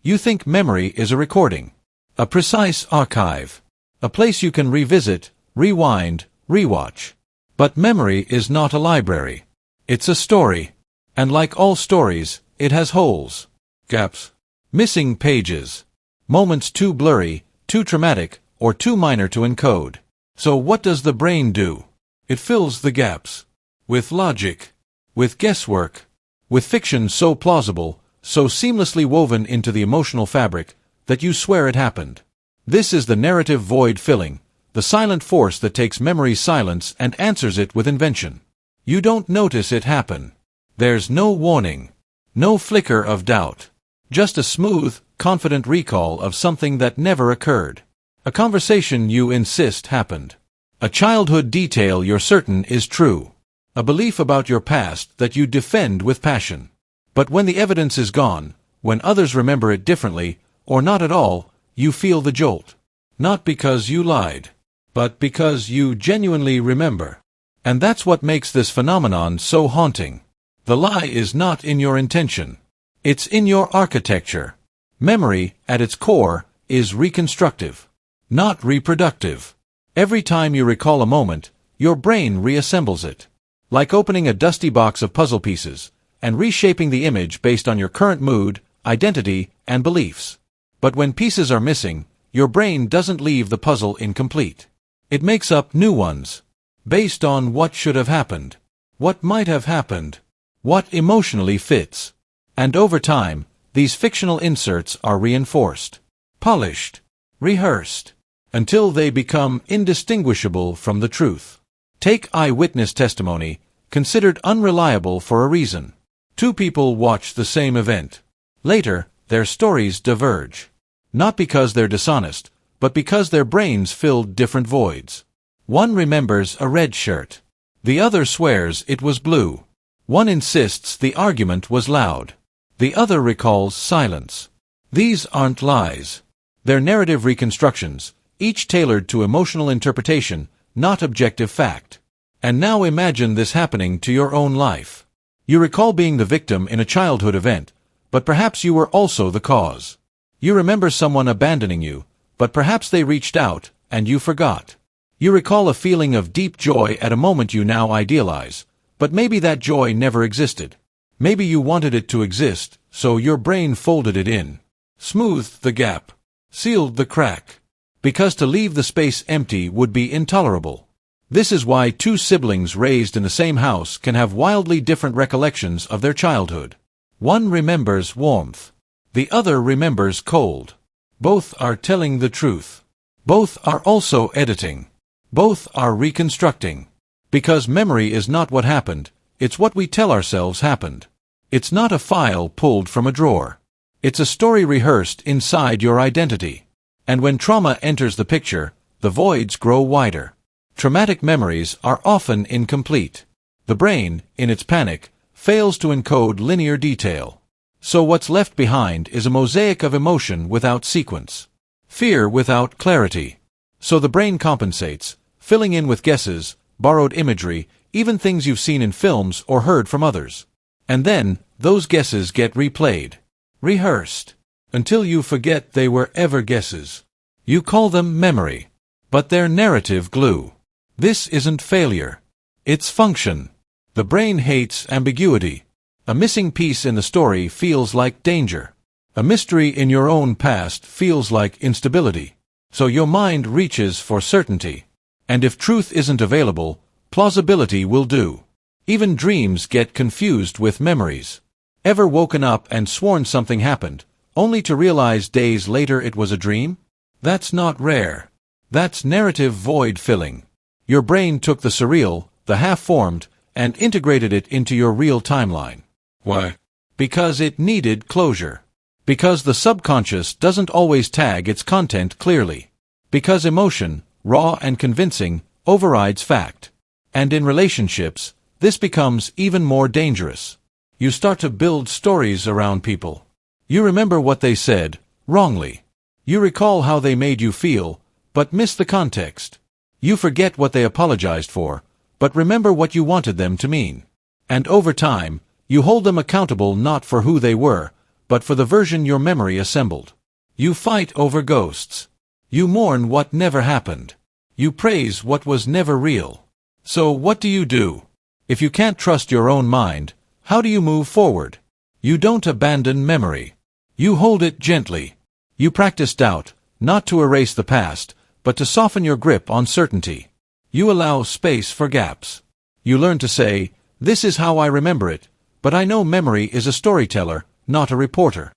You think memory is a recording. A precise archive. A place you can revisit, rewind, rewatch. But memory is not a library. It's a story. And like all stories, it has holes, gaps, missing pages, moments too blurry, too traumatic, or too minor to encode. So what does the brain do? It fills the gaps. With logic. With guesswork. With fiction so plausible, so seamlessly woven into the emotional fabric, that you swear it happened. This is the narrative void filling, the silent force that takes memory's silence and answers it with invention. You don't notice it happen. There's no warning. No flicker of doubt. Just a smooth, confident recall of something that never occurred. A conversation you insist happened. A childhood detail you're certain is true. A belief about your past that you defend with passion. But when the evidence is gone, when others remember it differently, or not at all, you feel the jolt. Not because you lied, but because you genuinely remember. And that's what makes this phenomenon so haunting. The lie is not in your intention. It's in your architecture. Memory, at its core, is reconstructive, not reproductive. Every time you recall a moment, your brain reassembles it. Like opening a dusty box of puzzle pieces, and reshaping the image based on your current mood, identity, and beliefs. But when pieces are missing, your brain doesn't leave the puzzle incomplete. It makes up new ones, based on what should have happened, what might have happened, what emotionally fits. And over time, these fictional inserts are reinforced, polished, rehearsed, until they become indistinguishable from the truth. Take eyewitness testimony, considered unreliable for a reason. Two people watch the same event. Later, their stories diverge. Not because they're dishonest, but because their brains filled different voids. One remembers a red shirt. The other swears it was blue. One insists the argument was loud. The other recalls silence. These aren't lies. They're narrative reconstructions, each tailored to emotional interpretation, not objective fact. And now imagine this happening to your own life. You recall being the victim in a childhood event, but perhaps you were also the cause. You remember someone abandoning you, but perhaps they reached out, and you forgot. You recall a feeling of deep joy at a moment you now idealize, but maybe that joy never existed. Maybe you wanted it to exist, so your brain folded it in, smoothed the gap, sealed the crack, because to leave the space empty would be intolerable. This is why two siblings raised in the same house can have wildly different recollections of their childhood. One remembers warmth. The other remembers cold. Both are telling the truth. Both are also editing. Both are reconstructing. Because memory is not what happened, it's what we tell ourselves happened. It's not a file pulled from a drawer. It's a story rehearsed inside your identity. And when trauma enters the picture, the voids grow wider. Traumatic memories are often incomplete. The brain, in its panic, fails to encode linear detail. So what's left behind is a mosaic of emotion without sequence. Fear without clarity. So the brain compensates, filling in with guesses, borrowed imagery, even things you've seen in films or heard from others. And then, those guesses get replayed, rehearsed, until you forget they were ever guesses. You call them memory, but they're narrative glue. This isn't failure. It's function. The brain hates ambiguity. A missing piece in the story feels like danger. A mystery in your own past feels like instability. So your mind reaches for certainty. And if truth isn't available, plausibility will do. Even dreams get confused with memories. Ever woken up and sworn something happened, only to realize days later it was a dream? That's not rare. That's narrative void filling. Your brain took the surreal, the half-formed, and integrated it into your real timeline. Why? Because it needed closure. Because the subconscious doesn't always tag its content clearly. Because emotion, raw and convincing, overrides fact. And in relationships, this becomes even more dangerous. You start to build stories around people. You remember what they said, wrongly. You recall how they made you feel, but miss the context. You forget what they apologized for, but remember what you wanted them to mean. And over time, you hold them accountable not for who they were, but for the version your memory assembled. You fight over ghosts. You mourn what never happened. You praise what was never real. So what do? If you can't trust your own mind, how do you move forward? You don't abandon memory. You hold it gently. You practice doubt, not to erase the past, but to soften your grip on certainty. You allow space for gaps. You learn to say, this is how I remember it, but I know memory is a storyteller, not a reporter.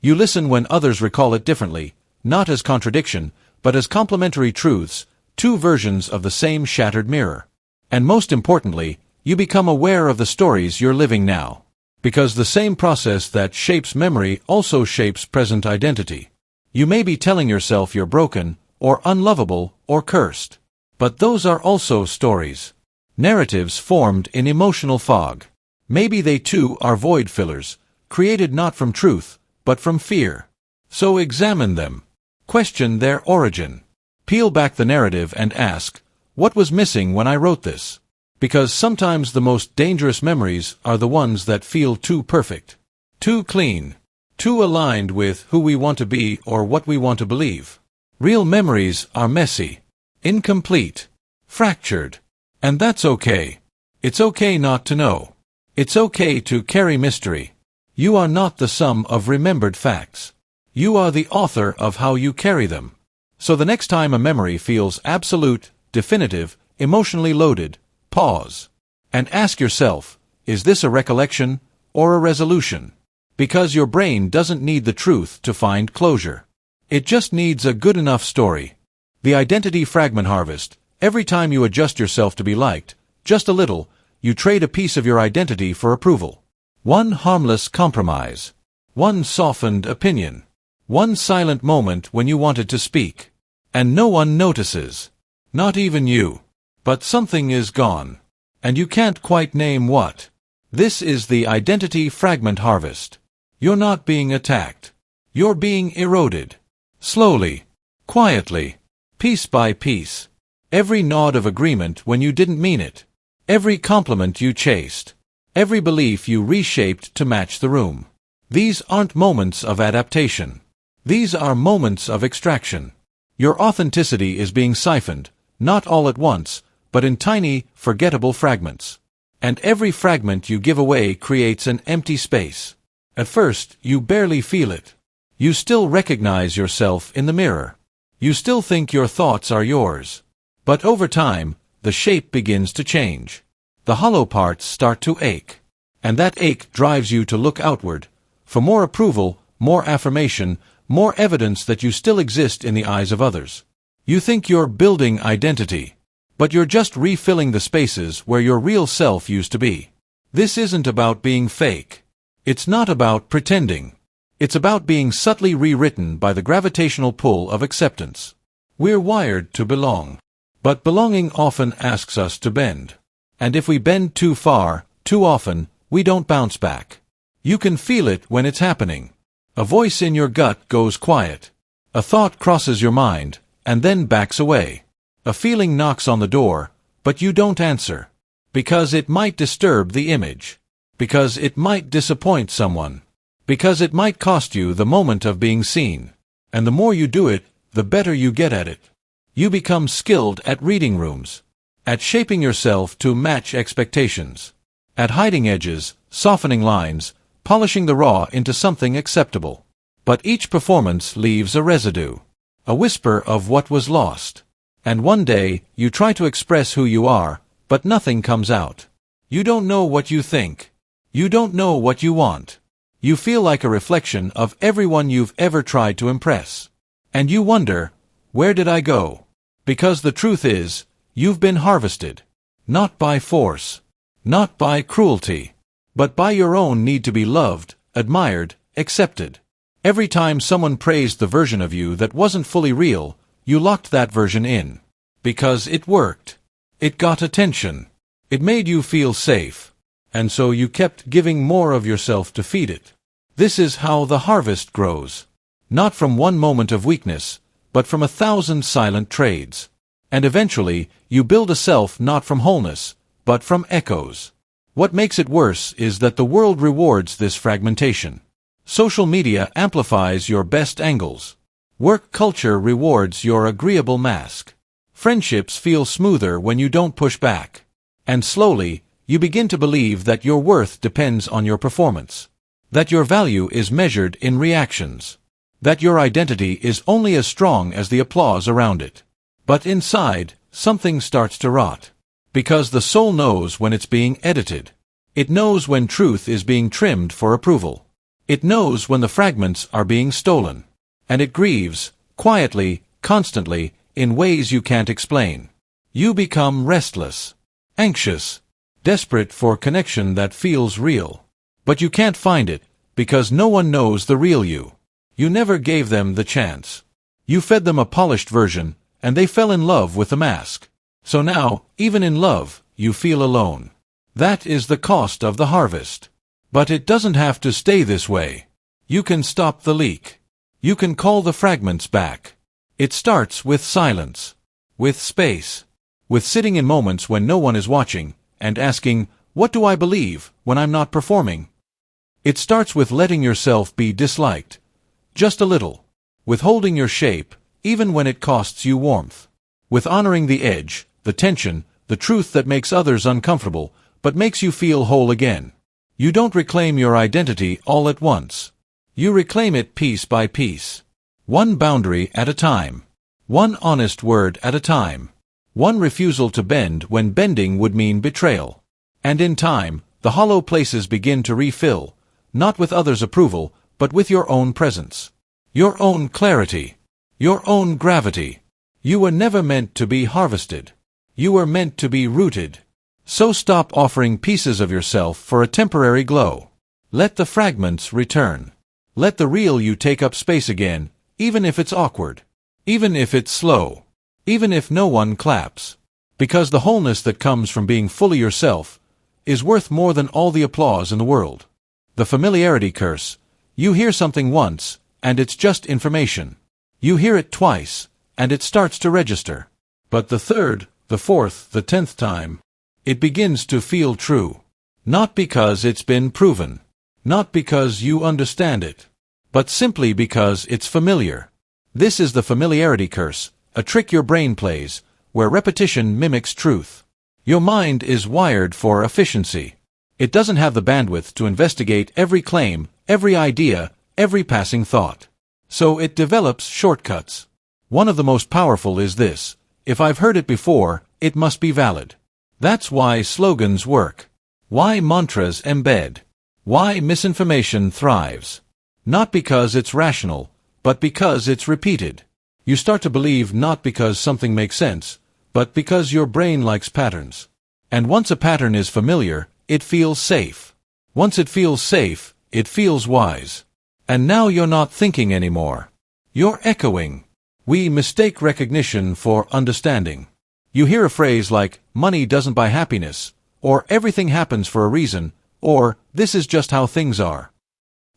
You listen when others recall it differently, not as contradiction, but as complementary truths, two versions of the same shattered mirror. And most importantly, you become aware of the stories you're living now. Because the same process that shapes memory also shapes present identity. You may be telling yourself you're broken, or unlovable, or cursed. But those are also stories. Narratives formed in emotional fog. Maybe they too are void fillers, created not from truth, but from fear. So examine them. Question their origin. Peel back the narrative and ask, what was missing when I wrote this? Because sometimes the most dangerous memories are the ones that feel too perfect, too clean, too aligned with who we want to be or what we want to believe. Real memories are messy, incomplete, fractured. And that's okay. It's okay not to know. It's okay to carry mystery. You are not the sum of remembered facts. You are the author of how you carry them. So the next time a memory feels absolute, definitive, emotionally loaded, pause. And ask yourself, is this a recollection or a resolution? Because your brain doesn't need the truth to find closure. It just needs a good enough story. The identity fragment harvest. Every time you adjust yourself to be liked, just a little, you trade a piece of your identity for approval. One harmless compromise. One softened opinion. One silent moment when you wanted to speak. And no one notices. Not even you. But something is gone. And you can't quite name what. This is the identity fragment harvest. You're not being attacked. You're being eroded. Slowly. Quietly. Piece by piece. Every nod of agreement when you didn't mean it. Every compliment you chased. Every belief you reshaped to match the room. These aren't moments of adaptation. These are moments of extraction. Your authenticity is being siphoned, not all at once, but in tiny, forgettable fragments. And every fragment you give away creates an empty space. At first, you barely feel it. You still recognize yourself in the mirror. You still think your thoughts are yours. But over time, the shape begins to change. The hollow parts start to ache. And that ache drives you to look outward, for more approval, more affirmation, more evidence that you still exist in the eyes of others. You think you're building identity, but you're just refilling the spaces where your real self used to be. This isn't about being fake. It's not about pretending. It's about being subtly rewritten by the gravitational pull of acceptance. We're wired to belong. But belonging often asks us to bend. And if we bend too far, too often, we don't bounce back. You can feel it when it's happening. A voice in your gut goes quiet. A thought crosses your mind, and then backs away. A feeling knocks on the door, but you don't answer. Because it might disturb the image. Because it might disappoint someone. Because it might cost you the moment of being seen. And the more you do it, the better you get at it. You become skilled at reading rooms, at shaping yourself to match expectations, at hiding edges, softening lines, polishing the raw into something acceptable. But each performance leaves a residue, a whisper of what was lost. And one day, you try to express who you are, but nothing comes out. You don't know what you think. You don't know what you want. You feel like a reflection of everyone you've ever tried to impress. And you wonder, where did I go? Because the truth is, you've been harvested. Not by force. Not by cruelty. But by your own need to be loved, admired, accepted. Every time someone praised the version of you that wasn't fully real, you locked that version in. Because it worked. It got attention. It made you feel safe. And so you kept giving more of yourself to feed it. This is how the harvest grows. Not from one moment of weakness, but from 1,000 silent trades. And eventually, you build a self not from wholeness, but from echoes. What makes it worse is that the world rewards this fragmentation. Social media amplifies your best angles. Work culture rewards your agreeable mask. Friendships feel smoother when you don't push back. And slowly, you begin to believe that your worth depends on your performance. That your value is measured in reactions. That your identity is only as strong as the applause around it. But inside, something starts to rot. Because the soul knows when it's being edited. It knows when truth is being trimmed for approval. It knows when the fragments are being stolen. And it grieves, quietly, constantly, in ways you can't explain. You become restless, anxious, desperate for connection that feels real. But you can't find it, because no one knows the real you. You never gave them the chance. You fed them a polished version, and they fell in love with the mask. So now, even in love, you feel alone. That is the cost of the harvest. But it doesn't have to stay this way. You can stop the leak. You can call the fragments back. It starts with silence, with space, with sitting in moments when no one is watching, and asking, "What do I believe when I'm not performing?" It starts with letting yourself be disliked. Just a little. With holding your shape, even when it costs you warmth. With honoring the edge, the tension, the truth that makes others uncomfortable, but makes you feel whole again. You don't reclaim your identity all at once. You reclaim it piece by piece. One boundary at a time. One honest word at a time. One refusal to bend when bending would mean betrayal. And in time, the hollow places begin to refill, not with others' approval, but with your own presence. Your own clarity. Your own gravity. You were never meant to be harvested. You were meant to be rooted. So stop offering pieces of yourself for a temporary glow. Let the fragments return. Let the real you take up space again, even if it's awkward. Even if it's slow. Even if no one claps. Because the wholeness that comes from being fully yourself is worth more than all the applause in the world. The familiarity curse. You hear something once, and it's just information. You hear it twice, and it starts to register. But the third, the fourth, the 10th time, it begins to feel true. Not because it's been proven. Not because you understand it. But simply because it's familiar. This is the familiarity curse, a trick your brain plays, where repetition mimics truth. Your mind is wired for efficiency. It doesn't have the bandwidth to investigate every claim, every idea, every passing thought. So it develops shortcuts. One of the most powerful is this: if I've heard it before, it must be valid. That's why slogans work. Why mantras embed. Why misinformation thrives. Not because it's rational, but because it's repeated. You start to believe not because something makes sense, but because your brain likes patterns. And once a pattern is familiar, it feels safe. Once it feels safe, it feels wise. And now you're not thinking anymore. You're echoing. We mistake recognition for understanding. You hear a phrase like, "Money doesn't buy happiness," or "Everything happens for a reason," or "This is just how things are."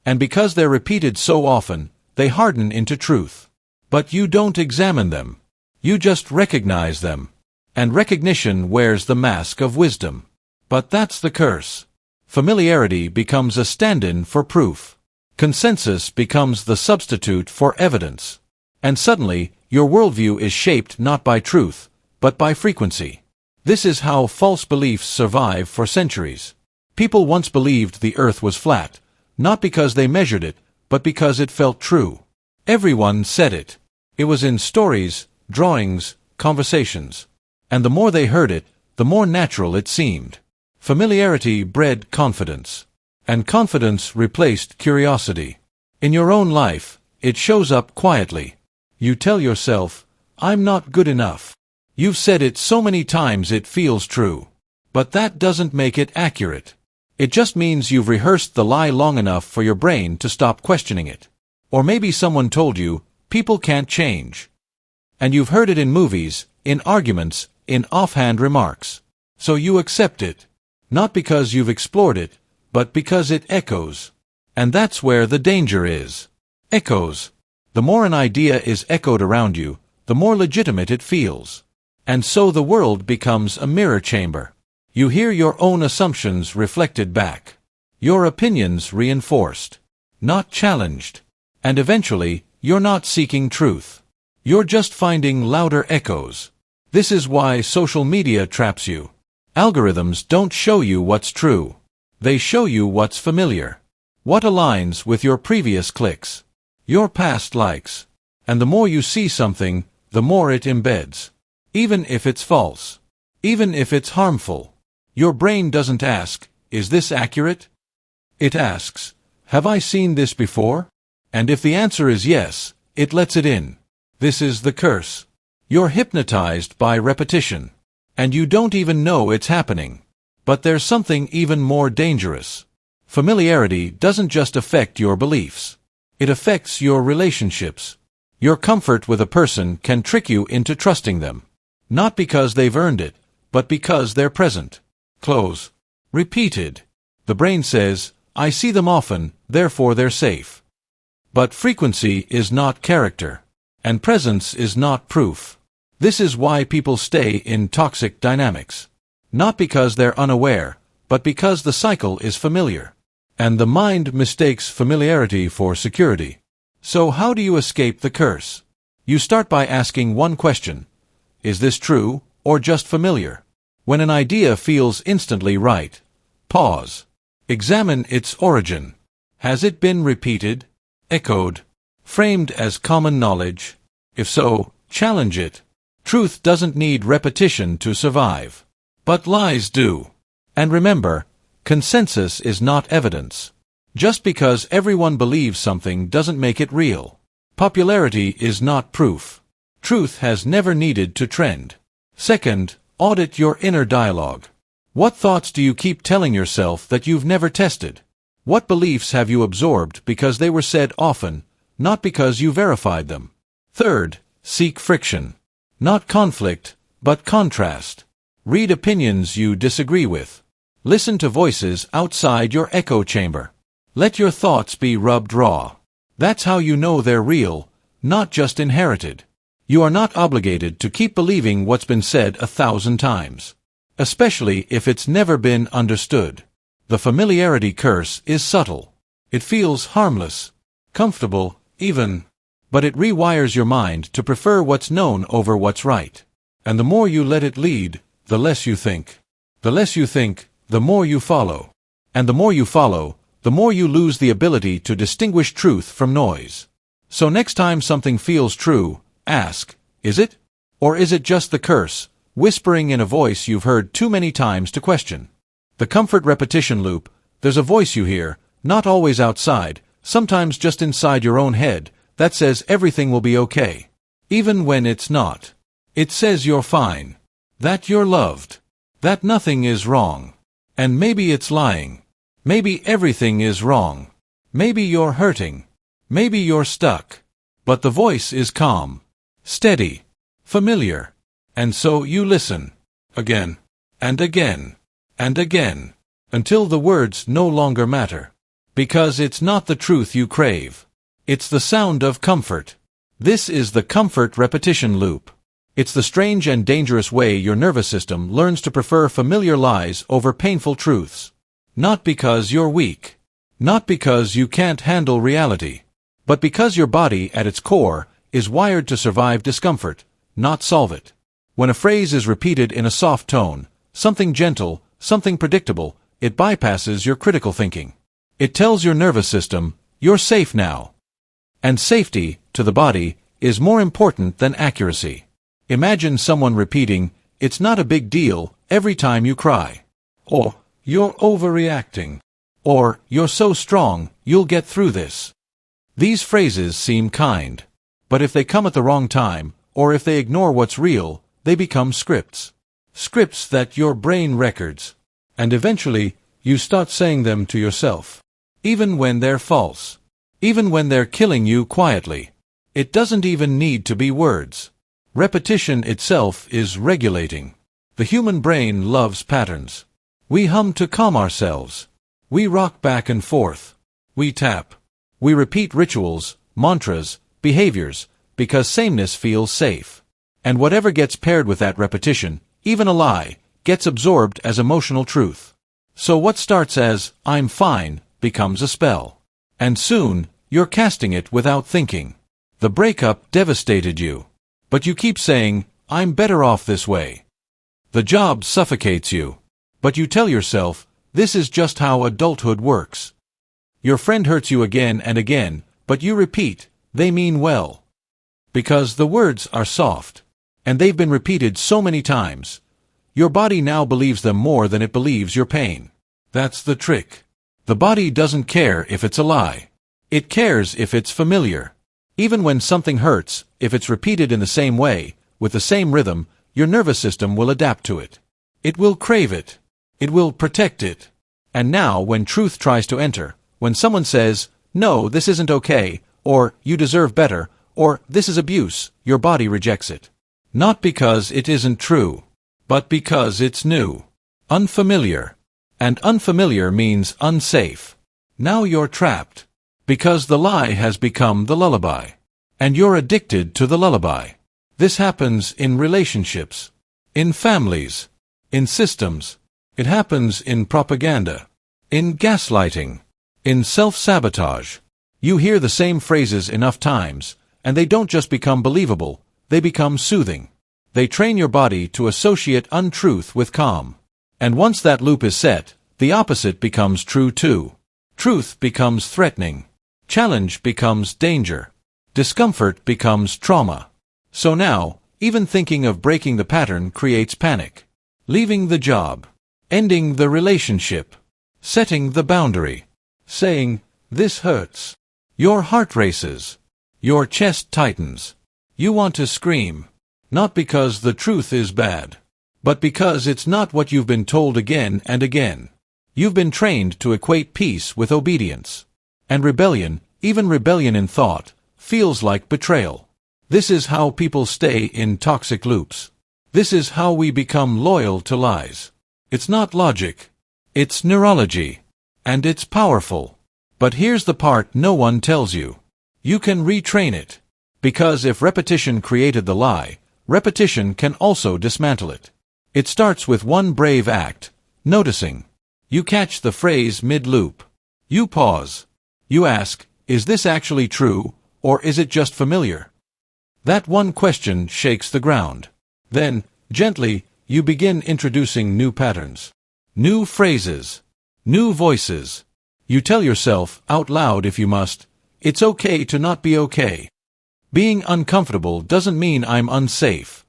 And because they're repeated so often, they harden into truth. But you don't examine them. You just recognize them. And recognition wears the mask of wisdom. But that's the curse. Familiarity becomes a stand-in for proof. Consensus becomes the substitute for evidence. And suddenly, your worldview is shaped not by truth, but by frequency. This is how false beliefs survive for centuries. People once believed the earth was flat, not because they measured it, but because it felt true. Everyone said it. It was in stories, drawings, conversations. And the more they heard it, the more natural it seemed. Familiarity bred confidence. And confidence replaced curiosity. In your own life, it shows up quietly. You tell yourself, "I'm not good enough." You've said it so many times it feels true. But that doesn't make it accurate. It just means you've rehearsed the lie long enough for your brain to stop questioning it. Or maybe someone told you, people can't change. And you've heard it in movies, in arguments, in offhand remarks. So you accept it. Not because you've explored it, but because it echoes. And that's where the danger is. Echoes. The more an idea is echoed around you, the more legitimate it feels. And so the world becomes a mirror chamber. You hear your own assumptions reflected back. Your opinions reinforced. Not challenged. And eventually, you're not seeking truth. You're just finding louder echoes. This is why social media traps you. Algorithms don't show you what's true. They show you what's familiar. What aligns with your previous clicks. Your past likes. And the more you see something, the more it embeds. Even if it's false. Even if it's harmful. Your brain doesn't ask, "Is this accurate?" It asks, "Have I seen this before?" And if the answer is yes, it lets it in. This is the curse. You're hypnotized by repetition. And you don't even know it's happening. But there's something even more dangerous. Familiarity doesn't just affect your beliefs. It affects your relationships. Your comfort with a person can trick you into trusting them. Not because they've earned it, but because they're present. Close. Repeated. The brain says, "I see them often, therefore they're safe." But frequency is not character. And presence is not proof. This is why people stay in toxic dynamics. Not because they're unaware, but because the cycle is familiar. And the mind mistakes familiarity for security. So how do you escape the curse? You start by asking one question. Is this true, or just familiar? When an idea feels instantly right, pause. Examine its origin. Has it been repeated, echoed, framed as common knowledge? If so, challenge it. Truth doesn't need repetition to survive. But lies do. And remember, consensus is not evidence. Just because everyone believes something doesn't make it real. Popularity is not proof. Truth has never needed to trend. Second, audit your inner dialogue. What thoughts do you keep telling yourself that you've never tested? What beliefs have you absorbed because they were said often, not because you verified them? Third, seek friction. Not conflict, but contrast. Read opinions you disagree with. Listen to voices outside your echo chamber. Let your thoughts be rubbed raw. That's how you know they're real, not just inherited. You are not obligated to keep believing what's been said 1,000 times. Especially if it's never been understood. The familiarity curse is subtle. It feels harmless, comfortable, even. But it rewires your mind to prefer what's known over what's right. And the more you let it lead, the less you think. The less you think, the more you follow. And the more you follow, the more you lose the ability to distinguish truth from noise. So next time something feels true, ask, is it? Or is it just the curse, whispering in a voice you've heard too many times to question? The comfort repetition loop, there's a voice you hear, not always outside, sometimes just inside your own head, that says everything will be okay. Even when it's not. It says you're fine. That you're loved. That nothing is wrong. And maybe it's lying. Maybe everything is wrong. Maybe you're hurting. Maybe you're stuck. But the voice is calm, steady, familiar. And so you listen. Again. And again. And again. Until the words no longer matter. Because it's not the truth you crave. It's the sound of comfort. This is the comfort repetition loop. It's the strange and dangerous way your nervous system learns to prefer familiar lies over painful truths. Not because you're weak. Not because you can't handle reality. But because your body, at its core, is wired to survive discomfort, not solve it. When a phrase is repeated in a soft tone, something gentle, something predictable, it bypasses your critical thinking. It tells your nervous system, you're safe now. And safety, to the body, is more important than accuracy. Imagine someone repeating, it's not a big deal, every time you cry. Or, you're overreacting. Or, you're so strong, you'll get through this. These phrases seem kind. But if they come at the wrong time, or if they ignore what's real, they become scripts. Scripts that your brain records. And eventually, you start saying them to yourself. Even when they're false. Even when they're killing you quietly. It doesn't even need to be words. Repetition itself is regulating. The human brain loves patterns. We hum to calm ourselves. We rock back and forth. We tap. We repeat rituals, mantras, behaviors, because sameness feels safe. And whatever gets paired with that repetition, even a lie, gets absorbed as emotional truth. So what starts as, I'm fine, becomes a spell. And soon, you're casting it without thinking. The breakup devastated you. But you keep saying, I'm better off this way. The job suffocates you. But you tell yourself, this is just how adulthood works. Your friend hurts you again and again, but you repeat, they mean well. Because the words are soft. And they've been repeated so many times. Your body now believes them more than it believes your pain. That's the trick. The body doesn't care if it's a lie. It cares if it's familiar. Even when something hurts, if it's repeated in the same way, with the same rhythm, your nervous system will adapt to it. It will crave it. It will protect it. And now when truth tries to enter, when someone says, no, this isn't okay, or you deserve better, or this is abuse, your body rejects it. Not because it isn't true, but because it's new. Unfamiliar. And unfamiliar means unsafe. Now you're trapped. Because the lie has become the lullaby. And you're addicted to the lullaby. This happens in relationships, in families, in systems. It happens in propaganda, in gaslighting, in self-sabotage. You hear the same phrases enough times, and they don't just become believable, they become soothing. They train your body to associate untruth with calm. And once that loop is set, the opposite becomes true too. Truth becomes threatening. Challenge becomes danger. Discomfort becomes trauma. So now, even thinking of breaking the pattern creates panic. Leaving the job. Ending the relationship. Setting the boundary. Saying, "This hurts." Your heart races. Your chest tightens. You want to scream. Not because the truth is bad, but because it's not what you've been told again and again. You've been trained to equate peace with obedience. And rebellion, even rebellion in thought, feels like betrayal. This is how people stay in toxic loops. This is how we become loyal to lies. It's not logic. It's neurology. And it's powerful. But here's the part no one tells you. You can retrain it. Because if repetition created the lie, repetition can also dismantle it. It starts with one brave act, noticing. You catch the phrase mid-loop. You pause. You ask, is this actually true, or is it just familiar? That one question shakes the ground. Then, gently, you begin introducing new patterns. New phrases. New voices. You tell yourself, out loud if you must, it's okay to not be okay. Being uncomfortable doesn't mean I'm unsafe.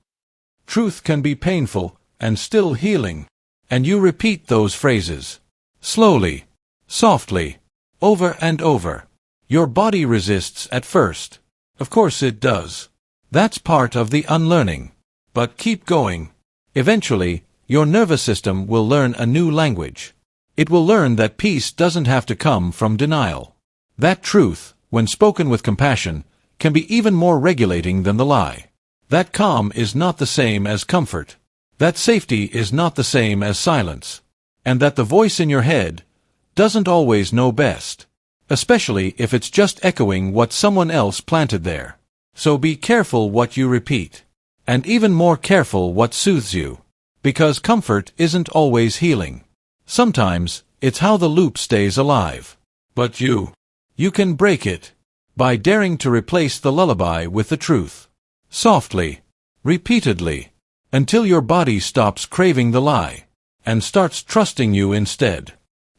Truth can be painful, and still healing. And you repeat those phrases. Slowly. Softly. Over and over. Your body resists at first. Of course it does. That's part of the unlearning. But keep going. Eventually, your nervous system will learn a new language. It will learn that peace doesn't have to come from denial. That truth, when spoken with compassion, can be even more regulating than the lie. That calm is not the same as comfort. That safety is not the same as silence. And that the voice in your head doesn't always know best. Especially if it's just echoing what someone else planted there. So be careful what you repeat. And even more careful what soothes you. Because comfort isn't always healing. Sometimes, it's how the loop stays alive. But you can break it. By daring to replace the lullaby with the truth. Softly. Repeatedly. Until your body stops craving the lie. And starts trusting you instead.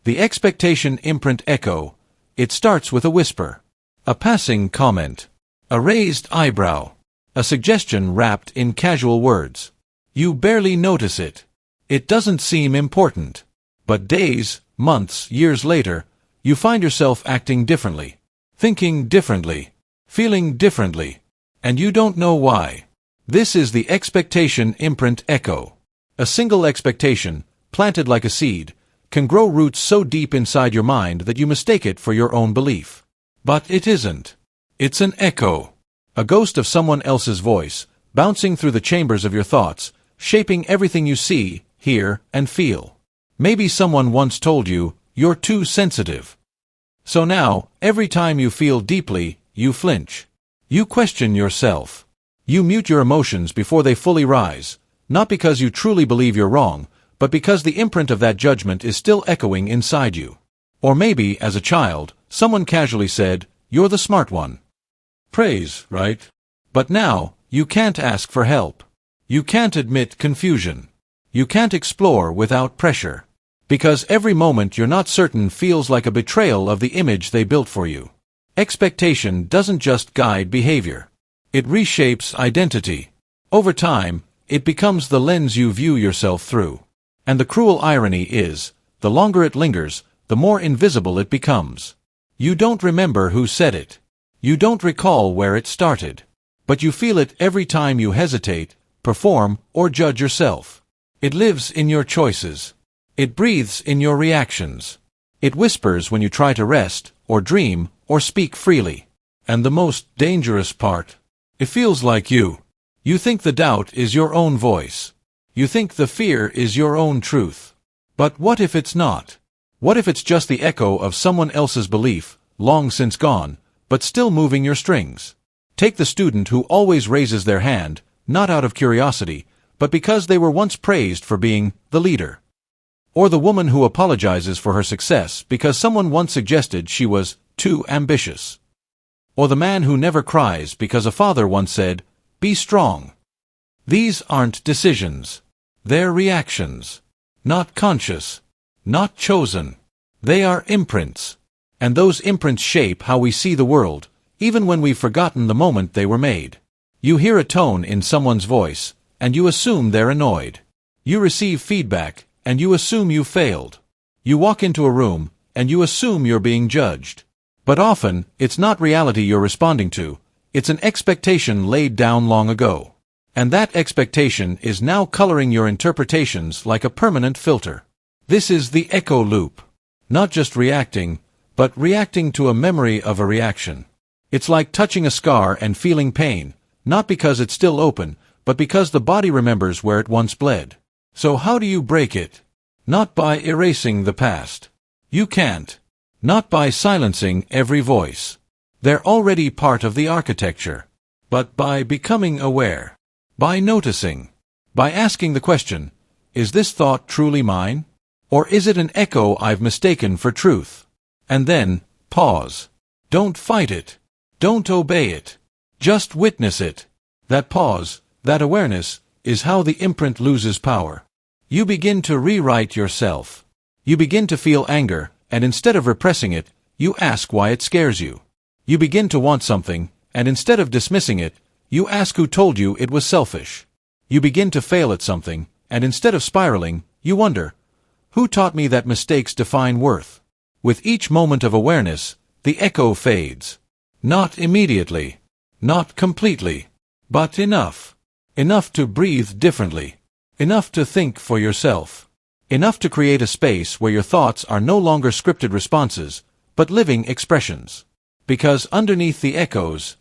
The expectation imprint echo. It starts with a whisper. A passing comment. A raised eyebrow. A suggestion wrapped in casual words. You barely notice it. It doesn't seem important. But days, months, years later, you find yourself acting differently. Thinking differently. Feeling differently. And you don't know why. This is the expectation imprint echo. A single expectation, planted like a seed, can grow roots so deep inside your mind that you mistake it for your own belief. But it isn't. It's an echo. A ghost of someone else's voice, bouncing through the chambers of your thoughts, shaping everything you see, hear, and feel. Maybe someone once told you, you're too sensitive. So now, every time you feel deeply, you flinch. You question yourself. You mute your emotions before they fully rise, not because you truly believe you're wrong, but because the imprint of that judgment is still echoing inside you. Or maybe, as a child, someone casually said, you're the smart one. Praise, right? But now, you can't ask for help. You can't admit confusion. You can't explore without pressure. Because every moment you're not certain feels like a betrayal of the image they built for you. Expectation doesn't just guide behavior. It reshapes identity. Over time, it becomes the lens you view yourself through. And the cruel irony is, the longer it lingers, the more invisible it becomes. You don't remember who said it. You don't recall where it started. But you feel it every time you hesitate, perform, or judge yourself. It lives in your choices. It breathes in your reactions. It whispers when you try to rest, or dream, or speak freely. And the most dangerous part, it feels like you. You think the doubt is your own voice. You think the fear is your own truth. But what if it's not? What if it's just the echo of someone else's belief, long since gone, but still moving your strings? Take the student who always raises their hand, not out of curiosity, but because they were once praised for being the leader. Or the woman who apologizes for her success because someone once suggested she was too ambitious. Or the man who never cries because a father once said, "Be strong." These aren't decisions. They're reactions. Not conscious. Not chosen. They are imprints. And those imprints shape how we see the world, even when we've forgotten the moment they were made. You hear a tone in someone's voice, and you assume they're annoyed. You receive feedback, and you assume you failed. You walk into a room, and you assume you're being judged. But often, it's not reality you're responding to, it's an expectation laid down long ago. And that expectation is now coloring your interpretations like a permanent filter. This is the echo loop. Not just reacting, but reacting to a memory of a reaction. It's like touching a scar and feeling pain, not because it's still open, but because the body remembers where it once bled. So how do you break it? Not by erasing the past. You can't. Not by silencing every voice. They're already part of the architecture. But by becoming aware. By noticing. By asking the question, is this thought truly mine? Or is it an echo I've mistaken for truth? And then, pause. Don't fight it. Don't obey it. Just witness it. That pause, that awareness, is how the imprint loses power. You begin to rewrite yourself. You begin to feel anger, and instead of repressing it, you ask why it scares you. You begin to want something, and instead of dismissing it, you ask who told you it was selfish. You begin to fail at something, and instead of spiraling, you wonder, who taught me that mistakes define worth? With each moment of awareness, the echo fades. Not immediately. Not completely. But enough. Enough to breathe differently. Enough to think for yourself. Enough to create a space where your thoughts are no longer scripted responses, but living expressions. Because underneath the echoes,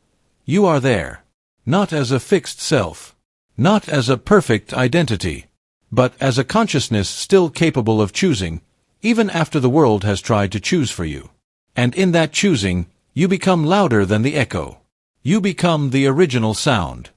you are there. Not as a fixed self. Not as a perfect identity. But as a consciousness still capable of choosing, even after the world has tried to choose for you. And in that choosing, you become louder than the echo. You become the original sound.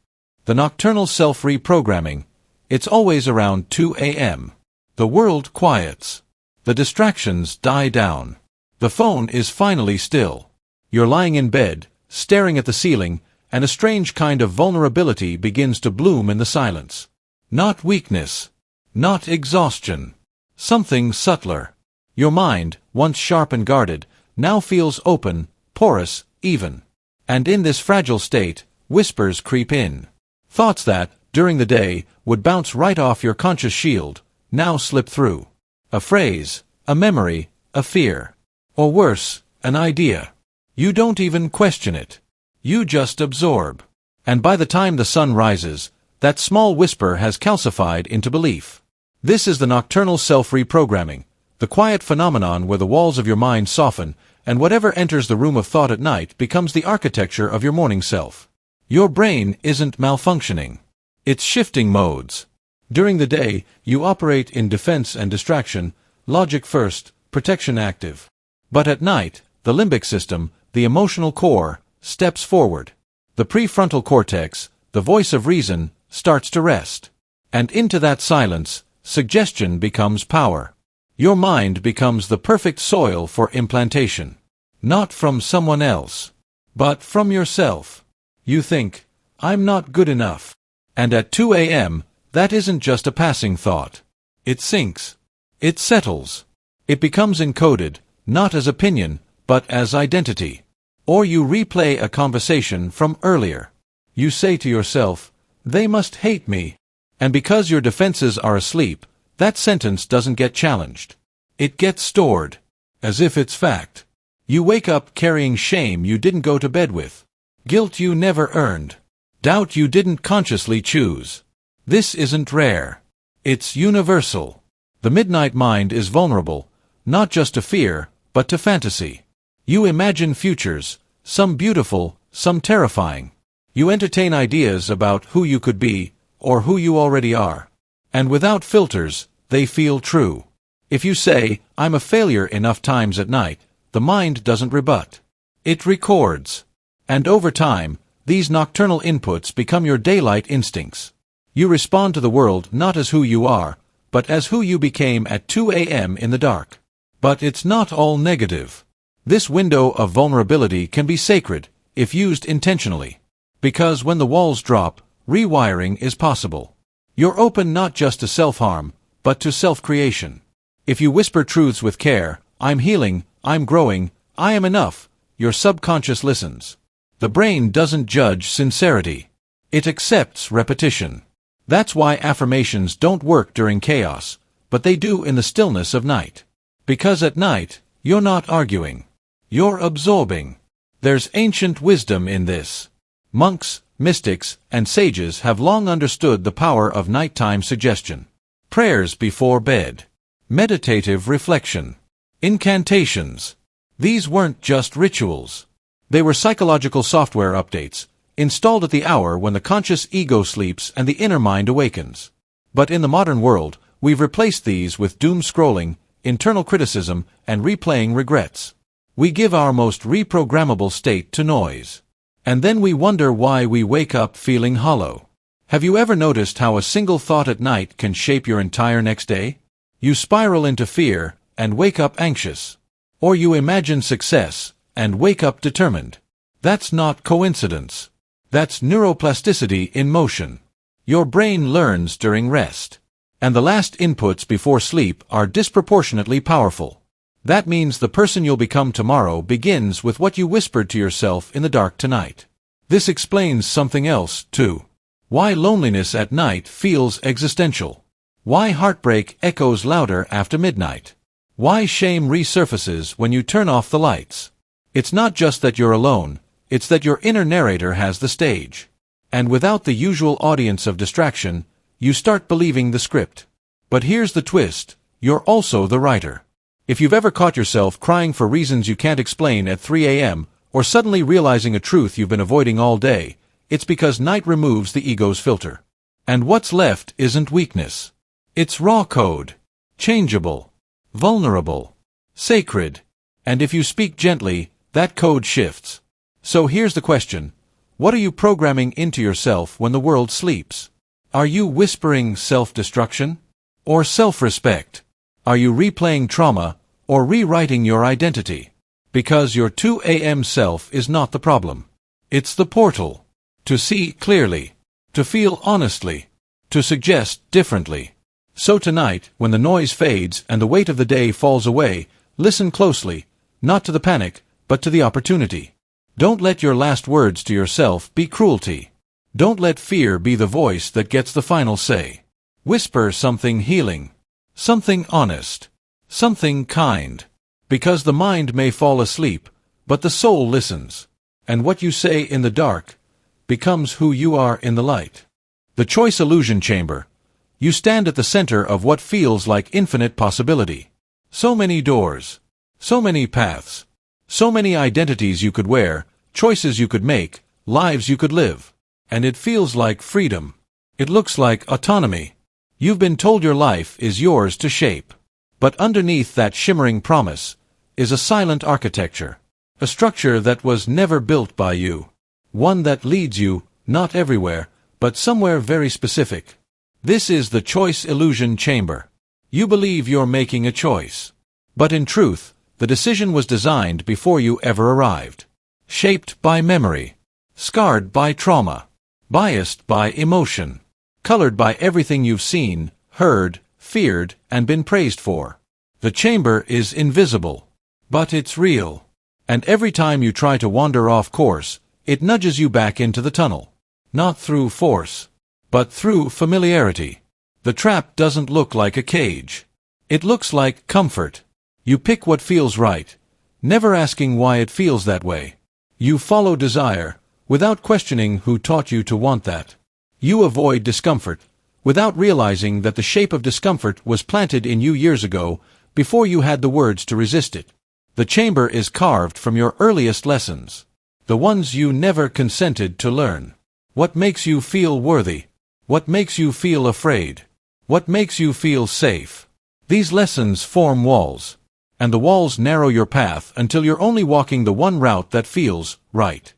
The Nocturnal Self-Reprogramming. It's always around 2 a.m. The world quiets. The distractions die down. The phone is finally still. You're lying in bed, staring at the ceiling, and a strange kind of vulnerability begins to bloom in the silence. Not weakness. Not exhaustion. Something subtler. Your mind, once sharp and guarded, now feels open, porous, even. And in this fragile state, whispers creep in. Thoughts that, during the day, would bounce right off your conscious shield, now slip through. A phrase, a memory, a fear. Or worse, an idea. You don't even question it. You just absorb. And by the time the sun rises, that small whisper has calcified into belief. This is the nocturnal self-reprogramming, the quiet phenomenon where the walls of your mind soften, and whatever enters the room of thought at night becomes the architecture of your morning self. Your brain isn't malfunctioning. It's shifting modes. During the day, you operate in defense and distraction, logic first, protection active. But at night, the limbic system, the emotional core, steps forward. The prefrontal cortex, the voice of reason, starts to rest. And into that silence, suggestion becomes power. Your mind becomes the perfect soil for implantation. Not from someone else, but from yourself. You think, I'm not good enough. And at 2 a.m., that isn't just a passing thought. It sinks. It settles. It becomes encoded, not as opinion, but as identity. Or you replay a conversation from earlier. You say to yourself, they must hate me. And because your defenses are asleep, that sentence doesn't get challenged. It gets stored, as if it's fact. You wake up carrying shame you didn't go to bed with. Guilt you never earned. Doubt you didn't consciously choose. This isn't rare. It's universal. The midnight mind is vulnerable, not just to fear, but to fantasy. You imagine futures, some beautiful, some terrifying. You entertain ideas about who you could be, or who you already are. And without filters, they feel true. If you say, I'm a failure enough times at night, the mind doesn't rebut. It records. And over time, these nocturnal inputs become your daylight instincts. You respond to the world not as who you are, but as who you became at 2 a.m. in the dark. But it's not all negative. This window of vulnerability can be sacred, if used intentionally. Because when the walls drop, rewiring is possible. You're open not just to self-harm, but to self-creation. If you whisper truths with care, I'm healing, I'm growing, I am enough, your subconscious listens. The brain doesn't judge sincerity. It accepts repetition. That's why affirmations don't work during chaos, but they do in the stillness of night. Because at night, you're not arguing. You're absorbing. There's ancient wisdom in this. Monks, mystics, and sages have long understood the power of nighttime suggestion. Prayers before bed. Meditative reflection. Incantations. These weren't just rituals. They were psychological software updates, installed at the hour when the conscious ego sleeps and the inner mind awakens. But in the modern world, we've replaced these with doom scrolling, internal criticism, and replaying regrets. We give our most reprogrammable state to noise. And then we wonder why we wake up feeling hollow. Have you ever noticed how a single thought at night can shape your entire next day? You spiral into fear and wake up anxious. Or you imagine success and wake up determined. That's not coincidence. That's neuroplasticity in motion. Your brain learns during rest. And the last inputs before sleep are disproportionately powerful. That means the person you'll become tomorrow begins with what you whispered to yourself in the dark tonight. This explains something else, too. Why loneliness at night feels existential. Why heartbreak echoes louder after midnight. Why shame resurfaces when you turn off the lights. It's not just that you're alone, it's that your inner narrator has the stage. And without the usual audience of distraction, you start believing the script. But here's the twist, you're also the writer. If you've ever caught yourself crying for reasons you can't explain at 3 a.m., or suddenly realizing a truth you've been avoiding all day, it's because night removes the ego's filter. And what's left isn't weakness. It's raw code. Changeable. Vulnerable. Sacred. And if you speak gently, that code shifts. So here's the question. What are you programming into yourself when the world sleeps? Are you whispering self-destruction? Or self-respect? Are you replaying trauma, or rewriting your identity? Because your 2 a.m. self is not the problem. It's the portal. To see clearly. To feel honestly. To suggest differently. So tonight, when the noise fades and the weight of the day falls away, listen closely, not to the panic, but to the opportunity. Don't let your last words to yourself be cruelty. Don't let fear be the voice that gets the final say. Whisper something healing. Something honest. Something kind. Because the mind may fall asleep, but the soul listens. And what you say in the dark becomes who you are in the light. The choice illusion chamber. You stand at the center of what feels like infinite possibility. So many doors. So many paths. So many identities you could wear, choices you could make, lives you could live. And it feels like freedom. It looks like autonomy. You've been told your life is yours to shape. But underneath that shimmering promise is a silent architecture. A structure that was never built by you. One that leads you, not everywhere, but somewhere very specific. This is the choice illusion chamber. You believe you're making a choice. But in truth, the decision was designed before you ever arrived. Shaped by memory. Scarred by trauma. Biased by emotion. Colored by everything you've seen, heard, feared, and been praised for. The chamber is invisible. But it's real. And every time you try to wander off course, it nudges you back into the tunnel. Not through force, but through familiarity. The trap doesn't look like a cage. It looks like comfort. You pick what feels right, never asking why it feels that way. You follow desire, without questioning who taught you to want that. You avoid discomfort, without realizing that the shape of discomfort was planted in you years ago, before you had the words to resist it. The chamber is carved from your earliest lessons. The ones you never consented to learn. What makes you feel worthy? What makes you feel afraid? What makes you feel safe? These lessons form walls. And the walls narrow your path until you're only walking the one route that feels right.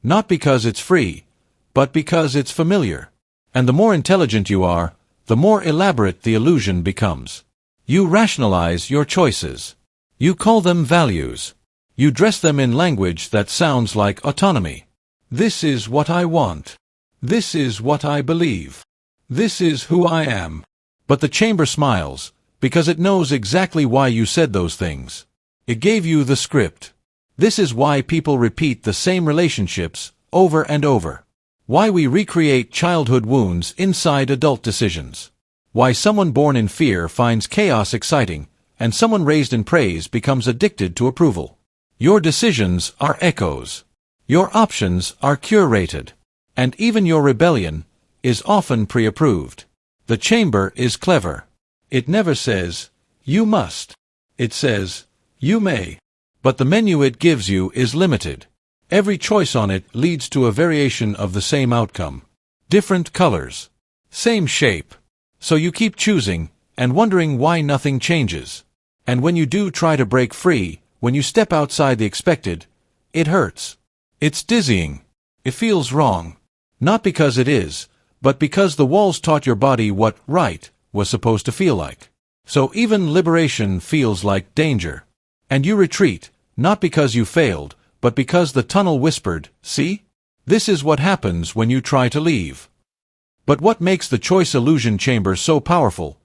Not because it's free, but because it's familiar. And the more intelligent you are, the more elaborate the illusion becomes. You rationalize your choices. You call them values. You dress them in language that sounds like autonomy. This is what I want. This is what I believe. This is who I am. But the chamber smiles, because it knows exactly why you said those things. It gave you the script. This is why people repeat the same relationships over and over. Why we recreate childhood wounds inside adult decisions. Why someone born in fear finds chaos exciting, and someone raised in praise becomes addicted to approval. Your decisions are echoes. Your options are curated. And even your rebellion is often pre-approved. The chamber is clever. It never says, you must. It says, you may. But the menu it gives you is limited. Every choice on it leads to a variation of the same outcome. Different colors. Same shape. So you keep choosing, and wondering why nothing changes. And when you do try to break free, when you step outside the expected, it hurts. It's dizzying. It feels wrong. Not because it is, but because the walls taught your body what right was supposed to feel like. So even liberation feels like danger. And you retreat, not because you failed, but because the tunnel whispered, see? This is what happens when you try to leave. But what makes the choice illusion chamber so powerful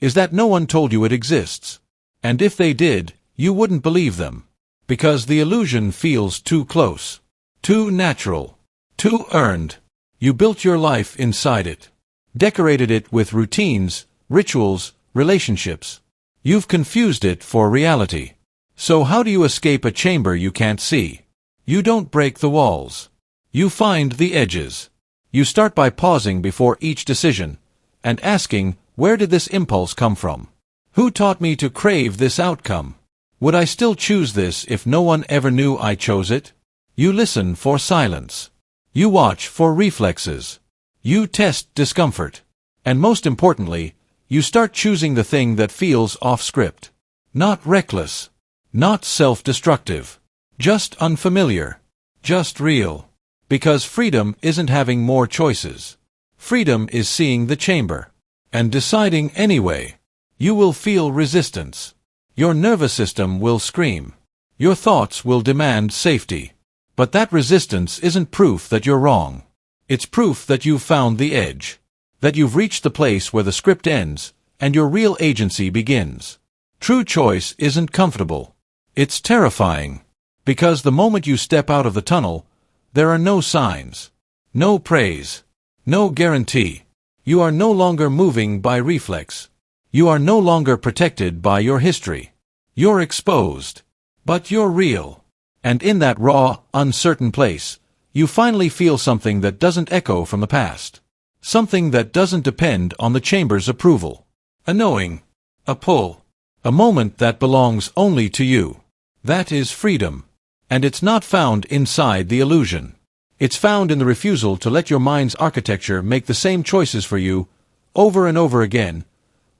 is that no one told you it exists. And if they did, you wouldn't believe them. Because the illusion feels too close, too natural, too earned. You built your life inside it. Decorated it with routines, rituals, relationships. You've confused it for reality. So how do you escape a chamber you can't see? You don't break the walls. You find the edges. You start by pausing before each decision, and asking, where did this impulse come from? Who taught me to crave this outcome? Would I still choose this if no one ever knew I chose it? You listen for silence. You watch for reflexes. You test discomfort. And most importantly, you start choosing the thing that feels off-script. Not reckless. Not self-destructive. Just unfamiliar. Just real. Because freedom isn't having more choices. Freedom is seeing the chamber. And deciding anyway. You will feel resistance. Your nervous system will scream. Your thoughts will demand safety. But that resistance isn't proof that you're wrong. It's proof that you've found the edge. That you've reached the place where the script ends, and your real agency begins. True choice isn't comfortable. It's terrifying. Because the moment you step out of the tunnel, there are no signs. No praise. No guarantee. You are no longer moving by reflex. You are no longer protected by your history. You're exposed. But you're real. And in that raw, uncertain place, you finally feel something that doesn't echo from the past. Something that doesn't depend on the chamber's approval. A knowing. A pull. A moment that belongs only to you. That is freedom. And it's not found inside the illusion. It's found in the refusal to let your mind's architecture make the same choices for you, over and over again,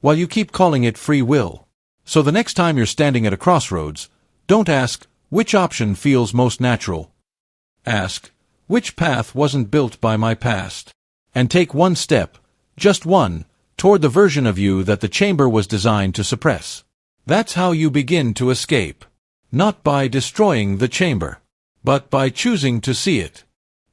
while you keep calling it free will. So the next time you're standing at a crossroads, don't ask, which option feels most natural? Ask, which path wasn't built by my past? And take one step, just one, toward the version of you that the chamber was designed to suppress. That's how you begin to escape. Not by destroying the chamber, but by choosing to see it.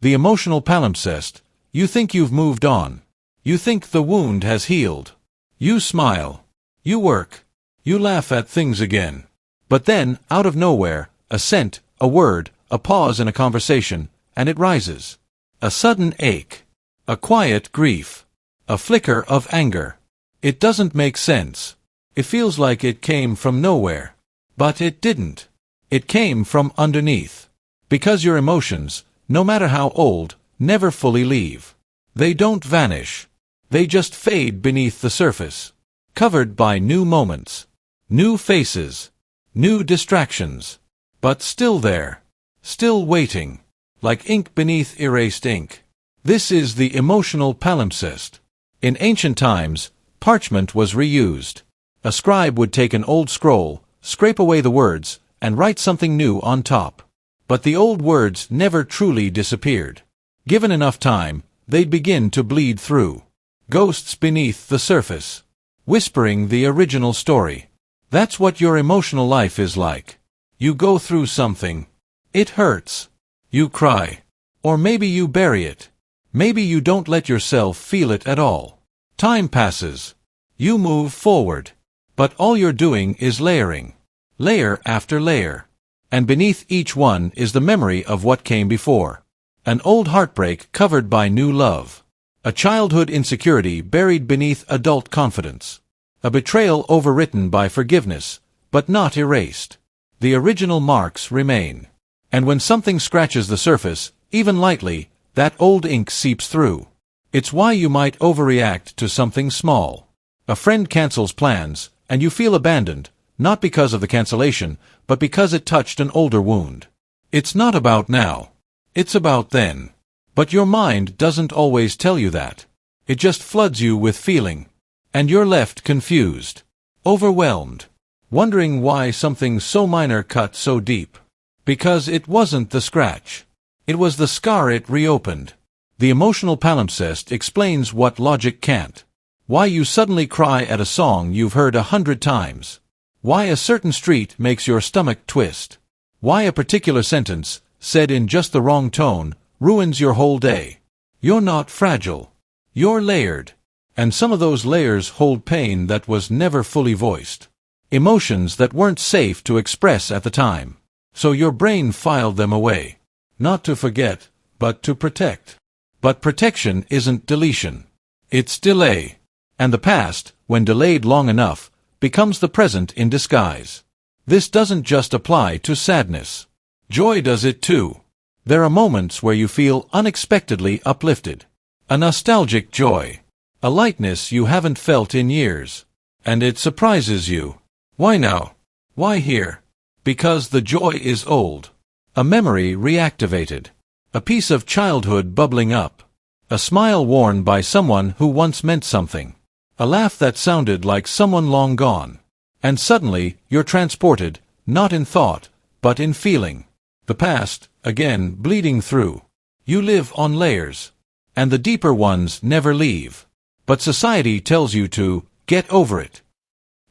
The emotional palimpsest, you think you've moved on. You think the wound has healed. You smile. You work. You laugh at things again. But then, out of nowhere, a scent, a word, a pause in a conversation, and it rises. A sudden ache. A quiet grief. A flicker of anger. It doesn't make sense. It feels like it came from nowhere. But it didn't. It came from underneath. Because your emotions, no matter how old, never fully leave. They don't vanish. They just fade beneath the surface. Covered by new moments. New faces. New distractions. But still there. Still waiting. Like ink beneath erased ink. This is the emotional palimpsest. In ancient times, parchment was reused. A scribe would take an old scroll, scrape away the words, and write something new on top. But the old words never truly disappeared. Given enough time, they'd begin to bleed through. Ghosts beneath the surface, whispering the original story. That's what your emotional life is like. You go through something. It hurts. You cry. Or maybe you bury it. Maybe you don't let yourself feel it at all. Time passes. You move forward. But all you're doing is layering. Layer after layer. And beneath each one is the memory of what came before. An old heartbreak covered by new love. A childhood insecurity buried beneath adult confidence. A betrayal overwritten by forgiveness, but not erased. The original marks remain. And when something scratches the surface, even lightly, that old ink seeps through. It's why you might overreact to something small. A friend cancels plans, and you feel abandoned, not because of the cancellation, but because it touched an older wound. It's not about now. It's about then. But your mind doesn't always tell you that. It just floods you with feeling. And you're left confused, overwhelmed, wondering why something so minor cut so deep. Because it wasn't the scratch. It was the scar it reopened. The Emotional Palimpsest explains what logic can't. Why you suddenly cry at a song you've heard 100 times. Why a certain street makes your stomach twist. Why a particular sentence, said in just the wrong tone, ruins your whole day. You're not fragile. You're layered. And some of those layers hold pain that was never fully voiced. Emotions that weren't safe to express at the time. So your brain filed them away. Not to forget, but to protect. But protection isn't deletion. It's delay. And the past, when delayed long enough, becomes the present in disguise. This doesn't just apply to sadness. Joy does it too. There are moments where you feel unexpectedly uplifted. A nostalgic joy. A lightness you haven't felt in years. And it surprises you. Why now? Why here? Because the joy is old. A memory reactivated. A piece of childhood bubbling up. A smile worn by someone who once meant something. A laugh that sounded like someone long gone. And suddenly, you're transported, not in thought, but in feeling. The past, again, bleeding through. You live on layers. And the deeper ones never leave. But society tells you to get over it.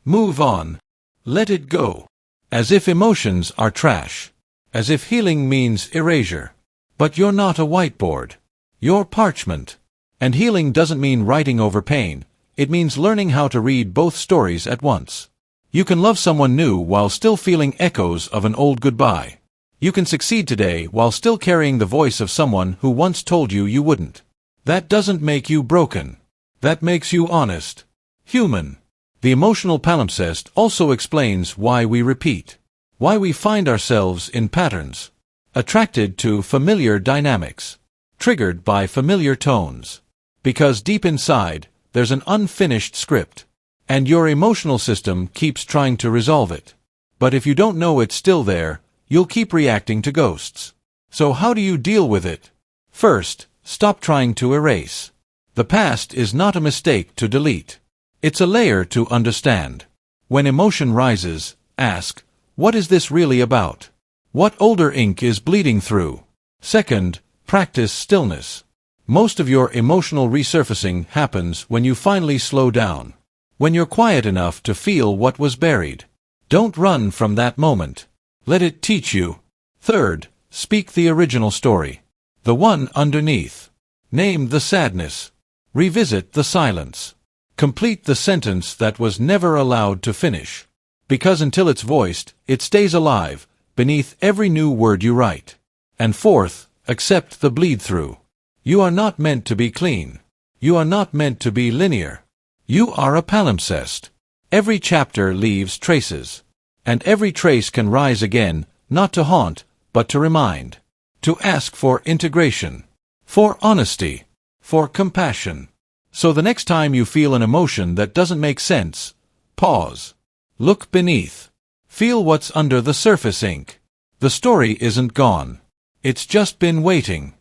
Move on. Let it go. As if emotions are trash. As if healing means erasure. But you're not a whiteboard. You're parchment. And healing doesn't mean writing over pain. It means learning how to read both stories at once. You can love someone new while still feeling echoes of an old goodbye. You can succeed today while still carrying the voice of someone who once told you you wouldn't. That doesn't make you broken. That makes you honest. Human. The Emotional Palimpsest also explains why we repeat. Why we find ourselves in patterns. Attracted to familiar dynamics. Triggered by familiar tones. Because deep inside, there's an unfinished script. And your emotional system keeps trying to resolve it. But if you don't know it's still there, you'll keep reacting to ghosts. So how do you deal with it? First, stop trying to erase. The past is not a mistake to delete. It's a layer to understand. When emotion rises, ask, what is this really about? What older ink is bleeding through? Second, practice stillness. Most of your emotional resurfacing happens when you finally slow down. When you're quiet enough to feel what was buried. Don't run from that moment. Let it teach you. Third, speak the original story. The one underneath. Name the sadness. Revisit the silence. Complete the sentence that was never allowed to finish. Because until it's voiced, it stays alive, beneath every new word you write. And fourth, accept the bleed-through. You are not meant to be clean. You are not meant to be linear. You are a palimpsest. Every chapter leaves traces. And every trace can rise again, not to haunt, but to remind. To ask for integration. For honesty. For compassion. So the next time you feel an emotion that doesn't make sense, pause. Look beneath. Feel what's under the surface ink. The story isn't gone. It's just been waiting.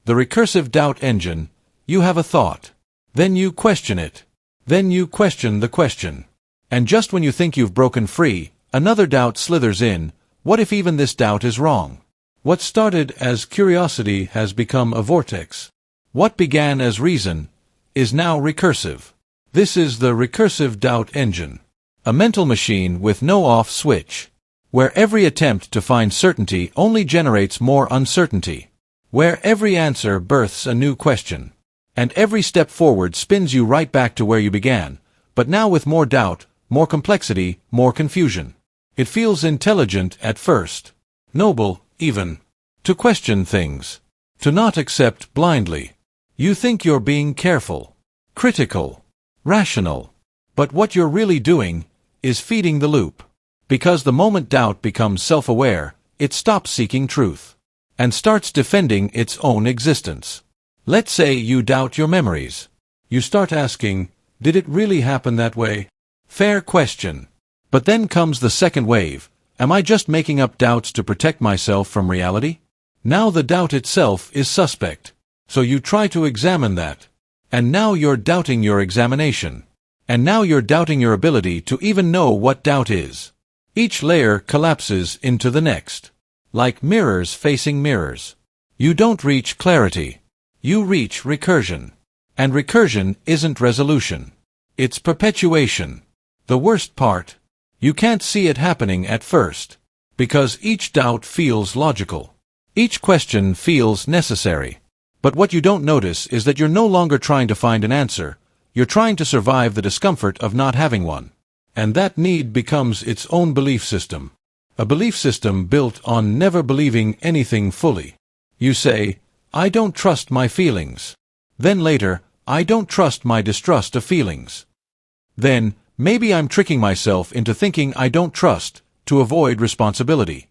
The recursive doubt engine. You have a thought. Then you question it. Then you question the question. And just when you think you've broken free, another doubt slithers in. What if even this doubt is wrong? What started as curiosity has become a vortex. What began as reason is now recursive. This is the recursive doubt engine, a mental machine with no off switch, where every attempt to find certainty only generates more uncertainty, where every answer births a new question, and every step forward spins you right back to where you began, but now with more doubt, more complexity, more confusion. It feels intelligent at first, noble, even, to question things, to not accept blindly. You think you're being careful, critical, rational, but what you're really doing is feeding the loop. Because the moment doubt becomes self-aware, it stops seeking truth and starts defending its own existence. Let's say you doubt your memories. You start asking, did it really happen that way? Fair question. But then comes the second wave. Am I just making up doubts to protect myself from reality? Now the doubt itself is suspect. So you try to examine that. And now you're doubting your examination. And now you're doubting your ability to even know what doubt is. Each layer collapses into the next. Like mirrors facing mirrors. You don't reach clarity. You reach recursion. And recursion isn't resolution. It's perpetuation. The worst part, you can't see it happening at first. Because each doubt feels logical. Each question feels necessary. But what you don't notice is that you're no longer trying to find an answer. You're trying to survive the discomfort of not having one. And that need becomes its own belief system. A belief system built on never believing anything fully. You say, I don't trust my feelings. Then later, I don't trust my distrust of feelings. Then, maybe I'm tricking myself into thinking I don't trust, to avoid responsibility.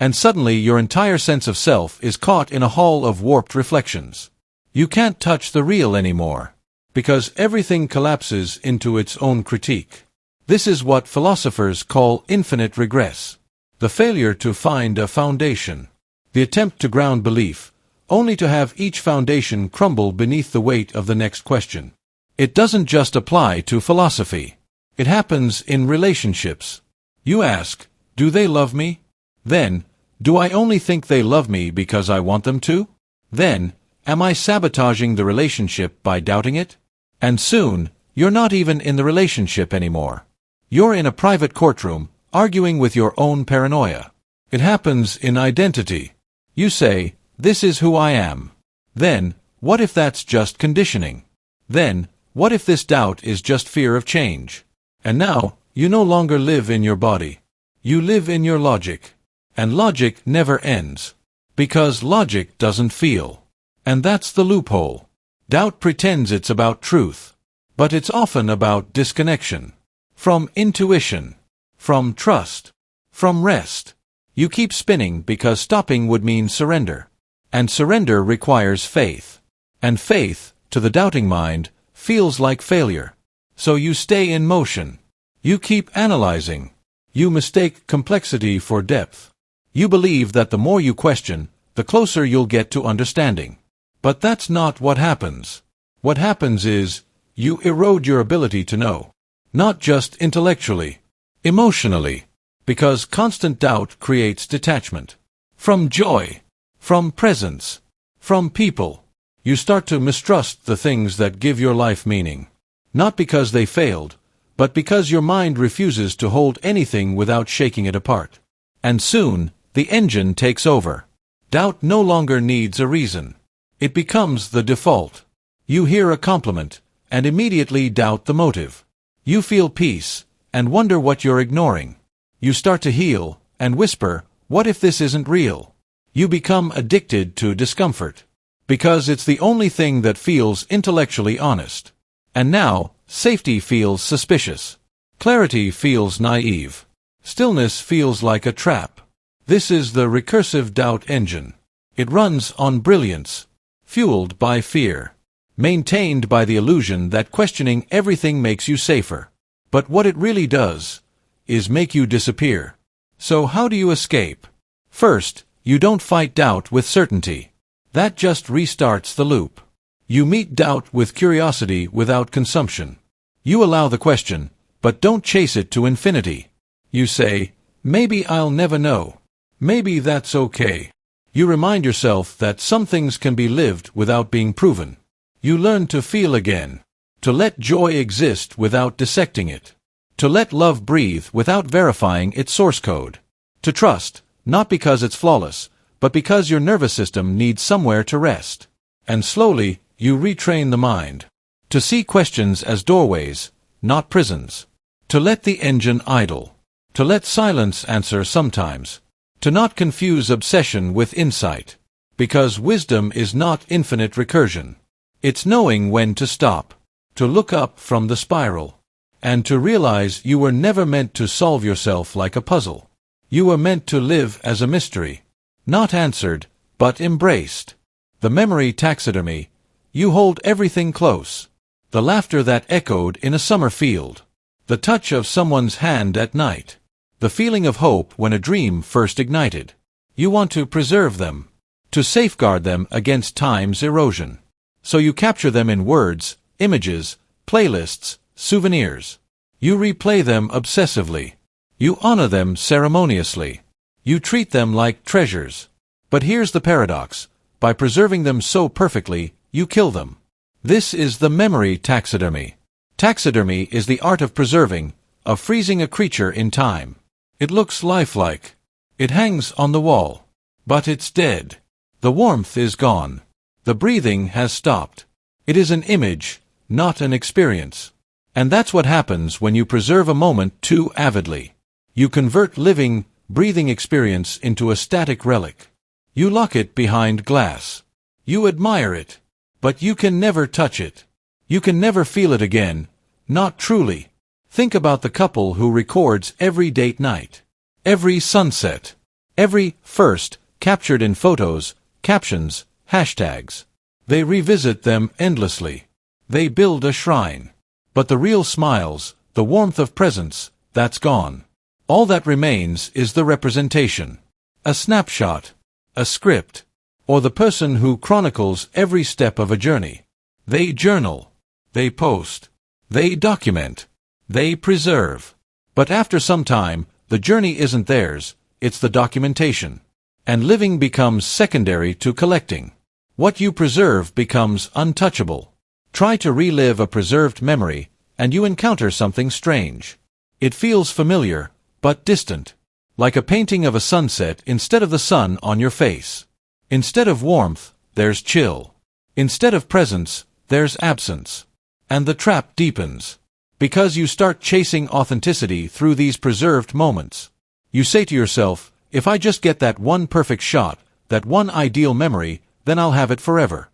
And suddenly your entire sense of self is caught in a hall of warped reflections. You can't touch the real anymore. Because everything collapses into its own critique. This is what philosophers call infinite regress. The failure to find a foundation. The attempt to ground belief, only to have each foundation crumble beneath the weight of the next question. It doesn't just apply to philosophy. It happens in relationships. You ask, do they love me? Then, do I only think they love me because I want them to? Then, am I sabotaging the relationship by doubting it? And soon, you're not even in the relationship anymore. You're in a private courtroom, arguing with your own paranoia. It happens in identity. You say, this is who I am. Then, what if that's just conditioning? Then, what if this doubt is just fear of change? And now, you no longer live in your body. You live in your logic. And logic never ends. Because logic doesn't feel. And that's the loophole. Doubt pretends it's about truth. But it's often about disconnection. From intuition. From trust. From rest. You keep spinning because stopping would mean surrender. And surrender requires faith. And faith, to the doubting mind, feels like failure. So you stay in motion. You keep analyzing. You mistake complexity for depth. You believe that the more you question, the closer you'll get to understanding. But that's not what happens. What happens is, you erode your ability to know. Not just intellectually, emotionally. Because constant doubt creates detachment. From joy. From presence. From people. You start to mistrust the things that give your life meaning. Not because they failed, but because your mind refuses to hold anything without shaking it apart. And soon, the engine takes over. Doubt no longer needs a reason. It becomes the default. You hear a compliment, and immediately doubt the motive. You feel peace, and wonder what you're ignoring. You start to heal, and whisper, what if this isn't real? You become addicted to discomfort. Because it's the only thing that feels intellectually honest. And now, safety feels suspicious. Clarity feels naive. Stillness feels like a trap. This is the recursive doubt engine. It runs on brilliance, fueled by fear, maintained by the illusion that questioning everything makes you safer. But what it really does is make you disappear. So how do you escape? First, you don't fight doubt with certainty. That just restarts the loop. You meet doubt with curiosity without consumption. You allow the question, but don't chase it to infinity. You say, maybe I'll never know. Maybe that's okay. You remind yourself that some things can be lived without being proven. You learn to feel again. To let joy exist without dissecting it. To let love breathe without verifying its source code. To trust, not because it's flawless, but because your nervous system needs somewhere to rest. And slowly, you retrain the mind. To see questions as doorways, not prisons. To let the engine idle. To let silence answer sometimes. To not confuse obsession with insight. Because wisdom is not infinite recursion. It's knowing when to stop. To look up from the spiral. And to realize you were never meant to solve yourself like a puzzle. You were meant to live as a mystery. Not answered, but embraced. The memory taxidermy. You hold everything close. The laughter that echoed in a summer field. The touch of someone's hand at night. The feeling of hope when a dream first ignited. You want to preserve them. To safeguard them against time's erosion. So you capture them in words, images, playlists, souvenirs. You replay them obsessively. You honor them ceremoniously. You treat them like treasures. But here's the paradox. By preserving them so perfectly, you kill them. This is the memory taxidermy. Taxidermy is the art of preserving, of freezing a creature in time. It looks lifelike. It hangs on the wall. But it's dead. The warmth is gone. The breathing has stopped. It is an image, not an experience. And that's what happens when you preserve a moment too avidly. You convert living, breathing experience into a static relic. You lock it behind glass. You admire it. But you can never touch it. You can never feel it again, not truly. Think about the couple who records every date night. Every sunset. Every first, captured in photos, captions, hashtags. They revisit them endlessly. They build a shrine. But the real smiles, the warmth of presence, that's gone. All that remains is the representation. A snapshot. A script. Or the person who chronicles every step of a journey. They journal. They post. They document. They preserve. But after some time, the journey isn't theirs, it's the documentation. And living becomes secondary to collecting. What you preserve becomes untouchable. Try to relive a preserved memory, and you encounter something strange. It feels familiar, but distant. Like a painting of a sunset instead of the sun on your face. Instead of warmth, there's chill. Instead of presence, there's absence. And the trap deepens. Because you start chasing authenticity through these preserved moments. You say to yourself, if I just get that one perfect shot, that one ideal memory, then I'll have it forever.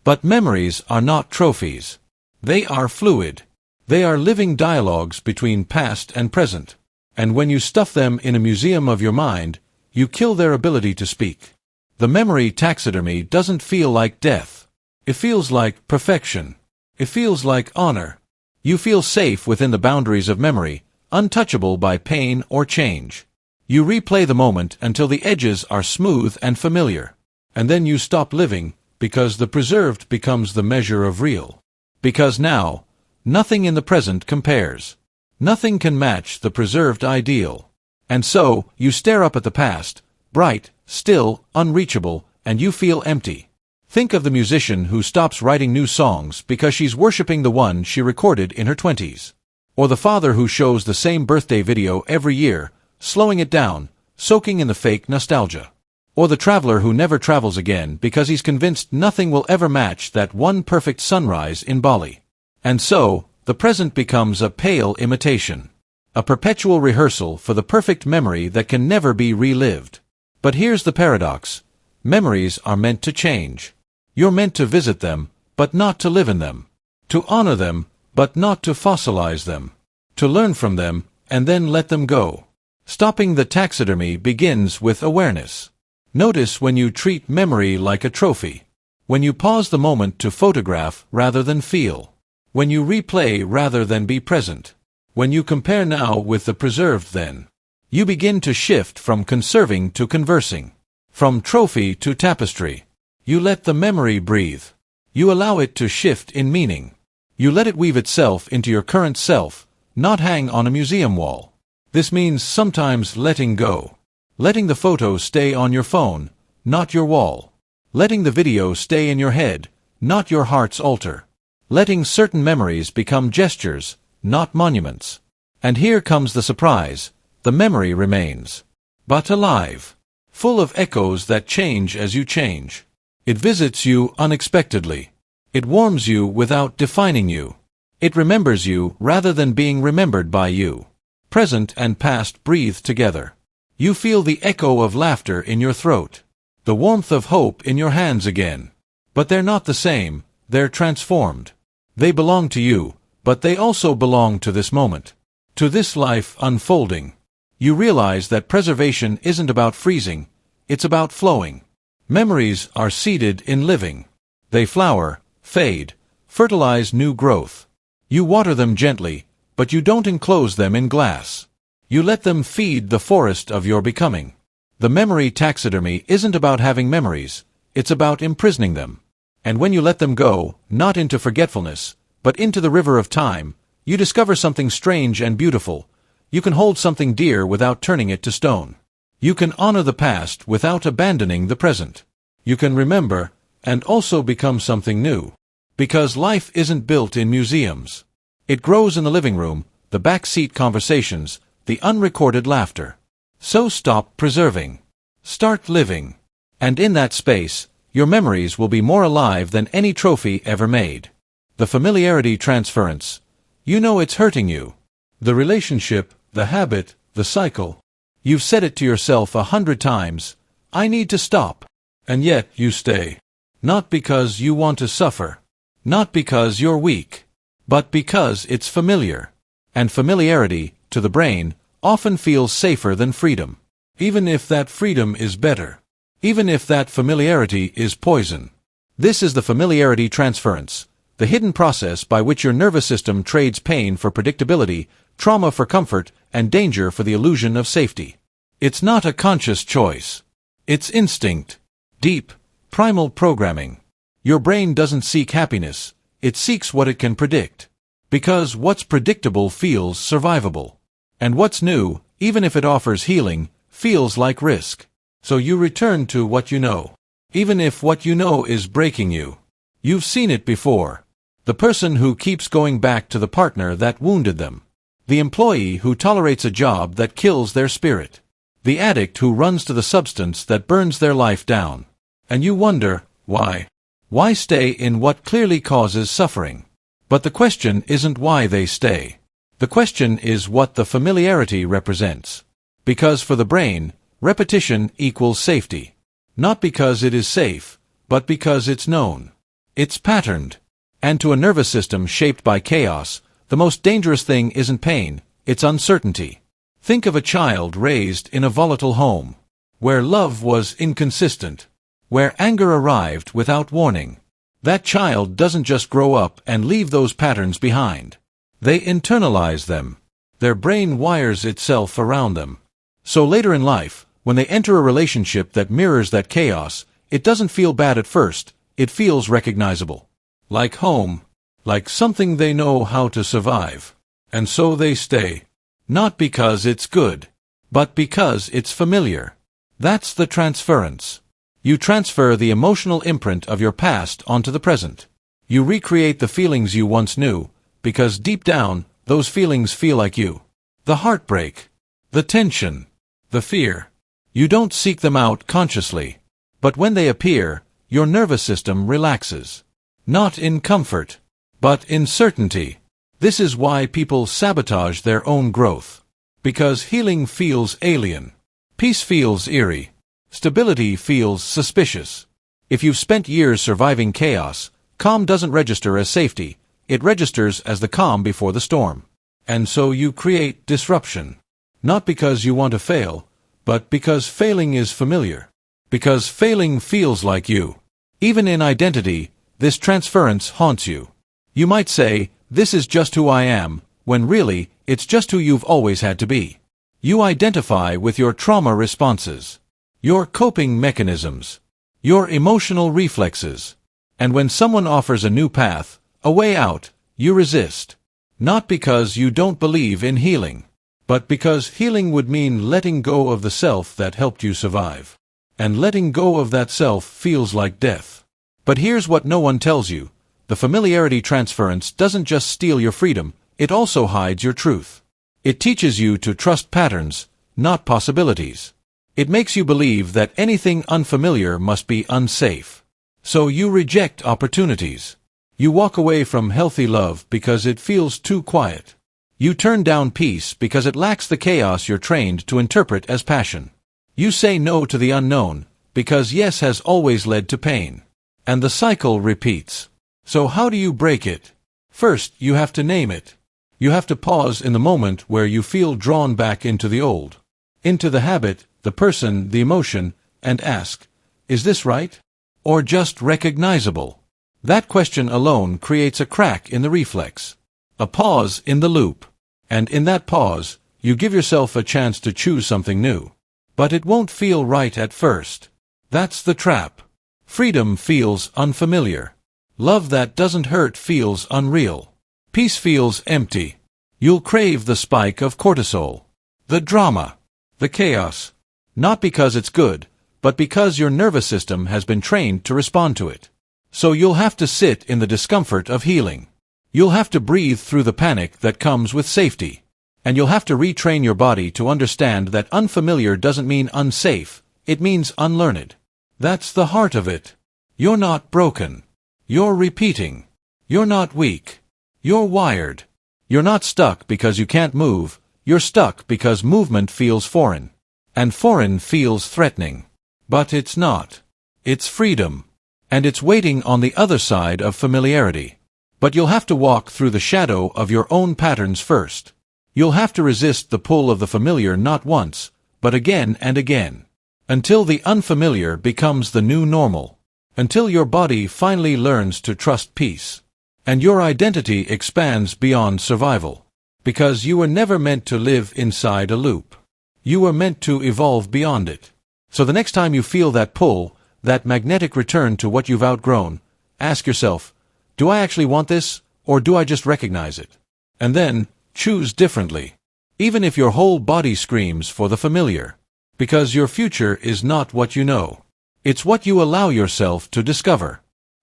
But memories are not trophies. They are fluid. They are living dialogues between past and present. And when you stuff them in a museum of your mind, you kill their ability to speak. The memory taxidermy doesn't feel like death. It feels like perfection. It feels like honor. You feel safe within the boundaries of memory, untouchable by pain or change. You replay the moment until the edges are smooth and familiar. And then you stop living, because the preserved becomes the measure of real. Because now, nothing in the present compares. Nothing can match the preserved ideal. And so, you stare up at the past, bright, still, unreachable, and you feel empty. Think of the musician who stops writing new songs because she's worshipping the one she recorded in her 20s. Or the father who shows the same birthday video every year, slowing it down, soaking in the fake nostalgia. Or the traveler who never travels again because he's convinced nothing will ever match that one perfect sunrise in Bali. And so, the present becomes a pale imitation. A perpetual rehearsal for the perfect memory that can never be relived. But here's the paradox. Memories are meant to change. You're meant to visit them, but not to live in them. To honor them, but not to fossilize them. To learn from them, and then let them go. Stopping the taxidermy begins with awareness. Notice when you treat memory like a trophy. When you pause the moment to photograph rather than feel. When you replay rather than be present. When you compare now with the preserved then. You begin to shift from conserving to conversing. From trophy to tapestry. You let the memory breathe. You allow it to shift in meaning. You let it weave itself into your current self, not hang on a museum wall. This means sometimes letting go. Letting the photo stay on your phone, not your wall. Letting the video stay in your head, not your heart's altar. Letting certain memories become gestures, not monuments. And here comes the surprise. The memory remains. But alive. Full of echoes that change as you change. It visits you unexpectedly. It warms you without defining you. It remembers you rather than being remembered by you. Present and past breathe together. You feel the echo of laughter in your throat. The warmth of hope in your hands again. But they're not the same, they're transformed. They belong to you, but they also belong to this moment. To this life unfolding. You realize that preservation isn't about freezing, it's about flowing. Memories are seeded in living. They flower, fade, fertilize new growth. You water them gently, but you don't enclose them in glass. You let them feed the forest of your becoming. The memory taxidermy isn't about having memories, it's about imprisoning them. And when you let them go, not into forgetfulness, but into the river of time, you discover something strange and beautiful. You can hold something dear without turning it to stone. You can honor the past without abandoning the present. You can remember, and also become something new. Because life isn't built in museums. It grows in the living room, the backseat conversations, the unrecorded laughter. So stop preserving. Start living. And in that space, your memories will be more alive than any trophy ever made. The familiarity transference. You know it's hurting you. The relationship, the habit, the cycle. You've said it to yourself 100 times, I need to stop. And yet you stay. Not because you want to suffer. Not because you're weak. But because it's familiar. And familiarity, to the brain, often feels safer than freedom. Even if that freedom is better. Even if that familiarity is poison. This is the familiarity transference, the hidden process by which your nervous system trades pain for predictability, trauma for comfort, and danger for the illusion of safety. It's not a conscious choice. It's instinct. Deep, primal programming. Your brain doesn't seek happiness, it seeks what it can predict. Because what's predictable feels survivable. And what's new, even if it offers healing, feels like risk. So you return to what you know. Even if what you know is breaking you. You've seen it before. The person who keeps going back to the partner that wounded them. The employee who tolerates a job that kills their spirit. The addict who runs to the substance that burns their life down. And you wonder, why? Why stay in what clearly causes suffering? But the question isn't why they stay. The question is what the familiarity represents. Because for the brain, repetition equals safety. Not because it is safe, but because it's known. It's patterned. And to a nervous system shaped by chaos, the most dangerous thing isn't pain, it's uncertainty. Think of a child raised in a volatile home, where love was inconsistent, where anger arrived without warning. That child doesn't just grow up and leave those patterns behind. They internalize them. Their brain wires itself around them. So later in life, when they enter a relationship that mirrors that chaos, it doesn't feel bad at first, it feels recognizable. Like home. Like something they know how to survive. And so they stay. Not because it's good, but because it's familiar. That's the transference. You transfer the emotional imprint of your past onto the present. You recreate the feelings you once knew, because deep down, those feelings feel like you. The heartbreak. The tension. The fear. You don't seek them out consciously. But when they appear, your nervous system relaxes. Not in comfort, but in certainty. This is why people sabotage their own growth. Because healing feels alien. Peace feels eerie. Stability feels suspicious. If you've spent years surviving chaos, calm doesn't register as safety, it registers as the calm before the storm. And so you create disruption. Not because you want to fail, but because failing is familiar. Because failing feels like you. Even in identity, this transference haunts you. You might say, this is just who I am, when really, it's just who you've always had to be. You identify with your trauma responses. Your coping mechanisms, your emotional reflexes. And when someone offers a new path, a way out, you resist. Not because you don't believe in healing, but because healing would mean letting go of the self that helped you survive. And letting go of that self feels like death. But here's what no one tells you. The Familiarity Transference doesn't just steal your freedom, it also hides your truth. It teaches you to trust patterns, not possibilities. It makes you believe that anything unfamiliar must be unsafe. So you reject opportunities. You walk away from healthy love because it feels too quiet. You turn down peace because it lacks the chaos you're trained to interpret as passion. You say no to the unknown because yes has always led to pain. And the cycle repeats. So how do you break it? First, you have to name it. You have to pause in the moment where you feel drawn back into the old, into the habit, the person, the emotion, and ask, is this right? Or just recognizable? That question alone creates a crack in the reflex, a pause in the loop. And in that pause, you give yourself a chance to choose something new. But it won't feel right at first. That's the trap. Freedom feels unfamiliar. Love that doesn't hurt feels unreal. Peace feels empty. You'll crave the spike of cortisol, the drama, the chaos. Not because it's good, but because your nervous system has been trained to respond to it. So you'll have to sit in the discomfort of healing. You'll have to breathe through the panic that comes with safety. And you'll have to retrain your body to understand that unfamiliar doesn't mean unsafe, it means unlearned. That's the heart of it. You're not broken. You're repeating. You're not weak. You're wired. You're not stuck because you can't move, you're stuck because movement feels foreign. And foreign feels threatening. But it's not. It's freedom. And it's waiting on the other side of familiarity. But you'll have to walk through the shadow of your own patterns first. You'll have to resist the pull of the familiar not once, but again and again. Until the unfamiliar becomes the new normal. Until your body finally learns to trust peace. And your identity expands beyond survival. Because you were never meant to live inside a loop. You were meant to evolve beyond it. So the next time you feel that pull, that magnetic return to what you've outgrown, ask yourself, do I actually want this, or do I just recognize it? And then, choose differently. Even if your whole body screams for the familiar. Because your future is not what you know. It's what you allow yourself to discover.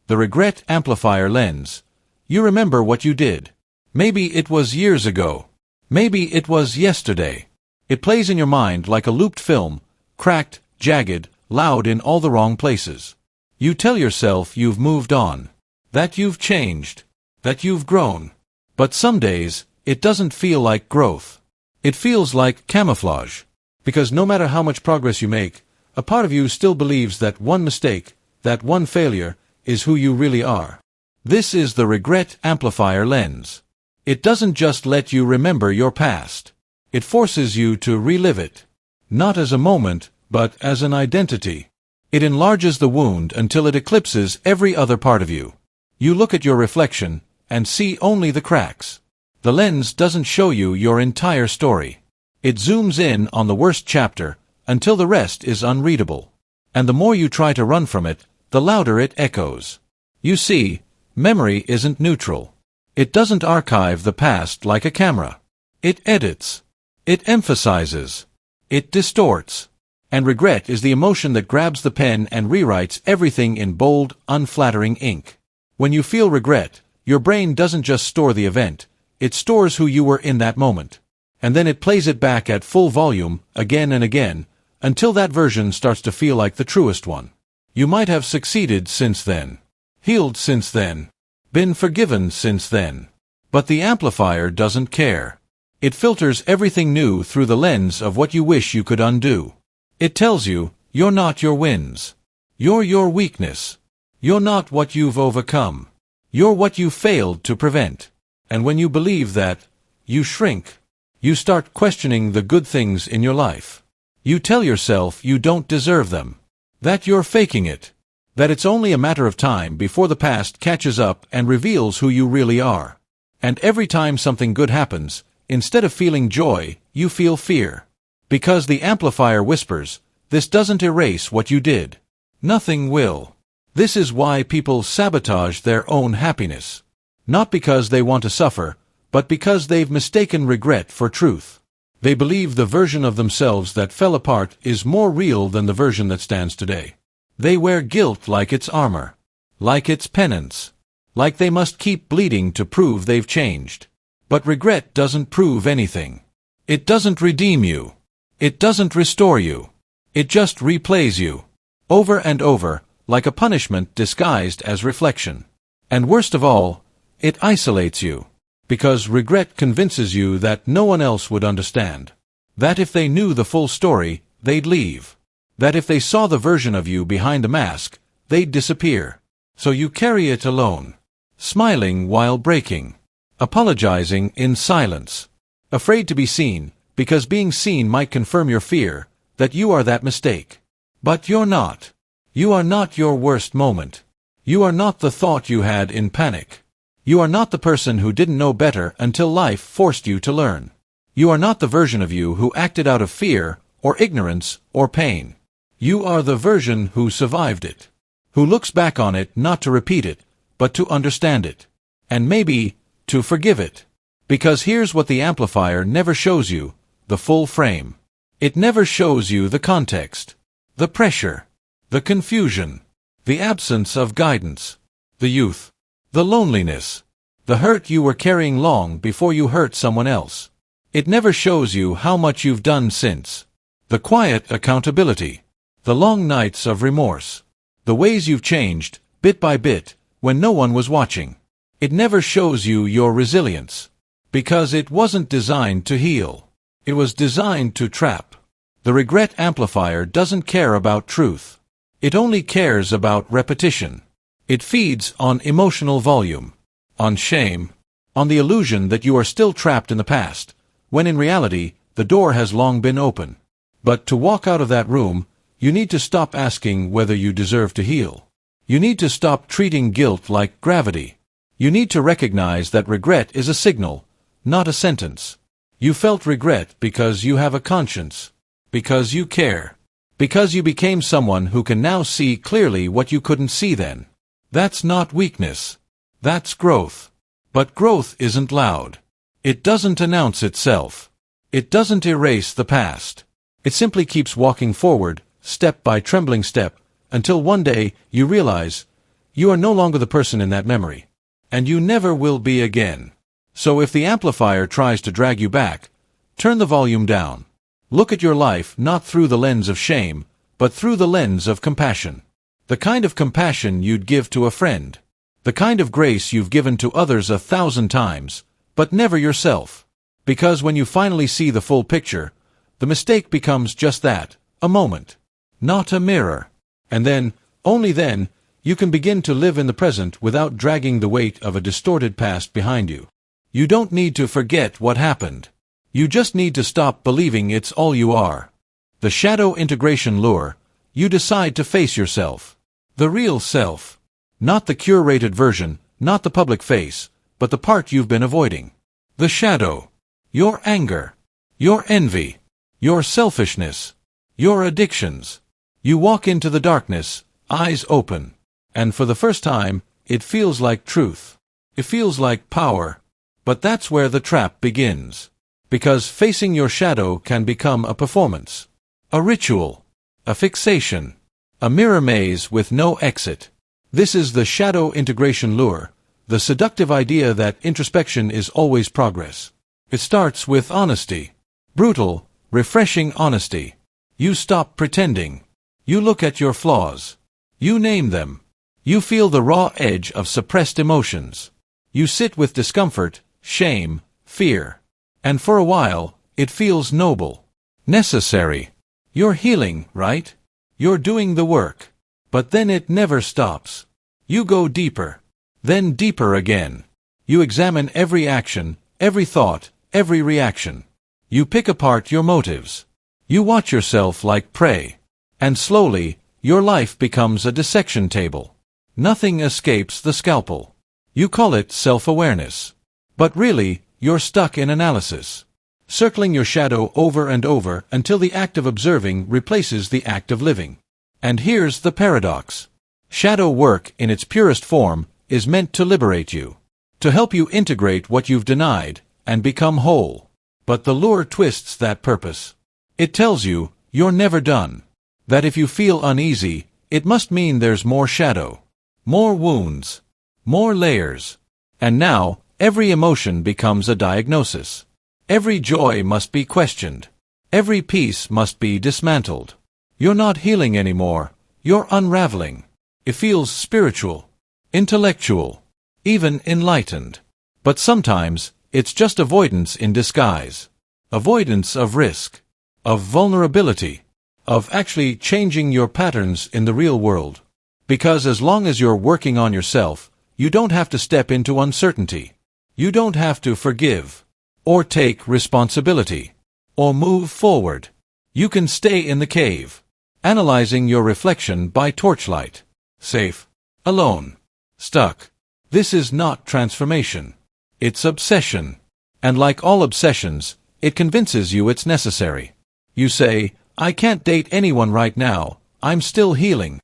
The regret amplifier lens. You remember what you did. Maybe it was years ago. Maybe it was yesterday. It plays in your mind like a looped film, cracked, jagged, loud in all the wrong places. You tell yourself you've moved on. That you've changed. That you've grown. But some days, it doesn't feel like growth. It feels like camouflage. Because no matter how much progress you make, a part of you still believes that one mistake, that one failure, is who you really are. This is the regret amplifier lens. It doesn't just let you remember your past. It forces you to relive it. Not as a moment, but as an identity. It enlarges the wound until it eclipses every other part of you. You look at your reflection, and see only the cracks. The lens doesn't show you your entire story. It zooms in on the worst chapter, until the rest is unreadable. And the more you try to run from it, the louder it echoes. You see, memory isn't neutral. It doesn't archive the past like a camera. It edits. It emphasizes. It distorts. And regret is the emotion that grabs the pen and rewrites everything in bold, unflattering ink. When you feel regret, your brain doesn't just store the event, it stores who you were in that moment. And then it plays it back at full volume, again and again, until that version starts to feel like the truest one. You might have succeeded since then. Healed since then. Been forgiven since then. But the amplifier doesn't care. It filters everything new through the lens of what you wish you could undo. It tells you, you're not your wins. You're your weakness. You're not what you've overcome. You're what you failed to prevent. And when you believe that, you shrink. You start questioning the good things in your life. You tell yourself you don't deserve them. That you're faking it. That it's only a matter of time before the past catches up and reveals who you really are. And every time something good happens, instead of feeling joy, you feel fear. Because the amplifier whispers, this doesn't erase what you did. Nothing will. This is why people sabotage their own happiness. Not because they want to suffer, but because they've mistaken regret for truth. They believe the version of themselves that fell apart is more real than the version that stands today. They wear guilt like it's armor, like it's penance, like they must keep bleeding to prove they've changed. But regret doesn't prove anything. It doesn't redeem you. It doesn't restore you. It just replays you, over and over, like a punishment disguised as reflection. And worst of all, it isolates you, because regret convinces you that no one else would understand. That if they knew the full story, they'd leave. That if they saw the version of you behind the mask, they'd disappear. So you carry it alone, smiling while breaking, apologizing in silence, afraid to be seen, because being seen might confirm your fear that you are that mistake. But you're not. You are not your worst moment. You are not the thought you had in panic. You are not the person who didn't know better until life forced you to learn. You are not the version of you who acted out of fear, or ignorance, or pain. You are the version who survived it, who looks back on it not to repeat it, but to understand it, and maybe to forgive it. Because here's what the amplifier never shows you, the full frame. It never shows you the context, the pressure, the confusion, the absence of guidance, the youth, the loneliness, the hurt you were carrying long before you hurt someone else. It never shows you how much you've done since, the quiet accountability, the long nights of remorse, the ways you've changed, bit by bit, when no one was watching. It never shows you your resilience, because it wasn't designed to heal. It was designed to trap. The regret amplifier doesn't care about truth. It only cares about repetition. It feeds on emotional volume, on shame, on the illusion that you are still trapped in the past, when in reality, the door has long been open. But to walk out of that room, you need to stop asking whether you deserve to heal. You need to stop treating guilt like gravity. You need to recognize that regret is a signal, not a sentence. You felt regret because you have a conscience, because you care, because you became someone who can now see clearly what you couldn't see then. That's not weakness. That's growth. But growth isn't loud. It doesn't announce itself. It doesn't erase the past. It simply keeps walking forward, step by trembling step, until one day you realize you are no longer the person in that memory. And you never will be again. So if the amplifier tries to drag you back, turn the volume down. Look at your life not through the lens of shame, but through the lens of compassion. The kind of compassion you'd give to a friend. The kind of grace you've given to others 1,000 times, but never yourself. Because when you finally see the full picture, the mistake becomes just that, a moment, not a mirror. And then, only then, you can begin to live in the present without dragging the weight of a distorted past behind you. You don't need to forget what happened. You just need to stop believing it's all you are. The shadow integration lure, you decide to face yourself. The real self. Not the curated version, not the public face, but the part you've been avoiding. The shadow. Your anger. Your envy. Your selfishness. Your addictions. You walk into the darkness, eyes open. And for the first time, it feels like truth. It feels like power. But that's where the trap begins. Because facing your shadow can become a performance. A ritual. A fixation. A mirror maze with no exit. This is the shadow integration lure, the seductive idea that introspection is always progress. It starts with honesty. Brutal, refreshing honesty. You stop pretending. You look at your flaws. You name them. You feel the raw edge of suppressed emotions. You sit with discomfort, shame, fear. And for a while, it feels noble. Necessary. You're healing, right? You're doing the work. But then it never stops. You go deeper. Then deeper again. You examine every action, every thought, every reaction. You pick apart your motives. You watch yourself like prey. And slowly, your life becomes a dissection table. Nothing escapes the scalpel. You call it self-awareness. But really, you're stuck in analysis. Circling your shadow over and over until the act of observing replaces the act of living. And here's the paradox. Shadow work, in its purest form, is meant to liberate you. To help you integrate what you've denied, and become whole. But the lure twists that purpose. It tells you, you're never done. That if you feel uneasy, it must mean there's more shadow, more wounds, more layers. And now, every emotion becomes a diagnosis. Every joy must be questioned. Every piece must be dismantled. You're not healing anymore, you're unraveling. It feels spiritual, intellectual, even enlightened. But sometimes, it's just avoidance in disguise. Avoidance of risk, of vulnerability, of actually changing your patterns in the real world. Because as long as you're working on yourself, you don't have to step into uncertainty. You don't have to forgive, or take responsibility, or move forward. You can stay in the cave, analyzing your reflection by torchlight. Safe, alone, stuck. This is not transformation. It's obsession. And like all obsessions, it convinces you it's necessary. You say, I can't date anyone right now, I'm still healing.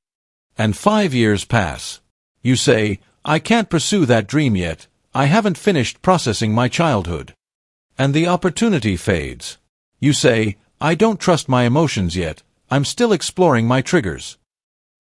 And 5 years pass. You say, I can't pursue that dream yet, I haven't finished processing my childhood. And the opportunity fades. You say, I don't trust my emotions yet, I'm still exploring my triggers.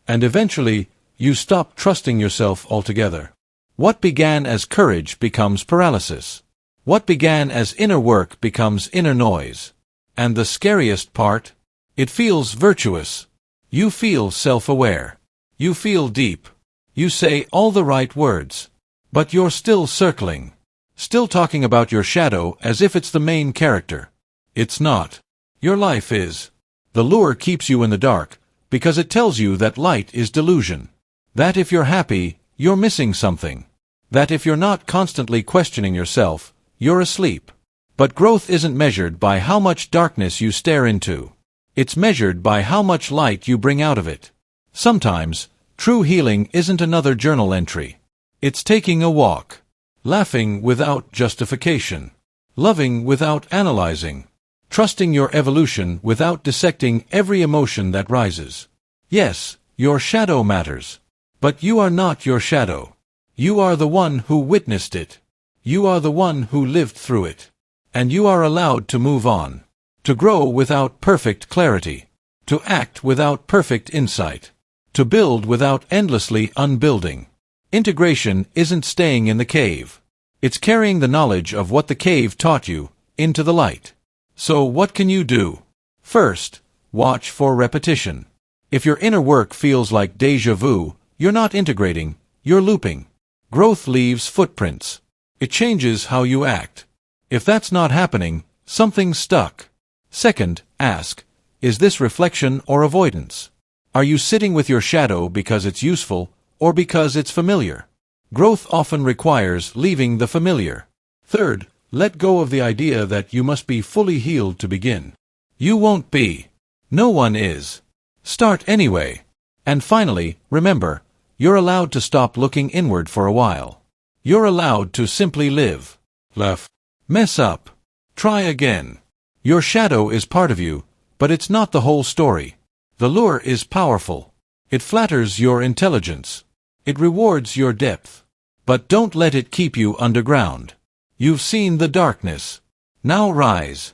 And eventually, you stop trusting yourself altogether. What began as courage becomes paralysis. What began as inner work becomes inner noise. And the scariest part? It feels virtuous. You feel self-aware. You feel deep. You say all the right words. But you're still circling. Still talking about your shadow as if it's the main character. It's not. Your life is. The lure keeps you in the dark, because it tells you that light is delusion. That if you're happy, you're missing something. That if you're not constantly questioning yourself, you're asleep. But growth isn't measured by how much darkness you stare into. It's measured by how much light you bring out of it. Sometimes, true healing isn't another journal entry. It's taking a walk. Laughing without justification. Loving without analyzing. Trusting your evolution without dissecting every emotion that rises. Yes, your shadow matters. But you are not your shadow. You are the one who witnessed it. You are the one who lived through it. And you are allowed to move on. To grow without perfect clarity. To act without perfect insight. To build without endlessly unbuilding. Integration isn't staying in the cave. It's carrying the knowledge of what the cave taught you into the light. So what can you do? First, watch for repetition. If your inner work feels like déjà vu, you're not integrating, you're looping. Growth leaves footprints. It changes how you act. If that's not happening, something's stuck. Second, ask, is this reflection or avoidance? Are you sitting with your shadow because it's useful, or because it's familiar? Growth often requires leaving the familiar. Third, let go of the idea that you must be fully healed to begin. You won't be. No one is. Start anyway. And finally, remember, you're allowed to stop looking inward for a while. You're allowed to simply live. Laugh. Mess up. Try again. Your shadow is part of you, but it's not the whole story. The lure is powerful. It flatters your intelligence. It rewards your depth. But don't let it keep you underground. You've seen the darkness. Now rise.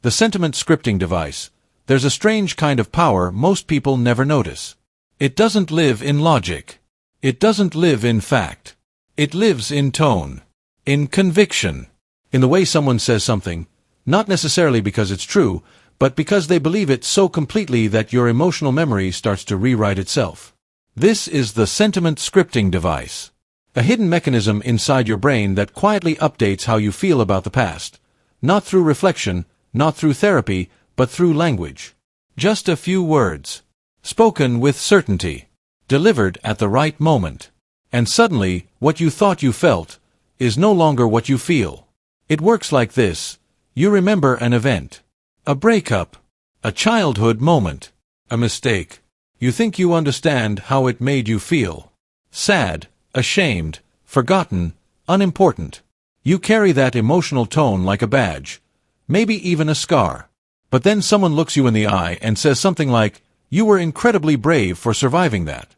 The sentiment scripting device. There's a strange kind of power most people never notice. It doesn't live in logic. It doesn't live in fact. It lives in tone. In conviction. In the way someone says something, not necessarily because it's true, but because they believe it so completely that your emotional memory starts to rewrite itself. This is the sentiment scripting device. A hidden mechanism inside your brain that quietly updates how you feel about the past. Not through reflection, not through therapy, but through language. Just a few words. Spoken with certainty. Delivered at the right moment. And suddenly, what you thought you felt is no longer what you feel. It works like this. You remember an event. A breakup. A childhood moment. A mistake. You think you understand how it made you feel. Sad, ashamed, forgotten, unimportant. You carry that emotional tone like a badge. Maybe even a scar. But then someone looks you in the eye and says something like, "You were incredibly brave for surviving that."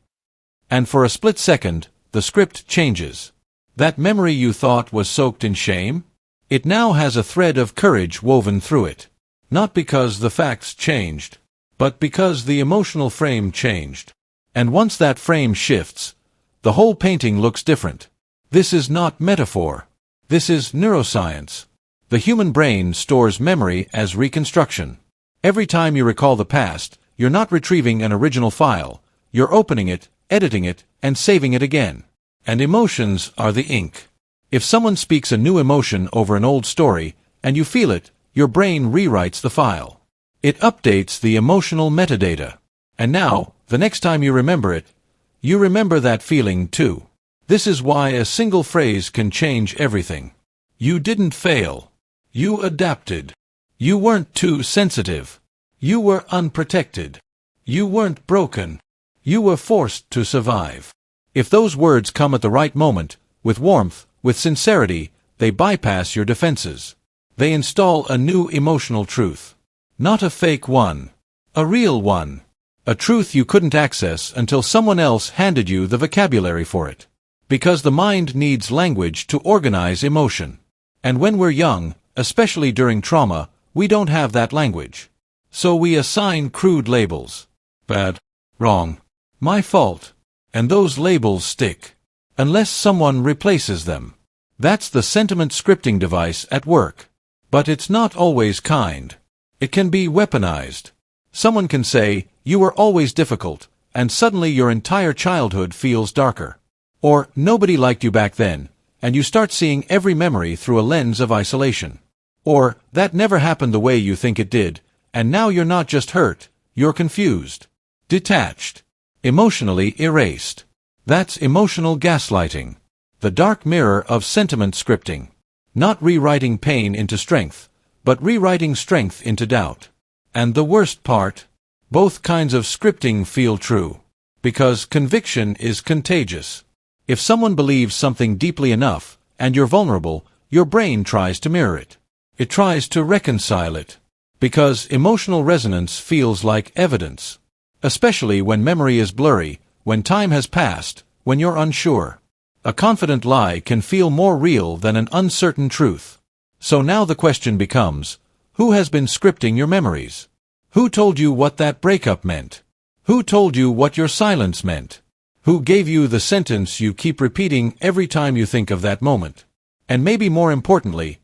And for a split second, the script changes. That memory you thought was soaked in shame? It now has a thread of courage woven through it. Not because the facts changed, but because the emotional frame changed. And once that frame shifts, the whole painting looks different. This is not metaphor. This is neuroscience. The human brain stores memory as reconstruction. Every time you recall the past, you're not retrieving an original file. You're opening it, editing it, and saving it again. And emotions are the ink. If someone speaks a new emotion over an old story, and you feel it, your brain rewrites the file. It updates the emotional metadata. And now, the next time you remember it, you remember that feeling too. This is why a single phrase can change everything. You didn't fail. You adapted. You weren't too sensitive. You were unprotected. You weren't broken. You were forced to survive. If those words come at the right moment, with warmth, with sincerity, they bypass your defenses. They install a new emotional truth. Not a fake one. A real one. A truth you couldn't access until someone else handed you the vocabulary for it. Because the mind needs language to organize emotion. And when we're young, especially during trauma, we don't have that language. So we assign crude labels. Bad. Wrong. My fault. And those labels stick. Unless someone replaces them. That's the sentiment scripting device at work. But it's not always kind. It can be weaponized. Someone can say, "You were always difficult," and suddenly your entire childhood feels darker. Or, "Nobody liked you back then," and you start seeing every memory through a lens of isolation. Or, "That never happened the way you think it did," and now you're not just hurt, you're confused. Detached. Emotionally erased. That's emotional gaslighting. The dark mirror of sentiment scripting. Not rewriting pain into strength, but rewriting strength into doubt. And the worst part? Both kinds of scripting feel true. Because conviction is contagious. If someone believes something deeply enough, and you're vulnerable, your brain tries to mirror it. It tries to reconcile it. Because emotional resonance feels like evidence. Especially when memory is blurry, when time has passed, when you're unsure. A confident lie can feel more real than an uncertain truth. So now the question becomes, who has been scripting your memories? Who told you what that breakup meant? Who told you what your silence meant? Who gave you the sentence you keep repeating every time you think of that moment? And maybe more importantly,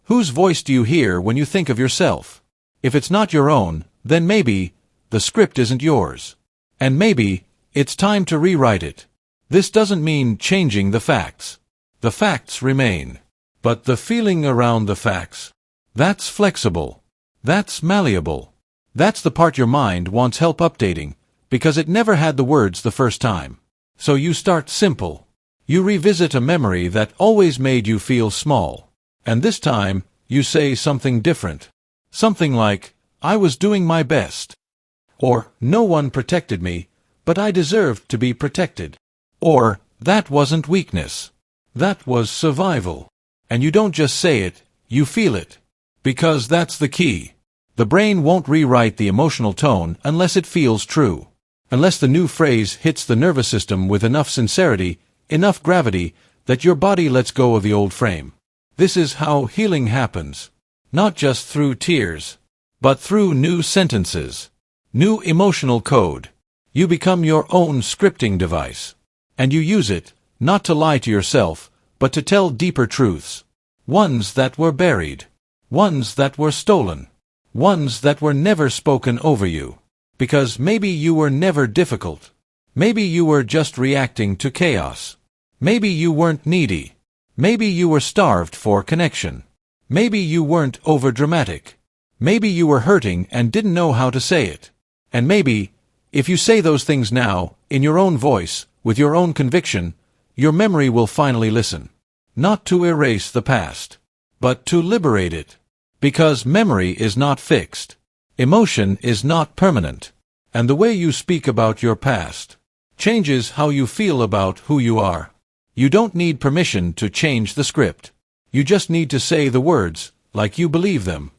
whose voice do you hear when you think of yourself? If it's not your own, then maybe the script isn't yours. And maybe it's time to rewrite it. This doesn't mean changing the facts. The facts remain. But the feeling around the facts, that's flexible. That's malleable. That's the part your mind wants help updating, because it never had the words the first time. So you start simple. You revisit a memory that always made you feel small. And this time, you say something different. Something like, "I was doing my best." Or, "No one protected me, but I deserved to be protected." Or, "That wasn't weakness. That was survival." And you don't just say it, you feel it. Because that's the key. The brain won't rewrite the emotional tone unless it feels true. Unless the new phrase hits the nervous system with enough sincerity, enough gravity, that your body lets go of the old frame. This is how healing happens. Not just through tears, but through new sentences. New emotional code. You become your own scripting device. And you use it, not to lie to yourself, but to tell deeper truths. Ones that were buried. Ones that were stolen. Ones that were never spoken over you. Because maybe you were never difficult. Maybe you were just reacting to chaos. Maybe you weren't needy. Maybe you were starved for connection. Maybe you weren't overdramatic. Maybe you were hurting and didn't know how to say it. And maybe, if you say those things now, in your own voice, with your own conviction, your memory will finally listen. Not to erase the past, but to liberate it. Because memory is not fixed. Emotion is not permanent. And the way you speak about your past changes how you feel about who you are. You don't need permission to change the script. You just need to say the words like you believe them.